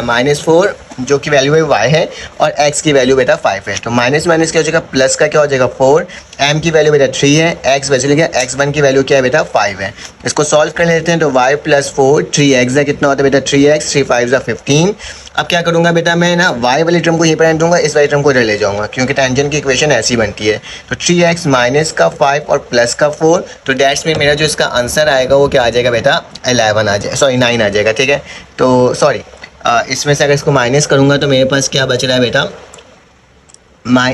-4 जो की वैल्यू है y है और x की वैल्यू बेटा 5 है। तो माइनस माइनस क्या हो जाएगा, प्लस का क्या हो जाएगा 4, m की वैल्यू बेटा 3 है, x बच गया, x1 की वैल्यू क्या है बेटा 5 है। इसको सॉल्व कर लेते हैं। तो y + 4 3x कितना होता है बेटा 3x, 3 5 15। अब क्या करूँगा बेटा, मैं ना y वाली टर्म को यहीं पर रहने दूंगा, इस वाली टर्म को इधर ले जाऊँगा, क्योंकि टेंजेंट की इक्वेशन ऐसी बनती है। तो 3x माइनस का 5 और प्लस का 4, तो डैश में मेरा जो इसका आंसर आएगा वो क्या आ जाएगा बेटा, 11 आ जाएगा, सॉरी 9 आ जाएगा, ठीक है। तो सॉरी इसमें से अगर इसको माइनस करूँगा तो मेरे पास क्या बच रहा है बेटा,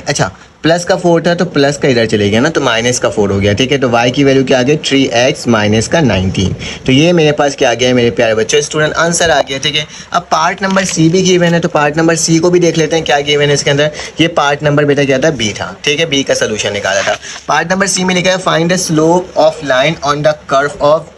अच्छा प्लस का 4 था तो प्लस का इधर चले गया ना, तो माइनस का 4 हो गया, ठीक है। तो y की वैल्यू क्या आ गई, 3x माइनस का 19। तो ये मेरे पास क्या आ गया है मेरे प्यारे बच्चों, स्टूडेंट आंसर आ गया, ठीक है। अब पार्ट नंबर सी भी गिवन है, तो पार्ट नंबर सी को भी देख लेते हैं क्या गिवन है इसके अंदर। ये पार्ट नंबर बेटा क्या था, बी था, ठीक है, बी का सोल्यूशन निकाला था। पार्ट नंबर सी में लिखा है find the slope of line on the curve of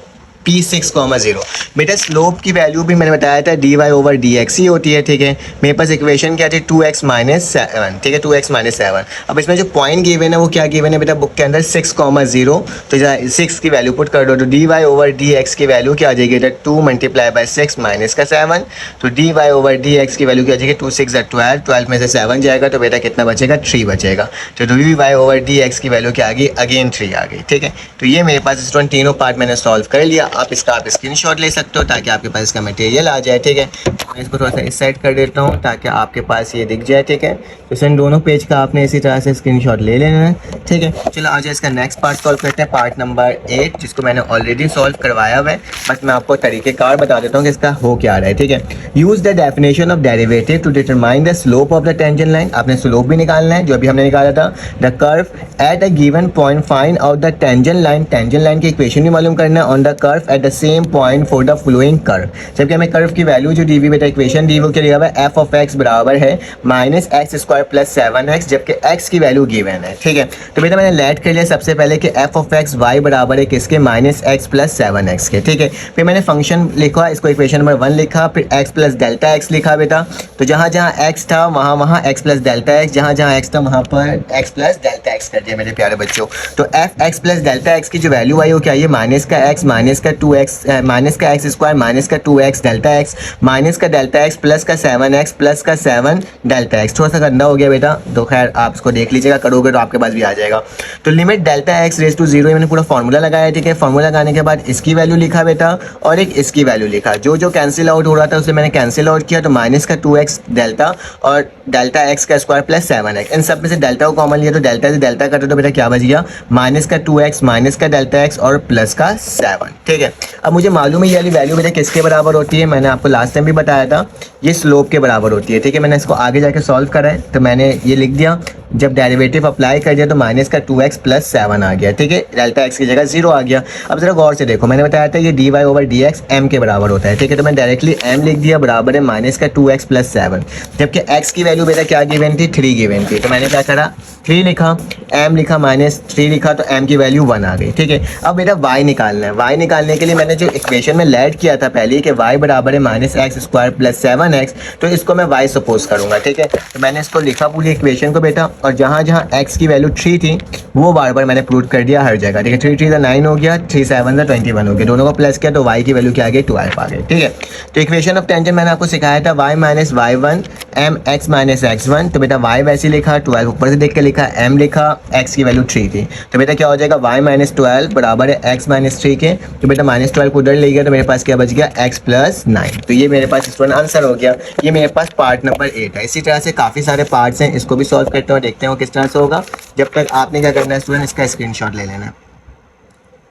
P6,0। बेटा स्लोप की वैल्यू भी मैंने बताया था dy ओवर dx ही होती है, ठीक है। मेरे पास इक्वेशन क्या थी, 2x माइनस 7, ठीक है, 2x माइनस 7। अब इसमें जो पॉइंट गिवन है वो क्या गिवन है बेटा बुक के अंदर, 6,0। तो 6 की वैल्यू पुट कर दो, तो dy ओवर dx की वैल्यू क्या आ जाएगी बेटा, 2 × 6 माइनस का 7। तो dy ओवर dx की वैल्यू क्या आ जाएगी, 2 6 12, 12 में से 7 जाएगा, तो बेटा कितना बचेगा, 3 बचेगा। तो dy ओवर dx की वैल्यू क्या आ गई, अगेन 3 आ गई, ठीक है। तो ये मेरे पास स्टूडेंट तीनों पार्ट मैंने सॉल्व कर लिया। आप स्क्रीनशॉट ले सकते हो ताकि आपके पास इसका मटेरियल आ जाए, ठीक है। मैं इसको थोड़ा सा इस साइड कर देता हूँ ताकि आपके पास ये दिख जाए, ठीक है। तो इन दोनों पेज का आपने इसी तरह से स्क्रीनशॉट ले लेना है, ठीक है। चलो आ जाए इसका नेक्स्ट पार्ट सॉल्व करते हैं, पार्ट नंबर 8, जिसको मैंने ऑलरेडी सॉल्व करवाया हुआ है, बस मैं आपको तरीक़ेकार बता देता हूँ कि इसका हो क्या रहा है, ठीक है। Use the definition of derivative two determine the slope of the tangent line. आपने स्लोप भी निकालना है जो अभी हमने निकाला था। The curve at a given point, find out the tangent line, tangent line की इक्वेशन भी मालूम करना है on the curve at the same point for the flowing curve. जबकि हमें कर्व की वैल्यू जो दी हुई बेटा इक्वेशन दी वो क्या दिया हुआ है, f ऑफ x बराबर है -x² + 7x, जबकि x की वैल्यू गिवन है, ठीक है। तो बेटा मैंने लेट कर लिया सबसे पहले कि f ऑफ x y बराबर है किसके, -x + 7x के, ठीक है। फिर मैंने फंक्शन लिखा, इसको इक्वेशन नंबर 1 लिखा, फिर x + डेल्टा x लिखा बेटा। तो जहाँ जहाँ x था वहाँ x + डेल्टा x, जहाँ जहाँ x था वहाँ पर x + डेल्टा x कर दिया मेरे प्यारे बच्चों। तो f x + डेल्टा x की जो वैल्यू आई वो क्या है, -का x, 2x माइनस का एक्स स्क्वायर माइनस का 2x डेल्टा एक्स माइनस का डेल्टा एक्स प्लस का 7x प्लस का 7 डेल्टा एक्स। थोड़ा सा गंदा हो गया बेटा, तो खैर आप इसको देख लीजिएगा, करोगे तो आपके पास भी आ जाएगा। तो limit delta X raise to zero, मैंने पूरा फॉर्मूला लगाया, ठीक है। फॉर्मूला लगाने के बाद इसकी वैल्यू लिखा बेटा और एक इसकी वैल्यू लिखा, जो जो कैंसिल आउट हो रहा था उसे मैंने कैंसिल आउट किया। तो माइनस का 2x डेल्टा और डेल्टा एक्स का स्क्वायर प्लस 7x, इन सब में से डेल्टा को कॉमन लिया तो डेल्टा से डेल्टा कटे तो बेटा क्या बच गया, माइनस का 2x माइनस का डेल्टा एक्स और प्लस का 7, ठीक है। अब मुझे मालूम है ये वाली वैल्यू बेटा किसके बराबर होती है, मैंने आपको लास्ट टाइम भी बताया था, ये स्लोप के बराबर होती है, ठीक है। मैंने इसको आगे जाके सॉल्व करा है तो मैंने ये लिख दिया, जब डेरिवेटिव अप्लाई कर दिया तो माइनस का 2x प्लस 7 आ गया, ठीक है। डेल्टा एक्स की जगह 0 आ गया। अब जरा गौर से देखो, मैंने बताया था ये dy ओवर dx m के बराबर होता है, ठीक है। तो मैं डायरेक्टली m लिख दिया बराबर है माइनस का 2x प्लस 7, जबकि x की वैल्यू बेटा क्या गिवन थी, 3 गिवन थी। तो मैंने क्या करा, 3 लिखा, m लिखा, माइनस 3 लिखा, तो m की वैल्यू 1 आ गई, ठीक है। अब बेटा y निकालना है। y निकालने के लिए मैंने जो इक्वेशन में लेट किया था पहले कि y बराबर है minus x square plus 7x, तो इसको मैं y सपोज करूँगा, ठीक है। तो मैंने इसको लिखा पूरी इक्वेशन को बेटा, और जहाँ जहाँ x की वैल्यू 3 थी वो बार बार मैंने प्रूव कर दिया हर जगह, ठीक है। 3 3 9 हो गया, 3 7 21 हो गया, दोनों को प्लस किया तो y की वैल्यू क्या आ गई, 12 आ गई, ठीक है। तो इक्वेशन ऑफ टेंजेंट मैंने आपको सिखाया था y minus y1 m x minus x1, तो बेटा y वैसे लिखा, 12 ऊपर से देख के लिखा, m लिखा, x की वैल्यू 3 थी, तो बेटा क्या हो जाएगा, y माइनस 12 बराबर है x माइनस 3 के। तो बेटा माइनस 12 को उधर ले गया तो मेरे पास क्या बच गया, x प्लस 9। तो ये मेरे पास स्टूडेंट आंसर हो गया। ये मेरे पास पार्ट नंबर 8 है। इसी तरह से काफ़ी सारे पार्ट्स हैं, इसको भी सॉल्व करते हैं और देखते हैं किस तरह से होगा। जब तक आपने क्या करना है स्टूडेंट, इसका स्क्रीनशॉट ले लेना,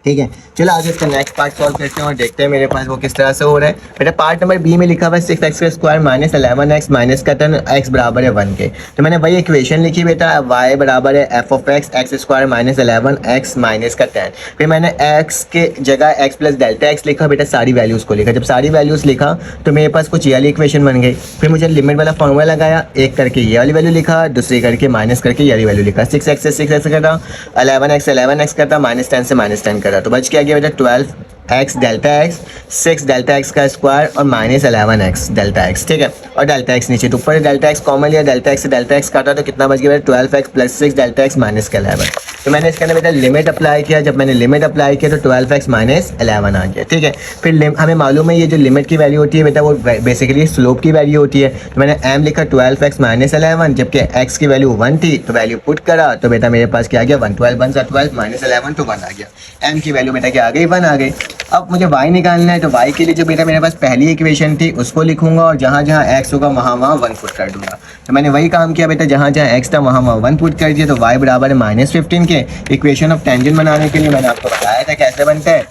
ठीक है। चलो आज इसका नेक्स्ट पार्ट सॉल्व करते हैं और देखते हैं मेरे पास वो किस तरह से हो रहा है। बेटा पार्ट नंबर बी में लिखा हुआ है 6x का स्क्वायर माइनस 11x माइनस का 10 x बराबर है 1 के। तो मैंने वही इक्वेशन लिखी बेटा, y बराबर है f of x square minus 11x minus का 10। फिर मैंने x के जगह x प्लस डेल्टा x लिखा बेटा, सारी वैल्यूज़ को लिखा। जब सारी वैल्यूज़ लिखा तो मेरे पास कुछ ये वाली इक्वेशन बन गई। फिर मुझे लिमिट वाला फॉर्मूला लगाया, एक करके ये वाली वैल्यू लिखा, दूसरी करके माइनस करके ये वाली वैल्यू लिखा। 6x से 6x करता, 11x करता, माइनस 10 से माइनस 10 करता, तो बच क्या गया बेटा 12x delta x, 6 delta x का स्क्वायर और माइनस 11x डेल्टा x, ठीक है। और डेल्टा x नीचे, तो ऊपर डेल्टा x कॉमन लिया, डेल्टा x से डेल्टा x काटा तो कितना बच गया बेटा 12x plus 6 delta x minus का 11। तो मैंने इसके अंदर बेटा लिमिट अप्लाई किया, जब मैंने लिमिट अप्लाई किया तो 12x माइनस 11 आ गया, ठीक है। फिर हमें मालूम है ये जो लिमिट की वैल्यू होती है बेटा वो बेसिकली स्लोप की वैल्यू होती है। तो मैंने m लिखा 12x माइनस 11, जबकि x की वैल्यू 1 थी तो वैल्यू पुट करा तो बेटा मेरे पास क्या आ गया 1, 12 1 12 माइनस 11 तो 1 आ गया। m की वैल्यू बेटा क्या आ गई, 1 आ गई। अब मुझे y निकालना है, तो y के लिए जो बेटा मेरे पास पहली इक्वेशन थी उसको लिखूंगा और जहाँ जहाँ x होगा वहाँ वहाँ 1 पुट कर दूंगा। तो मैंने वही काम किया बेटा, जहाँ जहाँ x था वहाँ वहाँ 1 पुट कर दिया। तो y बराबर है माइनस 15 के। इक्वेशन ऑफ टेंजेंट बनाने के लिए मैंने आपको बताया था कैसे बनता है,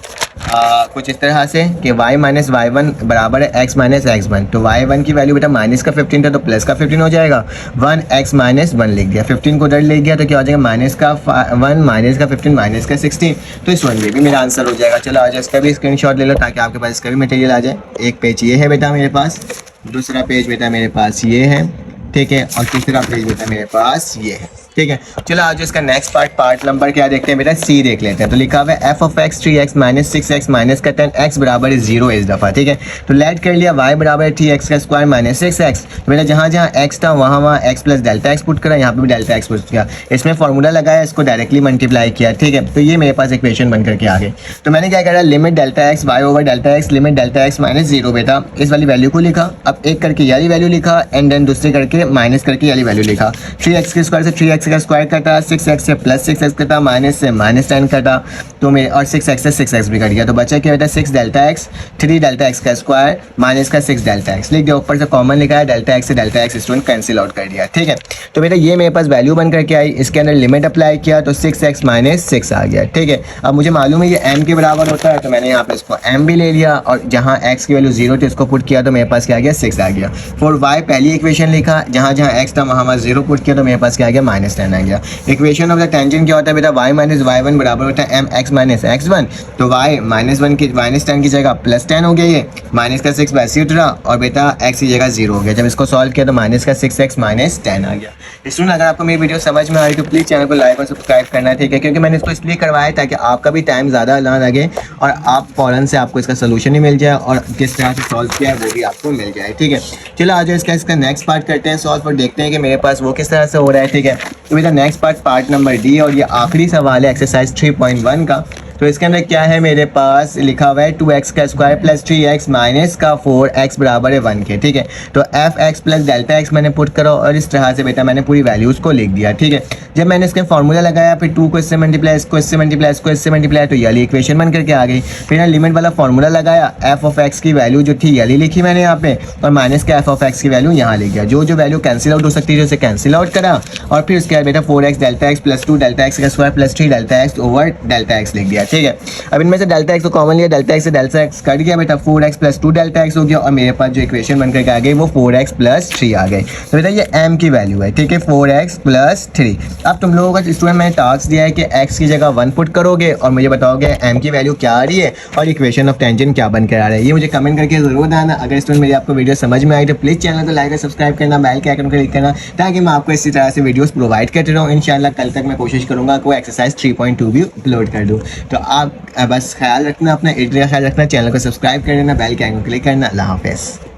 कुछ इस तरह से कि y माइनस y1 बराबर है x माइनस x1। तो y1 की वैल्यू बेटा माइनस का 15 था तो प्लस का 15 हो जाएगा, 1x माइनस 1 लिख दिया, 15 को उधर ले गया तो क्या हो जाएगा माइनस का 1 माइनस का 15 माइनस का 16। तो इस वन में भी मेरा आंसर हो जाएगा। चलो आज इसका भी स्क्रीनशॉट ले लो ताकि आपके पास इसका भी मटेरियल आ जाए। एक पेज ये है बेटा मेरे पास, दूसरा पेज बेटा मेरे पास ये है, ठीक है, और तीसरा पेज बेटा मेरे पास ये है, ठीक है। चलो आज इसका नेक्स्ट पार्ट नंबर क्या देखते हैं बेटा, सी देख लेते हैं। तो लिखा हुआ है f of x 3x minus 6x minus का 10 x बराबर है 0 इस दफ़ा, ठीक है। तो लेट कर लिया y बराबर है 3x का स्क्वायर माइनस 6x। तो बेटा जहाँ जहाँ x था वहाँ वहाँ x plus delta x put करा, यहाँ पे भी डेल्टा x पुट किया, इसमें फॉर्मूला लगाया, इसको डायरेक्टली मल्टीप्लाई किया, ठीक है। तो ये मेरे पास इक्वेशन बन करके आ गई। तो मैंने क्या करा, limit delta x y over delta x limit delta x minus 0 बेटा इस वाली वैल्यू को लिखा। अब एक करके ये वाली वैल्यू लिखा एंड देन दूसरी करके माइनस करके ये वाली वैल्यू लिखा। 3x के स्क्वायर से 3x का स्क्वायर कटा, 6x से प्लस 6x कटा, माइनस से माइनस 10 कटा, तो मेरे और 6x से 6x भी कट गया। तो बचा क्या बेटा 6 डेल्टा x, 3 डेल्टा x का स्क्वायर माइनस का 6 डेल्टा x लिख दिया, ऊपर से कॉमन लिखा है, डेल्टा x से delta x student cancel out कर दिया, ठीक है। तो बेटा ये मेरे पास वैल्यू बन करके आई, इसके अंदर लिमिट अप्लाई किया तो 6x माइनस 6 आ गया, ठीक है। अब मुझे मालूम है ये m के बराबर होता है, तो मैंने यहाँ पे इसको m भी ले लिया और जहाँ x की वैल्यू 0 थी इसको पुट किया तो मेरे पास क्या आ गया 6 आ गया। फॉर y पहली इक्वेशन लिखा, जहाँ जहाँ x था वहाँ वहाँ 0 पुट किया तो मेरे पास क्या आ गया माइनस 10 आ गया। इक्वेशन ऑफ द टेंजेंट क्या होता है बेटा, y माइनस y1 बराबर होता है mx माइनस x1। तो y माइनस 1 की माइनस 10 की जगह प्लस 10 हो गया, ये माइनस का 6 वैसे उतरा और बेटा x की जगह 0 हो गया। जब इसको सॉल्व किया तो माइनस का 6x माइनस 10 आ गया। स्टूडेंट अगर आपको मेरी वीडियो समझ में आ रही तो प्लीज़ चैनल को लाइक और सब्सक्राइब करना है, ठीक है, क्योंकि मैंने इसको इसलिए करवाया ताकि आपका भी टाइम ज़्यादा ना लगे और आप फ़ौरन से आपको इसका सोल्यूशन ही मिल जाए और किस तरह से सॉल्व किया है वो भी आपको मिल जाए, ठीक है। चलो आज इसका नेक्स्ट पार्ट करते हैं सॉल्व और देखते हैं कि मेरे पास वो किस तरह से हो रहा है, ठीक है। तो बेटा नेक्स्ट पार्ट नंबर डी और ये आखिरी सवाल है एक्सरसाइज 3.1 का। तो तो इसके अंदर क्या है मेरे पास लिखा हुआ है 2x का स्क्वायर प्लस 3x माइनस का 4x बराबर है 1 के, ठीक है। तो F X plus delta x मैंने पुट करा और इस तरह से बेटा मैंने पूरी वैल्यूज़ को लिख दिया, ठीक है। जब मैंने इसके फार्मूला लगाया फिर 2 को इससे मल्टीप्लाई, इसको इससे मल्टीप्लाई, इसको इससे मल्टीप्लाई, तो ये वाली इक्वेशन बन करके आ गई। फिर ना लिमिट वाला फार्मूला लगाया, एफ ऑफ एक्स की वैल्यू जो थी ये लिखी मैंने यहाँ पे और माइनस का एफ ऑफ एक्स की वैल्यू यहाँ लिख गया। जो जो वैल्यू कैंसिल आउट हो सकती है उसे कैंसिल आउट करा और फिर उसके बाद बेटा 4x delta x plus 2 delta x का square plus 3 delta X over delta X लिख दिया, ठीक है। अब इनमें से डेल्टा एक्स को कॉमन लिया, डेल्टा एक्स से डेल्टा एक्स कट गया बेटा, 4x प्लस 2 डेल्टा एक्स हो गया और मेरे पास जो इक्वेशन बन करके आ गई वो 4x प्लस 3 आ गई। तो बेटा ये m की वैल्यू है, ठीक है, 4x प्लस 3। अब तुम लोगों का स्टूडेंट मैंने टास्क दिया है कि x की जगह 1 पुट करोगे और मुझे बताओगे m की वैल्यू क्या आ रही है और इक्वेशन ऑफ टेंजेंट क्या बन कर आ रहा है। ये मुझे कमेंट करके जरूर बताना। अगर स्टूडेंट मेरी आपको वीडियो समझ में आई तो प्लीज़ चैनल को लाइक और सब्सक्राइब करना, बेल के आइकन को क्लिक करना ताकि मैं आपको इसी तरह से वीडियोस प्रोवाइड करते रहूँ। इंशाल्लाह कल तक मैं कोशिश करूँगा कोई एक्सरसाइज 3.2 भी अपलोड कर दूँ। तो आप बस ख्याल रखना अपना, इतना ख्याल रखना, चैनल को सब्सक्राइब कर देना, बेल के आइकन को क्लिक करना। अल्लाह हाफ़िज़।